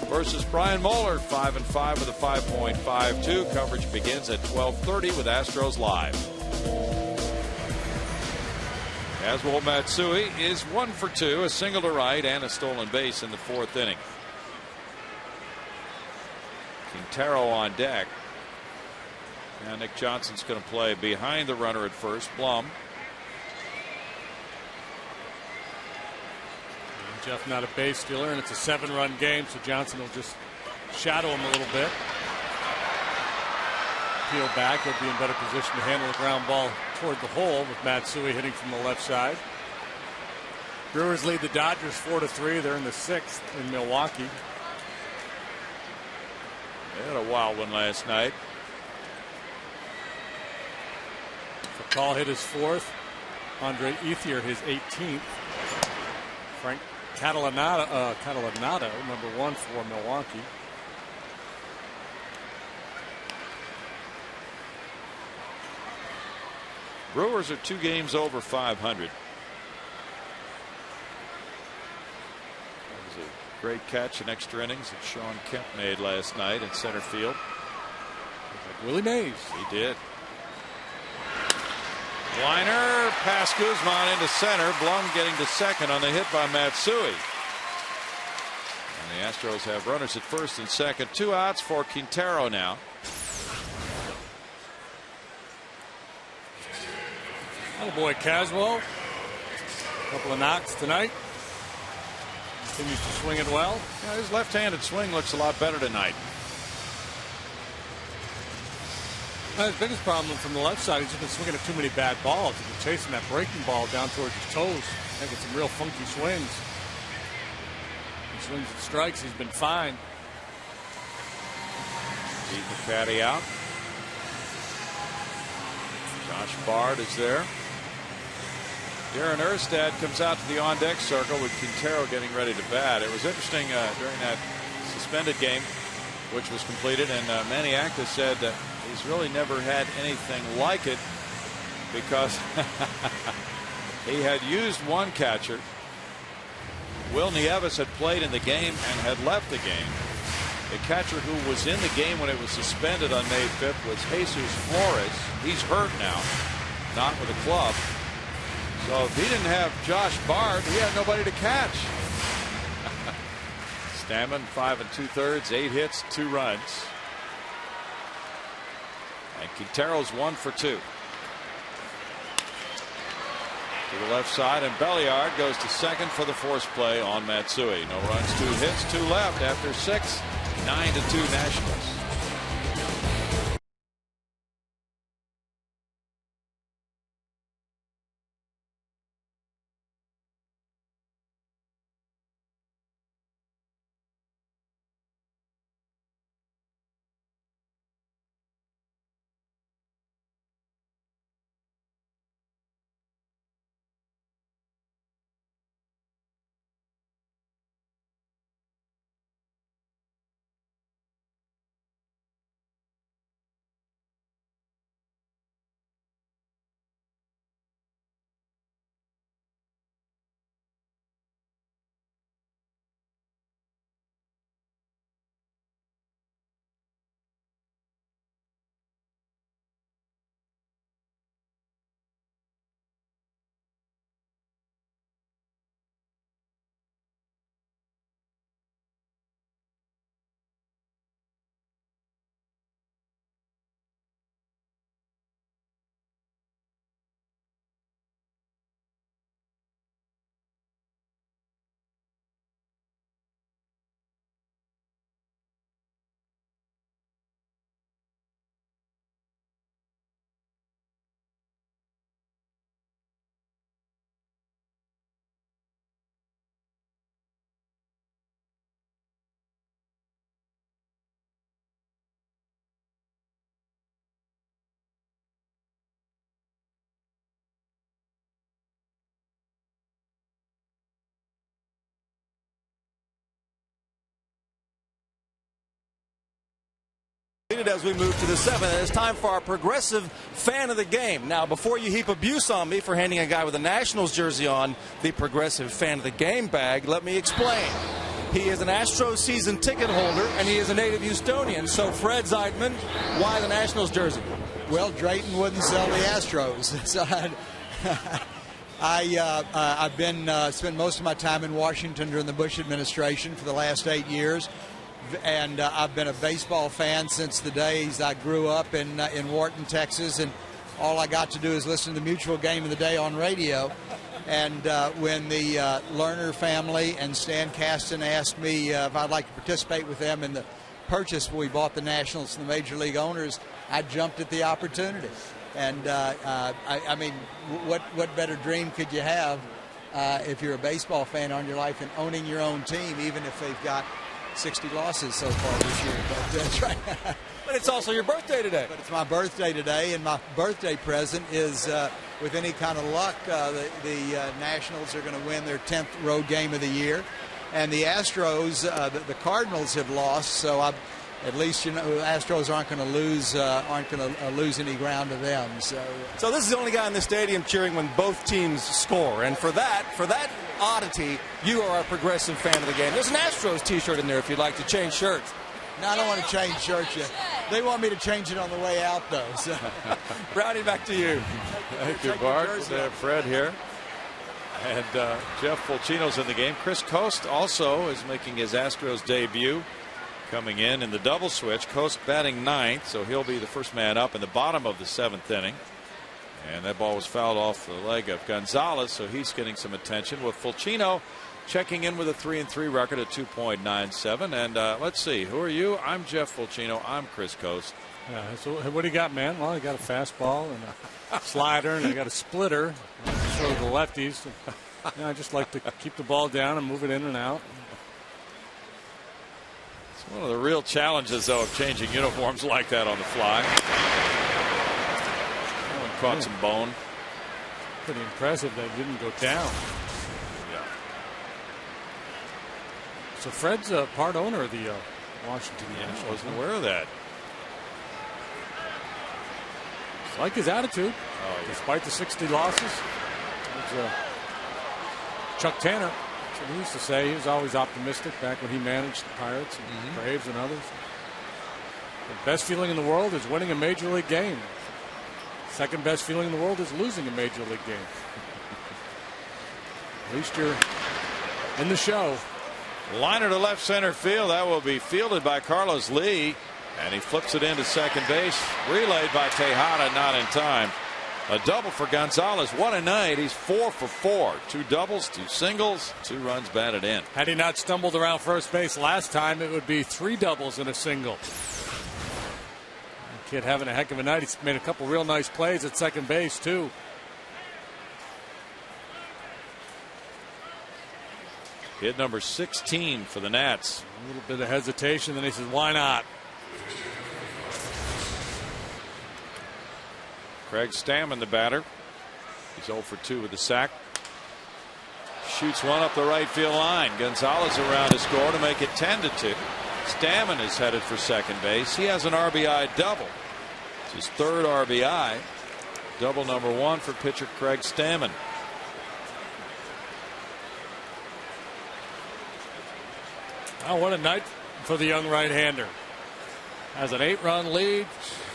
versus Brian Moeller, 5-5 with a 5.52. Coverage begins at 12:30 with Astros Live. Yaswell Matsui is 1 for 2, a single to right and a stolen base in the fourth inning. Quintero on deck. Now Nick Johnson's going to play behind the runner at first, Blum. And Jeff not a base stealer, and it's a 7-run game, so Johnson will just shadow him a little bit. Peel back, he'll be in better position to handle the ground ball toward the hole with Matsui hitting from the left side. Brewers lead the Dodgers 4-3. They're in the 6th in Milwaukee. They had a wild one last night. Call hit his 4th. Andre Ethier his 18th. Frank Catalanado, number 1 for Milwaukee. Brewers are 2 games over 500. That was a great catch in extra innings that Sean Kemp made last night in center field. Like Willie Mays. He did. Liner past Guzman into center. Blum getting to second on the hit by Matsui. And The Astros have runners at first and second. 2 outs for Quintero now. Oh boy, Caswell. A couple of knocks tonight. Continues to swing it well. Yeah, his left-handed swing looks a lot better tonight. His biggest problem from the left side, he's just been swinging at too many bad balls. He's been chasing that breaking ball down towards his toes, making some real funky swings. He swings and strikes. He's been fine. Beat the caddy out. Josh Bard is there. Darren Erstad comes out to the on-deck circle with Quintero getting ready to bat. It was interesting during that suspended game, which was completed, and Manny Acta said that he's really never had anything like it because he had used one catcher. Will Nieves had played in the game and had left the game. The catcher who was in the game when it was suspended on May 5th was Jesus Flores. He's hurt now, not with a club. So if he didn't have Josh Bard, he had nobody to catch. Stammen 5 2/3, 8 hits, 2 runs. And Quintero's 1 for 2. To the left side, and Belliard goes to second for the force play on Matsui. No runs, 2 hits, 2 left after 6. 9-2 Nationals. As we move to the 7th, it's time for our progressive fan of the game. Now, before you heap abuse on me for handing a guy with a Nationals jersey on the progressive fan of the game bag, let me explain. He is an Astros season ticket holder, and he is a native Houstonian. So, Fred Zeidman, why the Nationals jersey? Well, Drayton wouldn't sell the Astros. So I've been spent most of my time in Washington during the Bush administration for the last 8 years. And I've been a baseball fan since the days I grew up in Wharton, Texas, and all I got to do is listen to the Mutual Game of the Day on radio. And when the Lerner family and Stan Kasten asked me if I'd like to participate with them in the purchase where we bought the Nationals from the major league owners, I jumped at the opportunity. And I mean, what better dream could you have if you're a baseball fan on your life than owning your own team, even if they've got 60 losses so far this year. But that's right. But it's also your birthday today. But it's my birthday today, and my birthday present is, with any kind of luck, the Nationals are going to win their 10th road game of the year. And the Astros, the Cardinals have lost, so at least the Astros aren't going to lose any ground to them. So this is the only guy in the stadium cheering when both teams score, and for that oddity, you are a progressive fan of the game. There's an Astros T-shirt in there if you'd like to change shirts. No, I don't want to change shirts yet. They want me to change it on the way out, though. So. Brownie, back to you. Thank you, Bart. Fred here. And Jeff Fulcino's in the game. Chris Coste also is making his Astros debut, coming in the double switch. Coste batting ninth, so he'll be the first man up in the bottom of the 7th inning. And that ball was fouled off the leg of Gonzalez, so he's getting some attention, with Fulcino checking in with a 3-3 record at 2.97. And let's see, who are you? I'm Jeff Fulcino. I'm Chris Coste. So what do you got, man? Well, I got a fastball and a slider, and I got a splitter. Sort of the lefties. I just like to keep the ball down and move it in and out. It's one of the real challenges, though, of changing uniforms like that on the fly. That one caught some bone. Pretty impressive that it didn't go down. Yeah. So Fred's a part owner of the Washington Nationals. I wasn't aware of that. I like his attitude, despite the 60 losses. Chuck Tanner, that's what he used to say. He was always optimistic back when he managed the Pirates and the Braves and others. The best feeling in the world is winning a major league game. Second best feeling in the world is losing a major league game. At least you're in the show. Liner to left center field. That will be fielded by Carlos Lee. And he flips it into second base. Relayed by Tejada, not in time. A double for Gonzalez. What a night. He's 4 for 4. 2 doubles, 2 singles, 2 runs batted in. Had he not stumbled around first base last time, it would be 3 doubles and a single. Kid having a heck of a night. He's made a couple real nice plays at second base, too. Hit number 16 for the Nats. A little bit of hesitation, then he says, why not? Craig Stammen, the batter. He's 0 for 2 with the sack. Shoots one up the right field line. Gonzalez around to score to make it 10-2. Stammen is headed for second base. He has an RBI double. It's his 3rd RBI. Double number 1 for pitcher Craig Stammen. Oh, what a night for the young right-hander. Has an 8-run lead.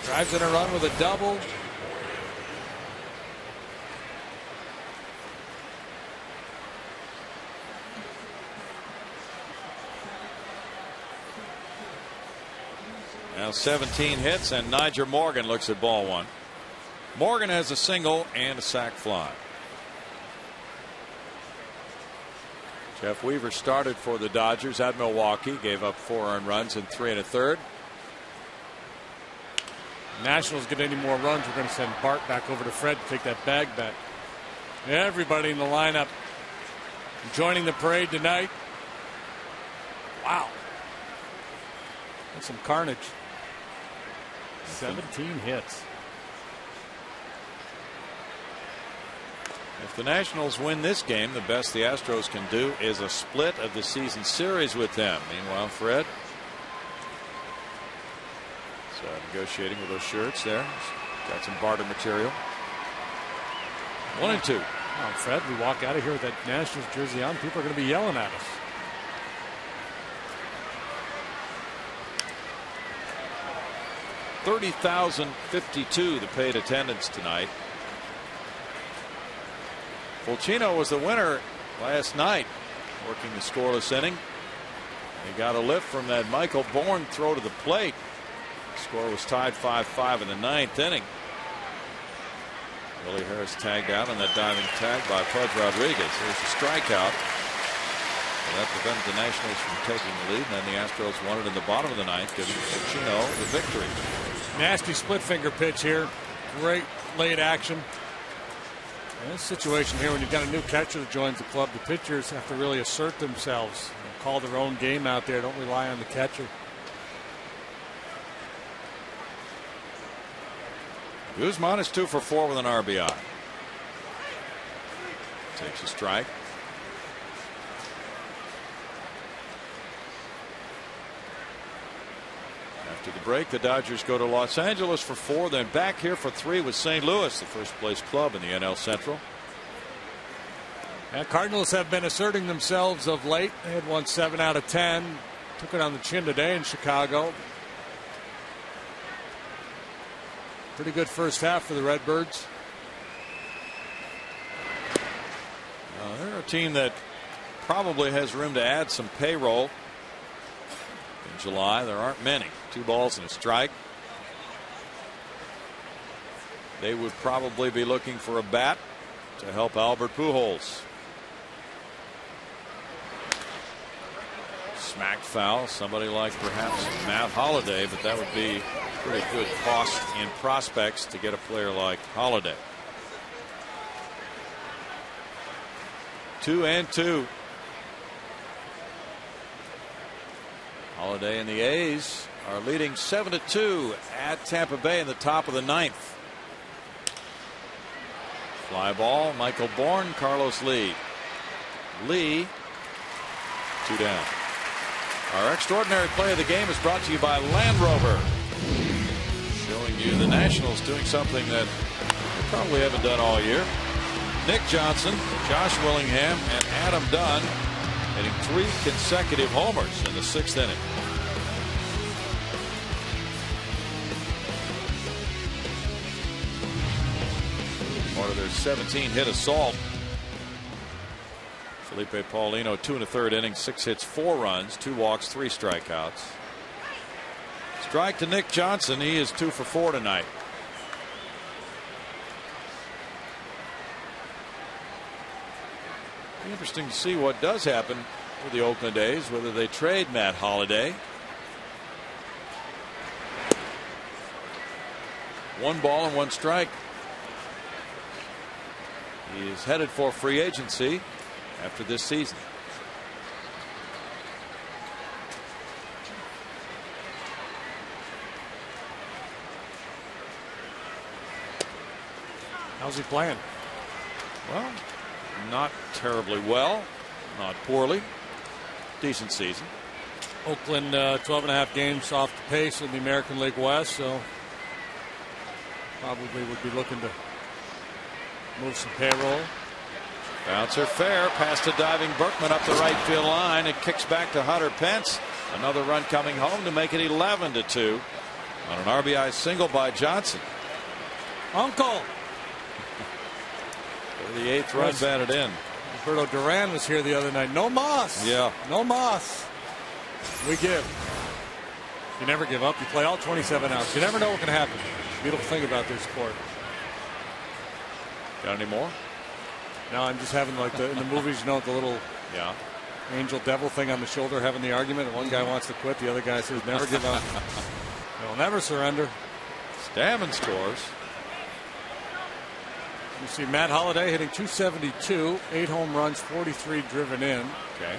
Drives in a run with a double. Now 17 hits, and Nyjer Morgan looks at ball 1. Morgan has a single and a sac fly. Jeff Weaver started for the Dodgers at Milwaukee, gave up 4 earned runs in 3 1/3. Nationals get any more runs, we're going to send Bart back over to Fred to take that bag bet. Everybody in the lineup joining the parade tonight. Wow. That's some carnage. 17 hits. If the Nationals win this game, the best the Astros can do is a split of the season series with them. Meanwhile, Fred negotiating with those shirts there. Got some barter material. 1-2. Oh, Fred, we walk out of here with that Nationals jersey on. People are going to be yelling at us. $30,052 the paid attendance tonight. Fulcino was the winner last night, working the scoreless inning. He got a lift from that Michael Bourne throw to the plate. The score was tied 5-5 in the 9th inning. Willie Harris tagged out on that diving tag by Pudge Rodriguez. There's a strikeout. Well, that prevented the Nationals from taking the lead, and then the Astros won it in the bottom of the 9th, giving Fulcino the victory. Nasty split finger pitch here. Great late action. In this situation here, when you've got a new catcher that joins the club, the pitchers have to really assert themselves and call their own game out there. Don't rely on the catcher. Guzman is 2 for 4 with an RBI. Takes a strike. After the break, the Dodgers go to Los Angeles for 4, then back here for 3 with St. Louis, the first place club in the NL Central. And Cardinals have been asserting themselves of late. They had won 7 out of 10. Took it on the chin today in Chicago. Pretty good first half for the Redbirds. team that probably has room to add some payroll in July. There aren't many. 2 balls and a strike. They would probably be looking for a bat to help Albert Pujols. Smack foul. Somebody like perhaps Matt Holliday, but that would be pretty good cost in prospects to get a player like Holliday. 2-2. Holliday and the A's are leading 7-2 at Tampa Bay in the top of the 9th. Fly ball. Michael Bourne, Carlos Lee. Lee, 2 down. Our extraordinary play of the game is brought to you by Land Rover, showing you the Nationals doing something that they probably haven't done all year. Nick Johnson, Josh Willingham, and Adam Dunn hitting 3 consecutive homers in the 6th inning. Part of their 17-hit assault. Felipe Paulino, 2 1/3 innings, 6 hits, 4 runs, 2 walks, 3 strikeouts. Strike to Nick Johnson. He is 2 for 4 tonight. Be interesting to see what does happen with the Oakland A's, whether they trade Matt Holliday. 1 ball and 1 strike. He is headed for free agency after this season. How's he playing? Well, not terribly well, not poorly. Decent season. Oakland 12.5 games off the pace in the American League West, so probably would be looking to move some payroll. Bouncer fair, past a diving Berkman up the right field line. It kicks back to Hunter Pence. Another run coming home to make it 11-2 on an RBI single by Johnson. Uncle. For the 8th run batted in. Alberto Duran was here the other night. No Moss. Yeah. No Moss. We give. You never give up. You play all 27 outs. You never know what can happen. Beautiful thing about this sport. Got any more? No, I'm just having like in the movies, you know, the little angel devil thing on the shoulder, having the argument. And one guy wants to quit, the other guy says, "Never give up. They'll never surrender." Stammen scores. You see Matt Holliday hitting .272, 8 home runs, 43 driven in. Okay.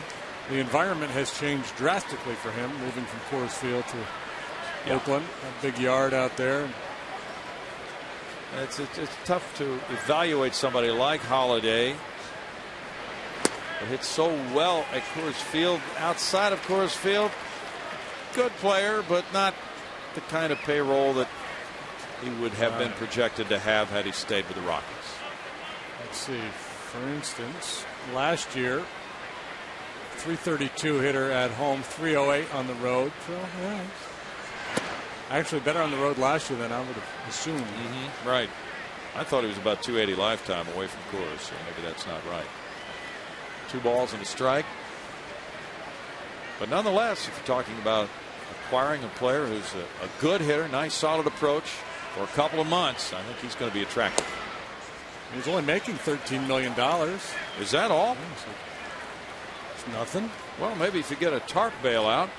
The environment has changed drastically for him, moving from Coors Field to Oakland. A big yard out there. It's tough to evaluate somebody like Holliday, who hits so well at Coors Field. Outside of Coors Field, good player, but not the kind of payroll that he would have been projected to have had he stayed with the Rockies. Let's see. For instance, last year, .332 hitter at home, .308 on the road. So, yeah, actually better on the road last year than I would have assumed. Right. I thought he was about .280 lifetime away from Coors, so maybe that's not right. 2 balls and a strike. But nonetheless, if you're talking about acquiring a player who's a good hitter, nice solid approach for a couple of months, I think he's going to be attractive. He's only making $13 million. Is that all? It's nothing. Well, maybe if you get a TARP bailout.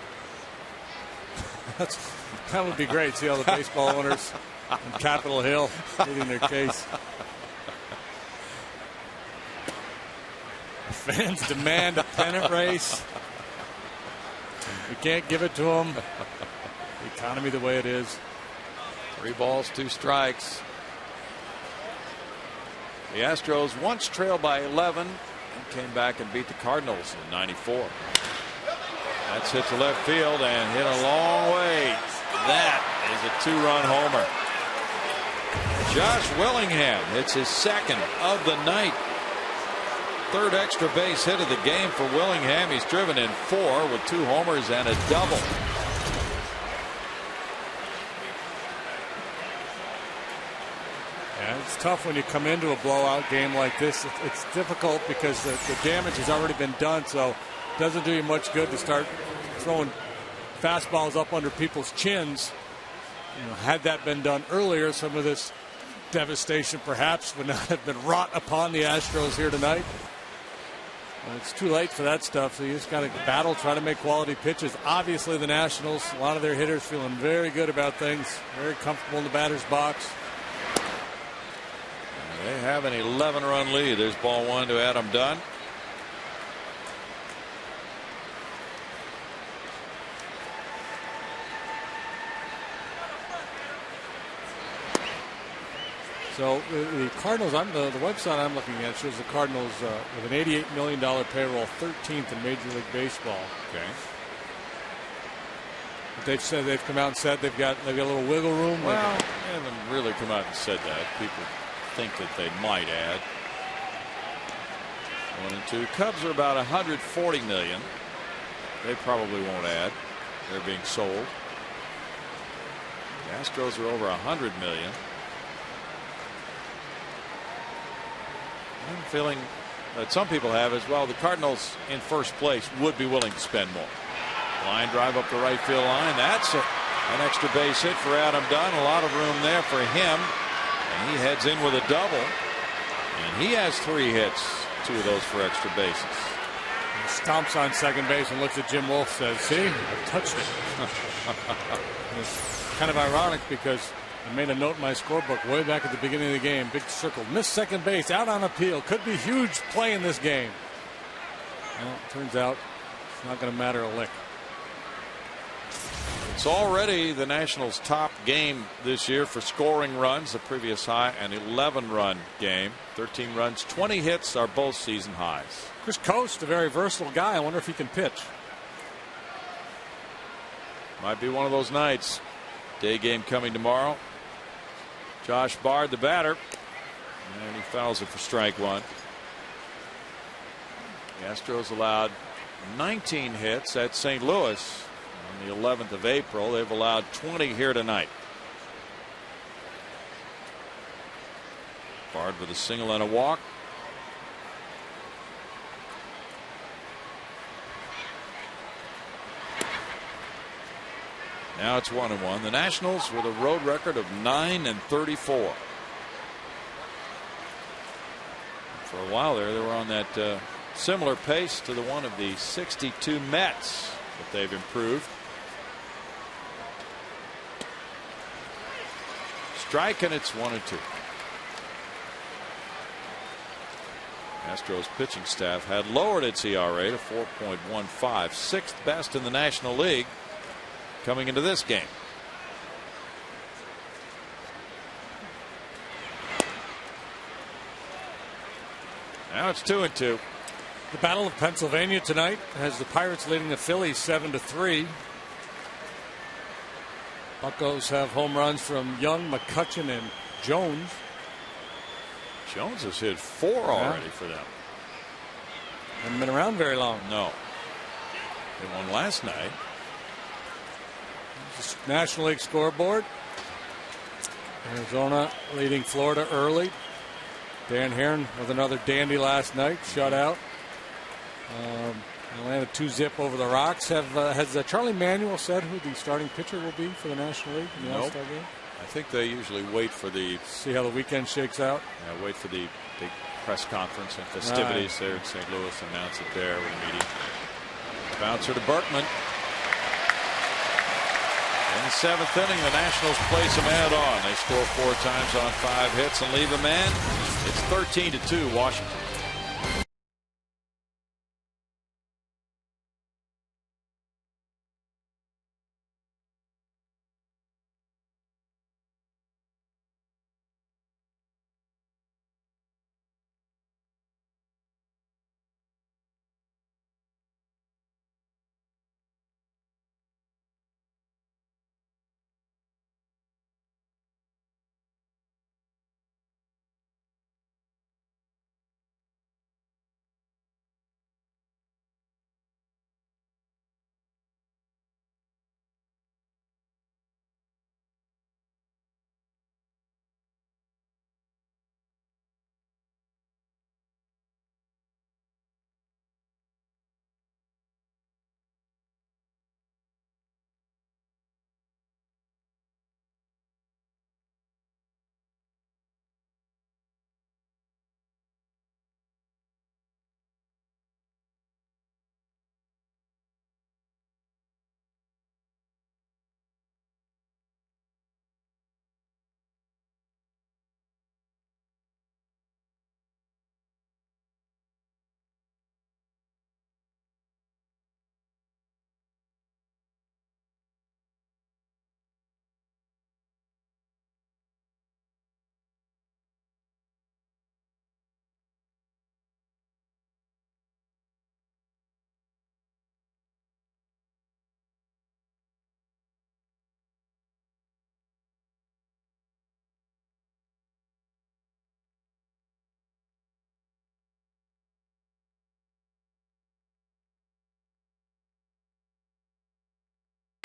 That would be great. See all the baseball owners on Capitol Hill pleading their case. Fans demand a pennant race. We can't give it to them. The economy the way it is. 3 balls, 2 strikes. The Astros once trailed by 11 and came back and beat the Cardinals in '94. That's hit to left field and hit a long way. That is a 2-run homer. Josh Willingham hits his 2nd of the night. 3rd extra base hit of the game for Willingham. He's driven in 4 with 2 homers and a double. As It's tough when you come into a blowout game like this. It's difficult because the damage has already been done, so it doesn't do you much good to start throwing fastballs up under people's chins. Had that been done earlier, some of this devastation perhaps would not have been wrought upon the Astros here tonight. It's too late for that stuff, so you just got to battle, try to make quality pitches. Obviously, the Nationals, a lot of their hitters feeling very good about things, very comfortable in the batter's box. They have an 11-run lead. There's ball one to Adam Dunn. So the Cardinals, the website I'm looking at shows the Cardinals with an $88 million payroll, 13th in Major League Baseball. Okay. But they've come out and said they've got a little wiggle room. Well, they haven't really come out and said that. People think that they might add. 1 and 2. Cubs are about $140 million. They probably won't add. They're being sold. The Astros are over $100 million. I'm feeling that some people have as well. The Cardinals in first place would be willing to spend more. Line drive up the right field line. That's an extra base hit for Adam Dunn. A lot of room there for him. And he heads in with a double. And he has 3 hits. 2 of those for extra bases. He stomps on second base and looks at Jim Wolf, says, "See, I touched it." It's kind of ironic because I made a note in my scorebook way back at the beginning of the game. Big circle. Missed second base. Out on appeal. Could be huge play in this game. Well, it turns out it's not going to matter a lick. It's already the Nationals' top game this year for scoring runs. The previous high, an 11-run game. 13 runs, 20 hits are both season highs. Chris Coast, a very versatile guy. I wonder if he can pitch. Might be one of those nights. Day game coming tomorrow. Josh Bard, the batter, and he fouls it for strike 1. The Astros allowed 19 hits at St. Louis on the 11th of April. They've allowed 20 here tonight. Bard with a single and a walk. Now it's 1-1. The Nationals with a road record of 9-34. For a while there, they were on that similar pace to the one of the 62 Mets, but they've improved. Strike, and it's 1-2. Astros pitching staff had lowered its ERA to 4.15, 6th best in the National League coming into this game. Now it's 2-2. The Battle of Pennsylvania tonight has the Pirates leading the Phillies 7-3. Buccos have home runs from Young, McCutchen, and Jones. Jones has hit 4 already for them. Haven't been around very long. No. They won last night. National League scoreboard. Arizona leading Florida early. Dan Heron with another dandy last night, shutout. Atlanta 2-zip over the Rocks. Has Charlie Manuel said who the starting pitcher will be for the National League in the All-Star game? I think they usually wait for the... See how the weekend shakes out? Yeah, wait for the big press conference and festivities there in St. Louis. Announce it there with a meeting. Bouncer to Berkman. In the 7th inning, the Nationals place a man on. They score 4 times on 5 hits and leave a man. It's 13-2 Washington.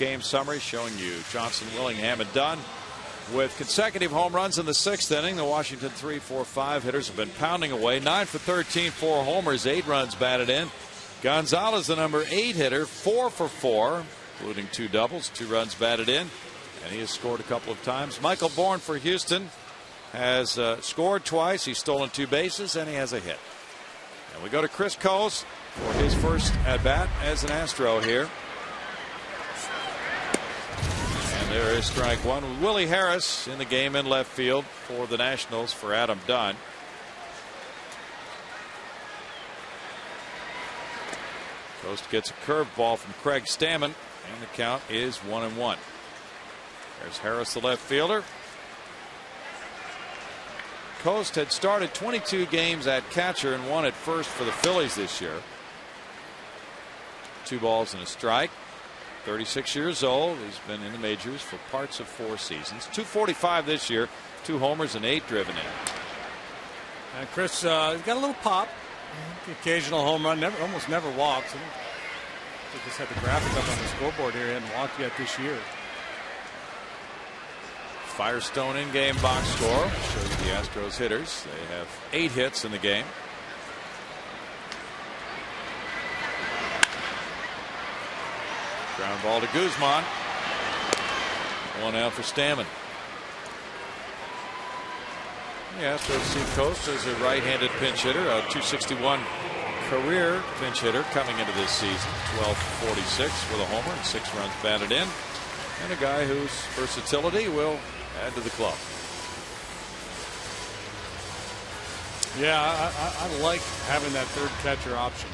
game summary showing you Johnson, Willingham, and Dunn with consecutive home runs in the 6th inning. The Washington 3-4-5 hitters have been pounding away. 9 for 13, 4 homers, 8 runs batted in. Gonzalez, the number 8 hitter, 4 for 4, including 2 doubles, 2 runs batted in, and he has scored a couple of times. Michael Bourne for Houston has scored twice. He's stolen 2 bases, and he has a hit. And we go to Chris Coase for his first at bat as an Astro here. And there is strike 1 with Willie Harris in the game in left field for the Nationals for Adam Dunn. Coast gets a curveball from Craig Stammen, and the count is 1-1. There's Harris, the left fielder. Coast had started 22 games at catcher and 1 at first for the Phillies this year. 2 balls and a strike. 36 years old. He's been in the majors for parts of 4 seasons. .245 this year, 2 homers and 8 driven in. And Chris got a little pop. The occasional home run, almost never walks. They just had the graphic up on the scoreboard here. He hadn't walked yet this year. Firestone in-game box score shows the Astros hitters. They have 8 hits in the game. Ground ball to Guzman. 1 out for Stammen. The Astros see Coast as a right-handed pinch hitter, a .261 career pinch hitter coming into this season. 12-46 with a homer and 6 runs batted in, and a guy whose versatility will add to the club. Yeah, I like having that third catcher option,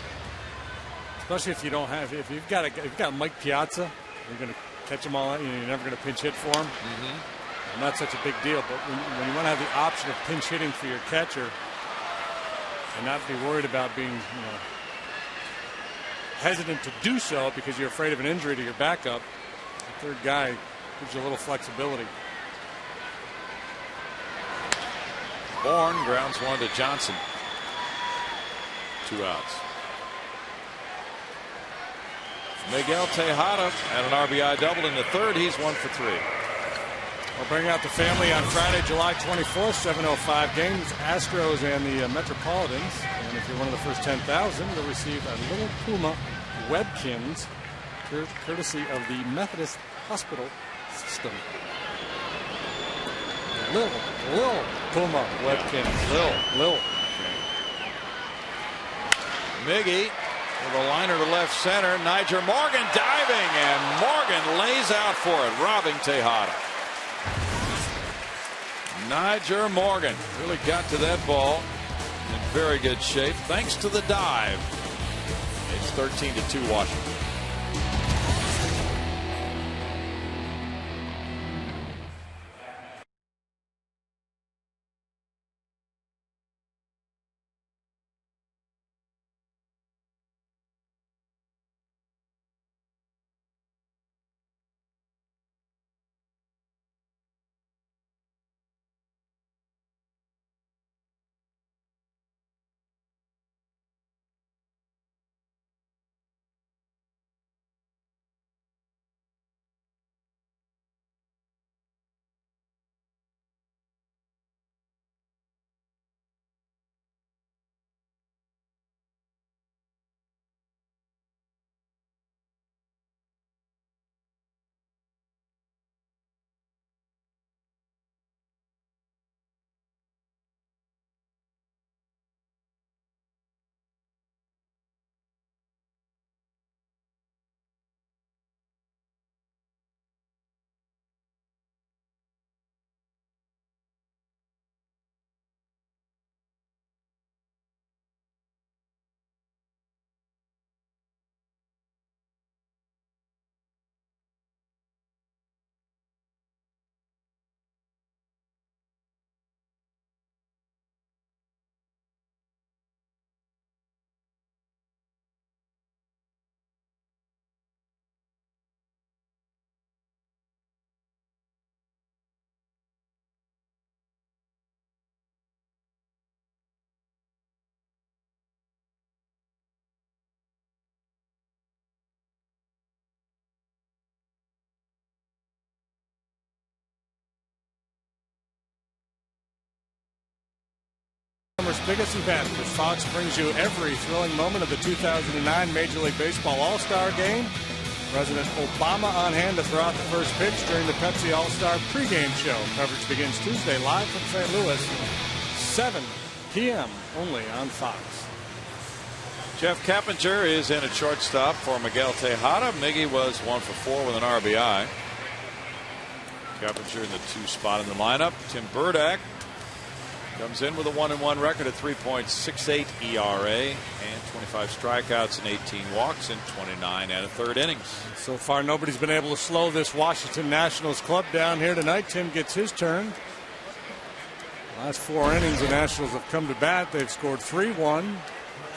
especially if you don't have. If you've got Mike Piazza, you're going to catch them all. You're never going to pinch hit for him. Not such a big deal, but when you want to have the option of pinch hitting for your catcher and not be worried about being hesitant to do so because you're afraid of an injury to your backup, the third guy gives you a little flexibility. Bourne grounds 1 to Johnson. 2 outs. Miguel Tejada had an RBI double in the 3rd. He's 1 for 3. We'll bring out the family on Friday, July 24th, 7:05 games, Astros and the Metropolitans. And if you're one of the first 10,000, you'll receive a little Puma Webkins, courtesy of the Methodist Hospital System. Lil Puma Webkins. Lil. Miggy with a liner to left center. Niger Morgan diving, and Morgan lays out for it, robbing Tejada. Niger Morgan really got to that ball in very good shape thanks to the dive. It's 13-2 Washington. summer's biggest event as Fox brings you every thrilling moment of the 2009 Major League Baseball All-Star Game. President Obama on hand to throw out the first pitch during the Pepsi All-Star pregame show. Coverage begins Tuesday live from St. Louis, 7 p.m. only on Fox. Jeff Keppinger is in at shortstop for Miguel Tejada. Miggy was 1 for 4 with an RBI. Keppinger in the 2 spot in the lineup. Tim Burdack comes in with a 1-1 record at 3.68 ERA and 25 strikeouts and 18 walks in 29 and a third innings. So far, nobody's been able to slow this Washington Nationals club down here tonight. Tim gets his turn. Last 4 innings, the Nationals have come to bat. They've scored 3-1,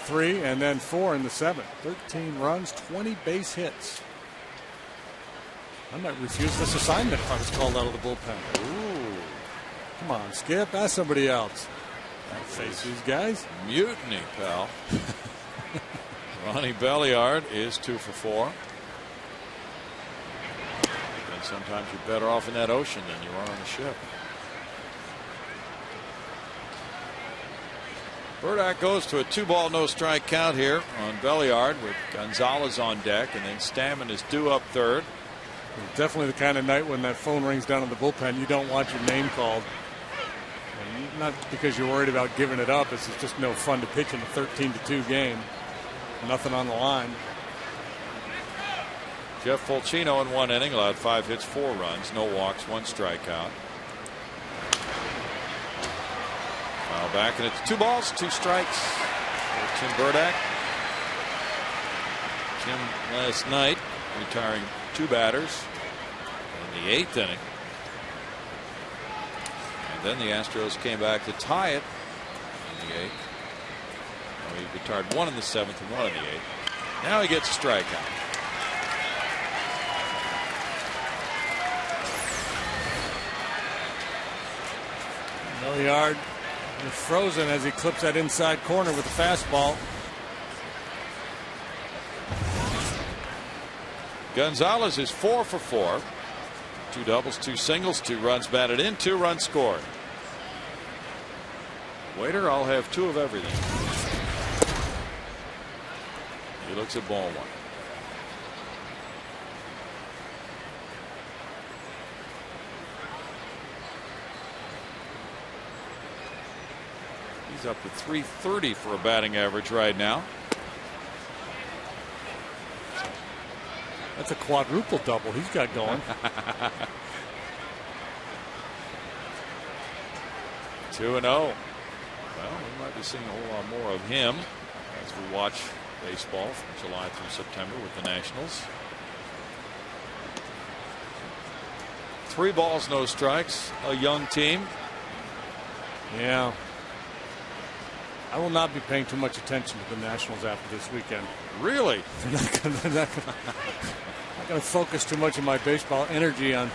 3, and then 4 in the 7th. 13 runs, 20 base hits. I might refuse this assignment if I was called out of the bullpen. Ooh. Come on, Skip. Ask somebody else. Don't face these guys. Mutiny, pal. Ronnie Belliard is 2 for 4. And sometimes you're better off in that ocean than you are on the ship. Burdack goes to a 2-ball, no strike count here on Belliard with Gonzalez on deck, and then Stammen is due up third. It's definitely the kind of night when that phone rings down in the bullpen, you don't want your name called. And not because you're worried about giving it up. It's just no fun to pitch in a 13-2 game. Nothing on the line. Jeff Fulcino in 1 inning allowed 5 hits, 4 runs, no walks, 1 strikeout. Foul back, and it's 2 balls, 2 strikes for Tim Burdack. Tim last night retiring 2 batters in the 8th inning. And then the Astros came back to tie it in the 8th. Well, he retired 1 in the 7th and 1 in the 8th. Now he gets a strikeout. Belliard is frozen as he clips that inside corner with the fastball. Gonzalez is 4 for 4. 2 doubles, 2 singles, 2 runs batted in, 2 runs scored. Waiter, I'll have 2 of everything. He looks at ball 1. He's up to .330 for a batting average right now. That's a quadruple double he's got going. 2-0. Well, we might be seeing a whole lot more of him as we watch baseball from July through September with the Nationals. 3 balls, no strikes. A young team. Yeah. I will not be paying too much attention to the Nationals after this weekend. Really? They're not going to focus too much of my baseball energy on.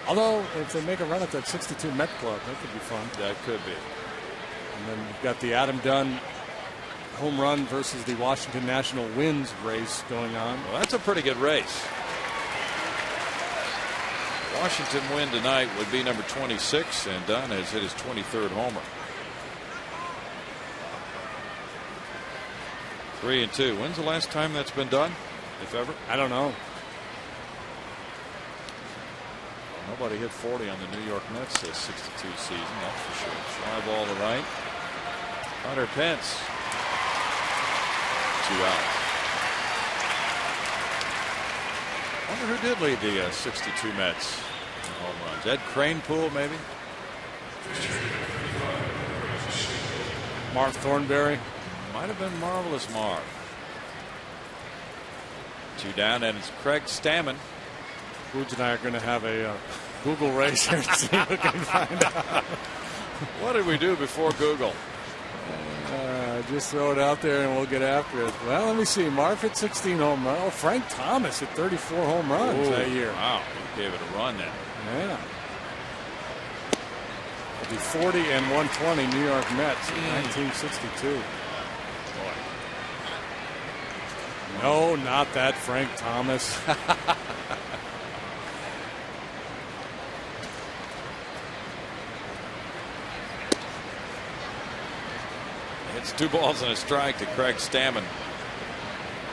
Although, if they make a run at that 62 Met Club, that could be fun. That could be. And then you've got the Adam Dunn home run versus the Washington National wins race going on. Well, that's a pretty good race. Washington win tonight would be number 26, and Dunn has hit his 23rd homer. 3-2. When's the last time that's been done, if ever? I don't know. Nobody hit 40 on the New York Mets this 62 season, that's for sure. Fly ball to right. Hunter Pence. 2 out. Wonder who did lead the 62 Mets in home runs. Ed Kranepool, maybe? Marv Thornberry. Might have been Marvelous Marv. 2 down, and it's Craig Stammen. Woods and I are going to have a Google race here to see if we can find out. What did we do before Google? Just throw it out there and we'll get after it. Well, let me see. Marv hit 16 home runs. Oh, Frank Thomas hit 34 home runs that year. Wow, he gave it a run then. Yeah. It'll be 40 and 120 New York Mets in 1962. No, not that Frank Thomas. It's 2 balls and a strike to Craig Stammen.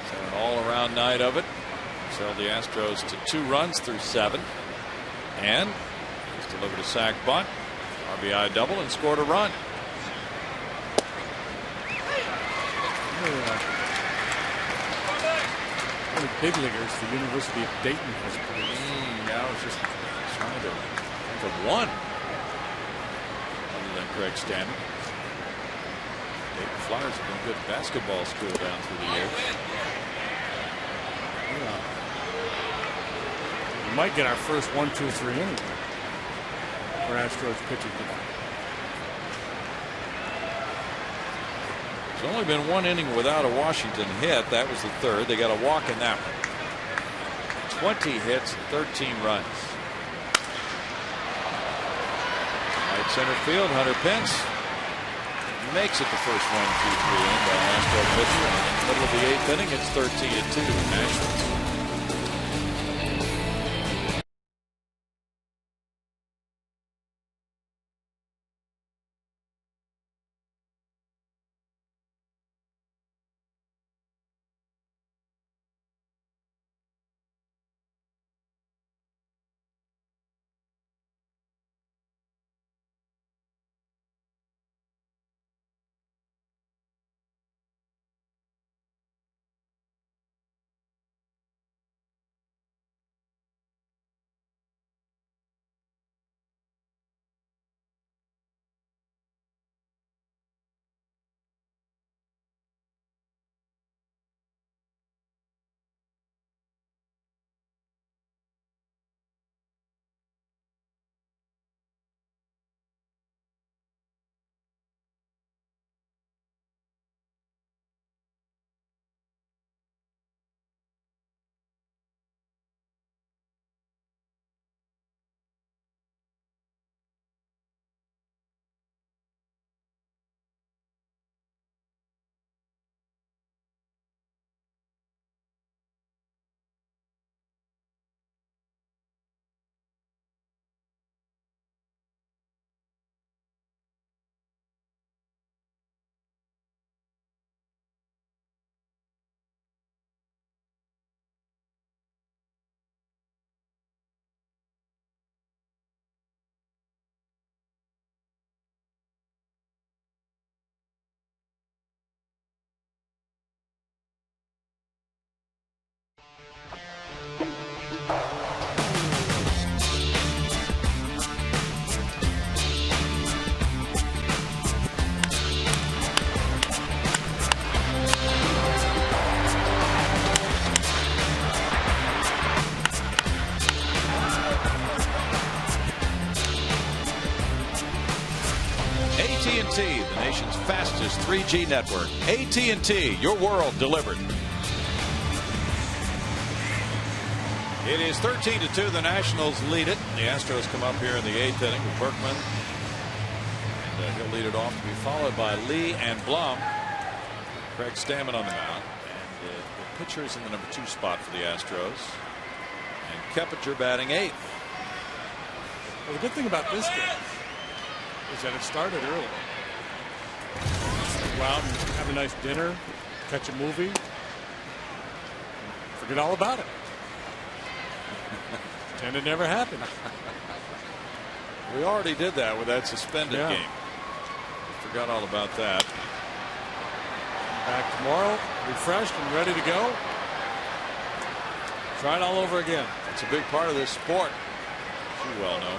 It's had an all-around night of it. He's held the Astros to 2 runs through 7, and he's delivered a sac bunt, RBI double, and scored a run. Big leaguers the University of Dayton has produced. Yeah, I was just trying to think of one other than Craig Stammen. Dayton Flyers have been a good basketball school down through the years. Yeah. We might get our first 1, 2, 3 inning for Astros pitching tonight. There's only been 1 inning without a Washington hit. That was the 3rd. They got a walk in that one. 20 hits, 13 runs. Right center field, Hunter Pence makes it the first 1, 2, 3 inning by Astro pitcher. And in the middle of the 8th inning, it's 13-2 Nationals. AT&T, the nation's fastest 3G network. AT&T, your world delivered. It is 13-2. The Nationals lead it. The Astros come up here in the 8th inning with Berkman. And he'll lead it off to be followed by Lee and Blum. Craig Stammen on the mound. And the pitcher is in the number 2 spot for the Astros. And Keppinger batting 8th. Well, the good thing about this game is that it started early. Go out and have a nice dinner, catch a movie, forget all about it. And it never happened. We already did that with that suspended game. Forgot all about that. Back tomorrow, refreshed and ready to go. Try it all over again. It's a big part of this sport, as you well know.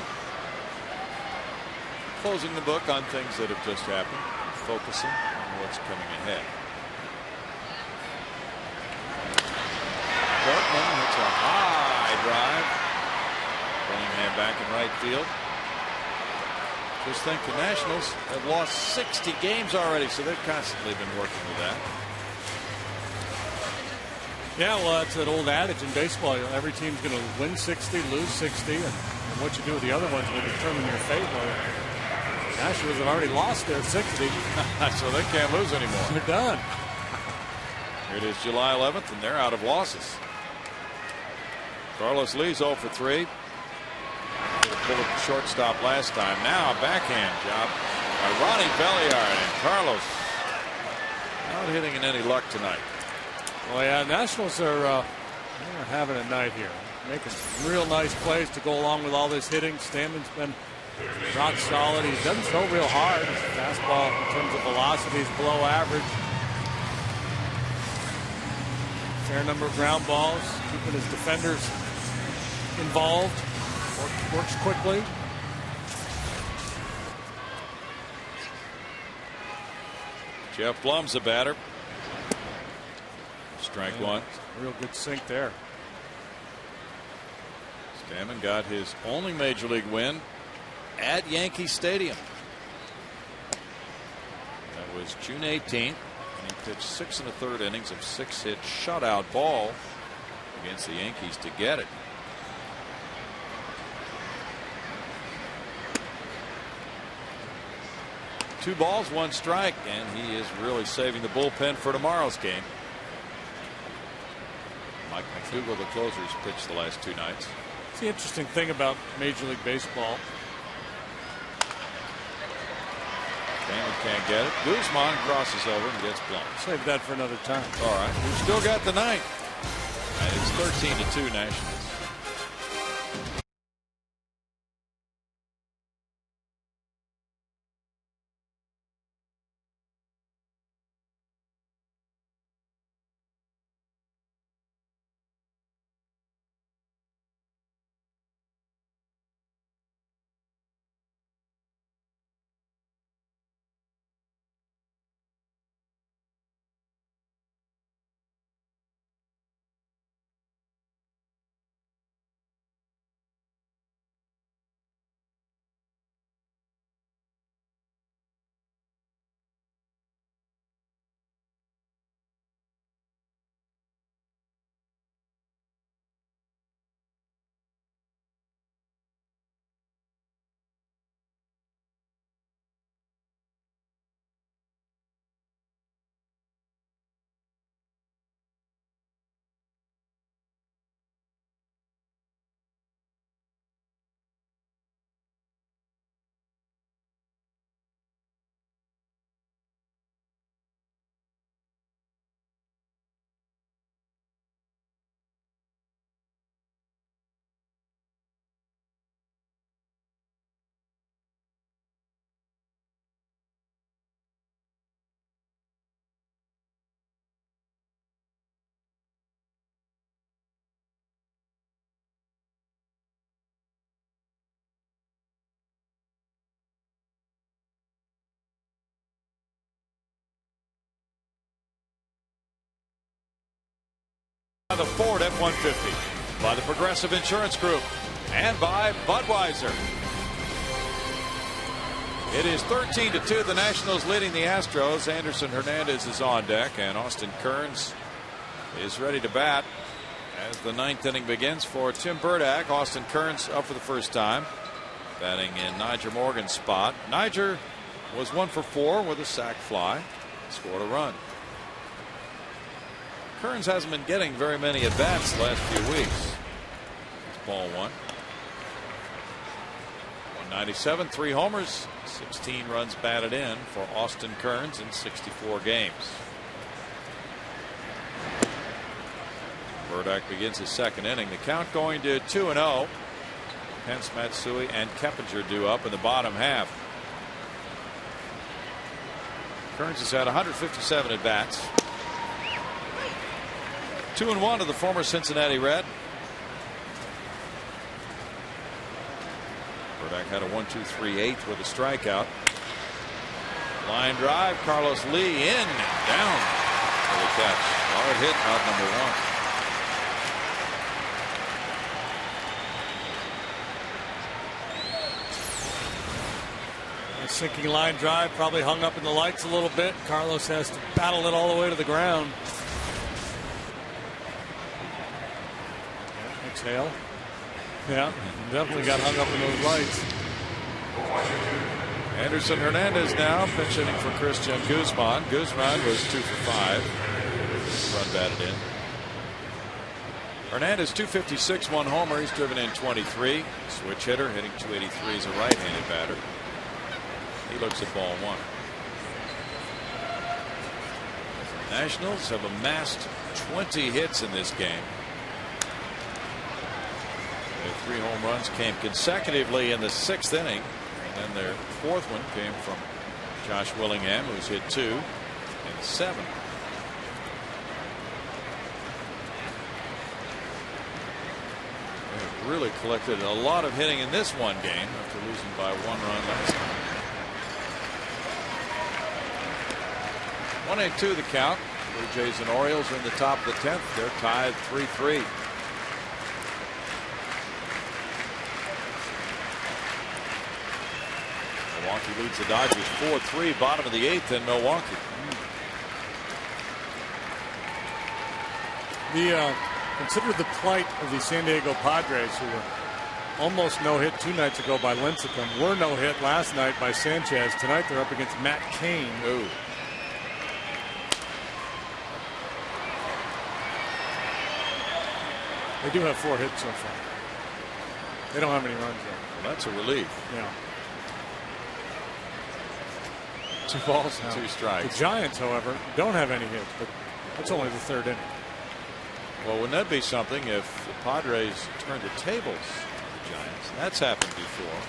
Closing the book on things that have just happened, focusing on what's coming ahead. Berkman hits a high drive. Bellingham back in right field. Just think the Nationals have lost 60 games already, so they've constantly been working with that. Yeah, well, it's an old adage in baseball. Every team's going to win 60, lose 60, and what you do with the other ones will determine your fate. Well, the Nationals have already lost their 60. So they can't lose anymore. They're done. Here it is July 11th, and they're out of losses. Carlos Lee's 0 for 3. Pulled the shortstop last time. Now a backhand job by Ronnie Belliard, and Carlos Not hitting in any luck tonight. Well, yeah, Nationals are they're having a night here. Making some real nice plays to go along with all this hitting. Stanton's been rock solid. He doesn't throw real hard. His fastball in terms of velocity is below average. Fair number of ground balls, keeping his defenders involved. Works quickly. Jeff Blum's a batter. Strike one. Real good sink there. Stammen got his only major league win at Yankee Stadium. That was June 18th. And he pitched 6 1/3 innings of 6-hit shutout ball against the Yankees to get it. Two balls, one strike, and he is really saving the bullpen for tomorrow's game. Mike McDougal, the closer, has pitched the last 2 nights. It's the interesting thing about Major League Baseball. Damon can't get it. Guzman crosses over and gets Blum. Save that for another time. All right. We've still got the ninth. And it's 13-2 Nationals. The Ford F-150 by the Progressive Insurance Group and by Budweiser. It is 13-2. The Nationals leading the Astros. Anderson Hernandez is on deck, and Austin Kearns is ready to bat as the 9th inning begins for Tim Burdack. Austin Kearns up for the first time, batting in Niger Morgan's spot. Niger was 1 for 4 with a sac fly, scored a run. Kearns hasn't been getting very many at bats the last few weeks. It's ball 1. 197, 3 homers, 16 runs batted in for Austin Kearns in 64 games. Burdack begins his 2nd inning. The count going to 2-0. Pence, Matsui, and Keppinger due up in the bottom half. Kearns has had 157 at bats. 2-1 to the former Cincinnati Red. Burdack had a 1-2-3-8 with a strikeout. Line drive, Carlos Lee in and down for the catch. Hard hit, out number 1. A sinking line drive, probably hung up in the lights a little bit. Carlos has to battle it all the way to the ground. Exhale. Yeah, definitely got hung up in those lights. Anderson Hernandez now pinch hitting for Christian Guzman. Guzman was 2 for 5. Run batted in. Hernandez 256, 1 homer. He's driven in 23. Switch hitter, hitting 283 as a right-handed batter. He looks at ball 1. Nationals have amassed 20 hits in this game. Their 3 home runs came consecutively in the 6th inning, and then their 4th one came from Josh Willingham, who's hit 2 in the 7th. They've really collected a lot of hitting in this one game after losing by 1 run last time. 1-2 the count. Blue Jays and Orioles are in the top of the 10th. They're tied 3-3. Milwaukee leads the Dodgers 4-3, bottom of the 8th in Milwaukee. Consider the plight of the San Diego Padres, who were almost no-hit 2 nights ago by Lincecum, were no-hit last night by Sanchez. Tonight they're up against Matt Cain. Ooh. They do have 4 hits so far. They don't have any runs yet. Well, that's a relief. Yeah. 2 balls and 2 strikes. The Giants, however, don't have any hits, but that's only the 3rd inning. Well, wouldn't that be something if the Padres turned the tables on the Giants? That's happened before.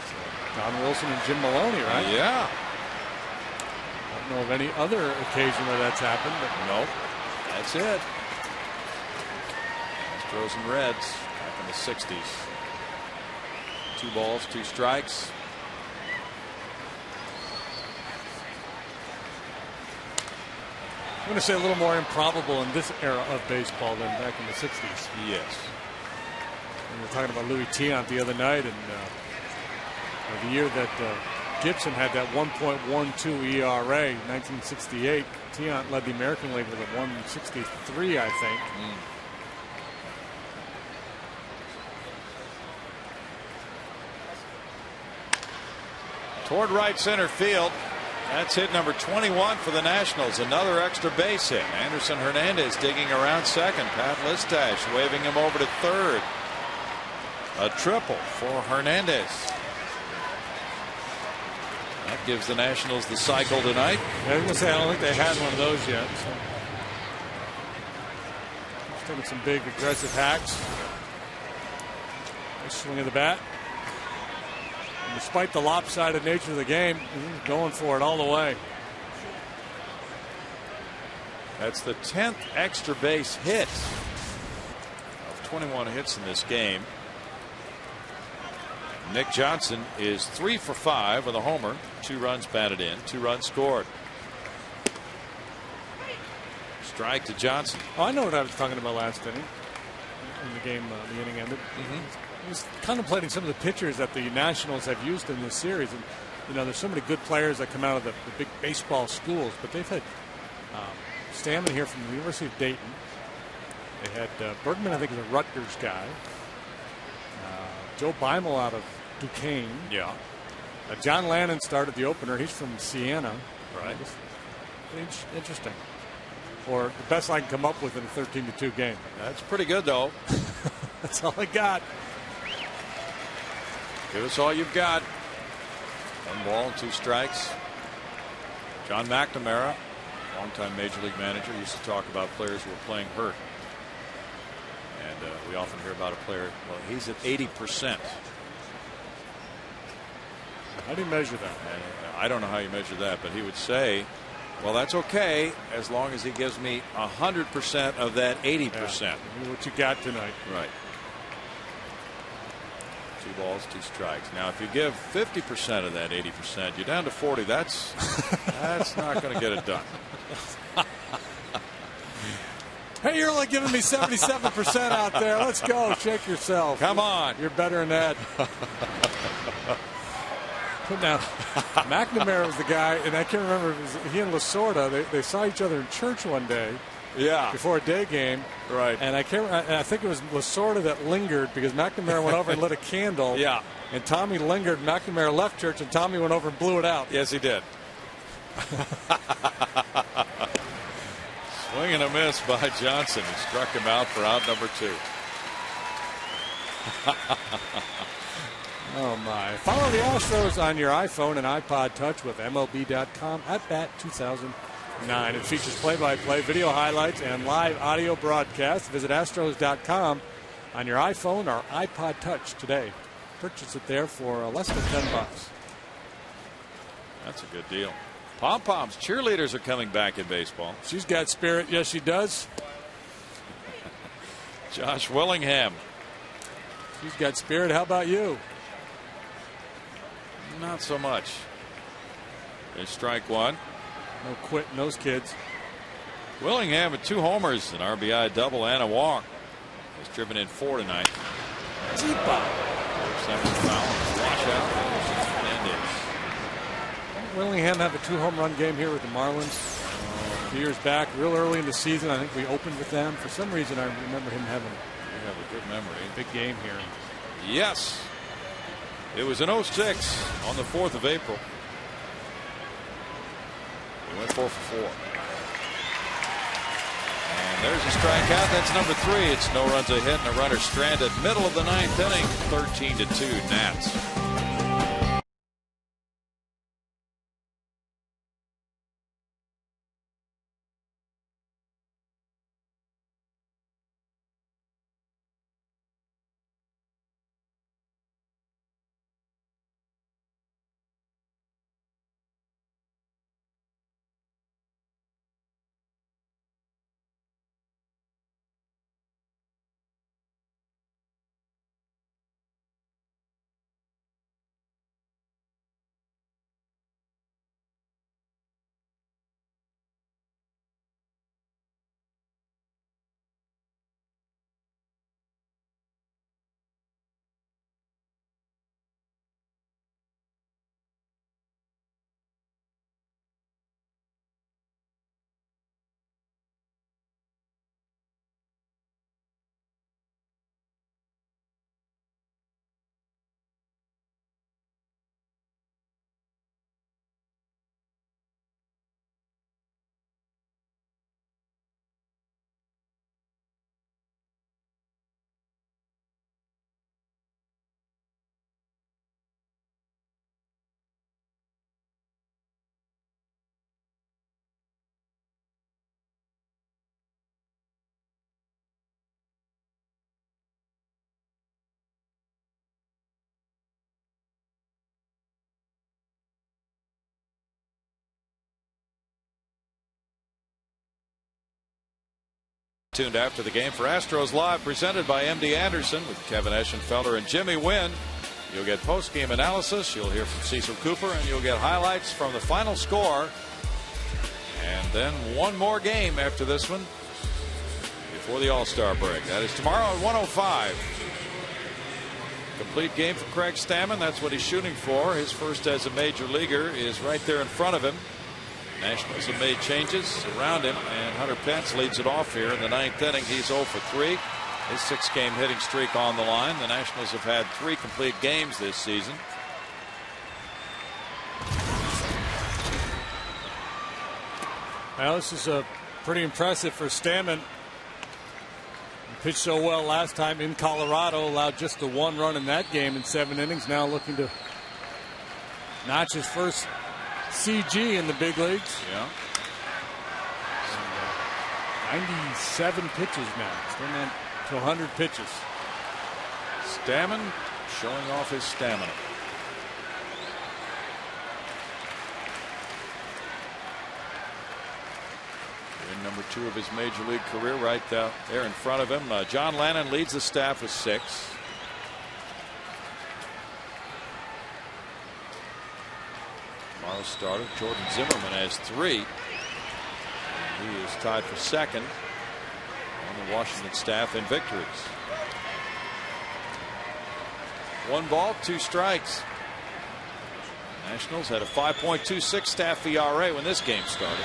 Don Wilson and Jim Maloney, right? Yeah. I don't know of any other occasion where that's happened. But nope. That's it. Astros and Reds back in the 60s. 2 balls, 2 strikes. I'm going to say a little more improbable in this era of baseball than back in the 60s. Yes. We were talking about Louis Tiant the other night, and the year that Gibson had that 1.12 ERA, 1968, Tiant led the American League with a 163, I think. Toward right center field. That's hit number 21 for the Nationals. Another extra base hit. Anderson Hernandez digging around second. Pat Listash waving him over to third. A triple for Hernandez. That gives the Nationals the cycle tonight. I was going to say, I don't think they had one of those yet. So. Just taking some big aggressive hacks. Nice swing of the bat. And despite the lopsided nature of the game, he's going for it all the way. That's the 10th extra base hit of 21 hits in this game. Nick Johnson is 3 for 5 with a homer, 2 runs batted in, 2 runs scored. Strike to Johnson. Oh, I know what I was talking about last inning. In the game, the inning ended. I was contemplating some of the pitchers that the Nationals have used in this series, and you know, there's so many good players that come out of the big baseball schools, but they've had Stammen here from the University of Dayton. They had Bergman, I think, is a Rutgers guy. Joe Beimel out of Duquesne. Yeah. John Lannon started the opener. He's from Siena. Right. Interesting. Or the best I can come up with in a 13-2 game. That's pretty good, though. That's all I got. Give us all you've got. 1 ball and 2 strikes. John McNamara, longtime Major League manager, used to talk about players who were playing hurt. And we often hear about a player, well, he's at 80%. How do you measure that? And I don't know how you measure that, but he would say, well, that's okay as long as he gives me 100% of that 80%. Yeah, what you got tonight. Right. 2 balls, 2 strikes. Now, if you give 50% of that 80%, you're down to 40. That's not going to get it done. Hey, you're only giving me 77% out there. Let's go. Shake yourself. Come on. You're better than that. Now, McNamara was the guy, and I can't remember if it was he and Lasorda. They saw each other in church one day. Yeah. Before a day game. Right. And I think it was Lasorda that lingered because McNamara went over and lit a candle. Yeah. And Tommy lingered. McNamara left church, and Tommy went over and blew it out. Yes, he did. Swing and a miss by Johnson. He struck him out for out number 2. Oh, my. Follow the Astros on your iPhone and iPod Touch with MLB.com at Bat 2000. 9. It features play-by-play, video highlights, and live audio broadcasts. Visit Astros.com on your iPhone or iPod Touch today. Purchase it there for less than $10. That's a good deal. Pom-poms, cheerleaders are coming back in baseball. She's got spirit. Yes, she does. Josh Willingham. She's got spirit. How about you? Not so much. There's strike one. No quitting those kids. Willingham with 2 homers, an RBI double and a walk. Has driven in 4 tonight. Deep out. Second foul. Washout. Willingham have a 2-home run game here with the Marlins a few years back, real early in the season. I think we opened with them. For some reason, I remember him having a good memory. A big game here. Yes. It was in 06 on the 4th of April. We went 4 for 4. And there's a strikeout. That's number 3. It's no runs a hit and a runner stranded. Middle of the 9th inning. 13-2 Nats. Tuned after the game for Astros Live, presented by MD Anderson with Kevin Eschenfelder and Jimmy Wynn. You'll get post-game analysis, you'll hear from Cecil Cooper, and you'll get highlights from the final score. And then one more game after this one before the All-Star break. That is tomorrow at 1:05. Complete game for Craig Stammen. That's what he's shooting for. His first as a major leaguer is right there in front of him. Nationals have made changes around him, and Hunter Pence leads it off here in the 9th inning. He's 0 for 3. His 6-game hitting streak on the line. The Nationals have had 3 complete games this season. Well, this is pretty impressive for Stammen. He pitched so well last time in Colorado, allowed just the 1 run in that game in 7 innings. Now looking to notch his first CG in the big leagues. Yeah. 97 pitches now. Still not to 100 pitches. Stammen showing off his stamina. In number 2 of his major league career, right there in front of him. John Lannon leads the staff with 6. Tomorrow's starter, Jordan Zimmerman, has 3. He is tied for second on the Washington staff in victories. 1 ball, 2 strikes. Nationals had a 5.26 staff ERA when this game started.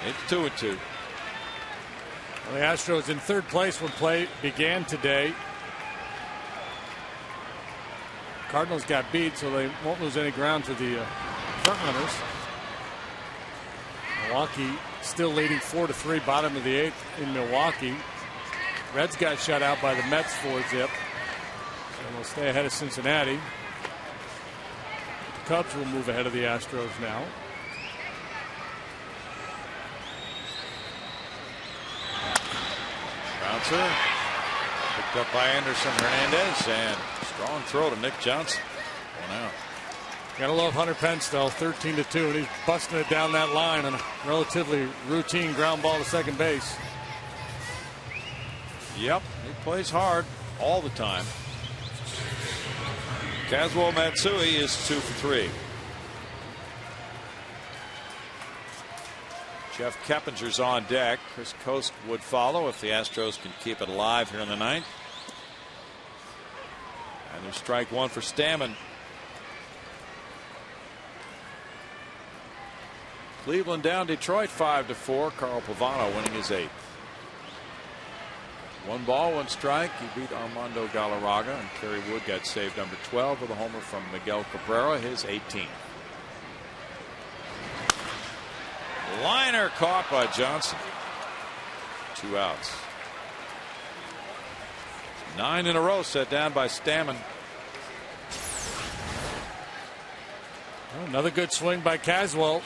It's 2-2. Well, the Astros in 3rd place when play began today. Cardinals got beat, so they won't lose any ground to the front runners. Milwaukee still leading 4-3, bottom of the 8th in Milwaukee. Reds got shut out by the Mets 4-zip, so they'll stay ahead of Cincinnati. The Cubs will move ahead of the Astros now. Bouncer picked up by Anderson Hernandez, and strong throw to Nick Johnson. One out. Gotta love Hunter Pence, though, 13-2, and he's busting it down that line on a relatively routine ground ball to second base. Yep, he plays hard all the time. Kazuo Matsui is 2 for 3. Jeff Keppinger's on deck. Chris Coast would follow if the Astros can keep it alive here in the ninth. And there's strike one for Stammen. Cleveland down Detroit 5-4. Carl Pavano winning his 8th. 1 ball, 1 strike. He beat Armando Galarraga, and Kerry Wood got saved number 12 with a homer from Miguel Cabrera, his 18th. Liner caught by Johnson. 2 outs. 9 in a row set down by Stammen. Another good swing by Caswell.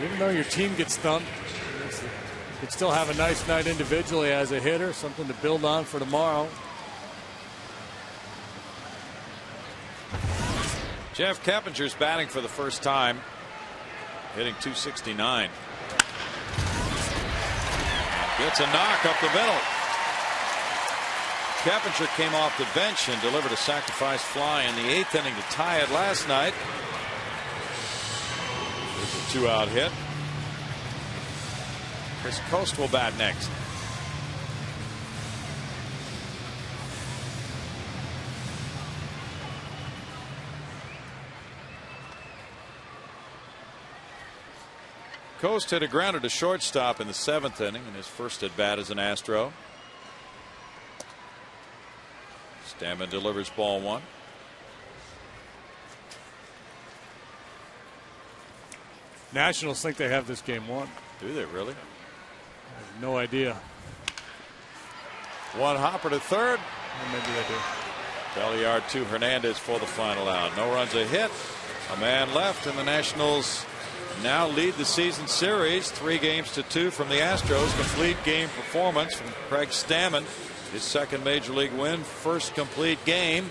Even though your team gets thumped, you can still have a nice night individually as a hitter, something to build on for tomorrow. Jeff Keppinger's batting for the first time, hitting .269. Gets a knock up the middle. Keppinger came off the bench and delivered a sacrifice fly in the 8th inning to tie it last night. It's a 2-out hit. Chris Coast will bat next. Coast hit a grounder to shortstop in the 7th inning in his first at bat as an Astro. Stammen delivers ball 1. Nationals think they have this game won. Do they really? I have no idea. 1 hopper to third. Well, maybe they do. Belliard to Hernandez for the final out. No runs, a hit, a man left, and the Nationals now lead the season series 3-2 from the Astros. Complete game performance from Craig Stammen. His 2nd major league win, 1st complete game.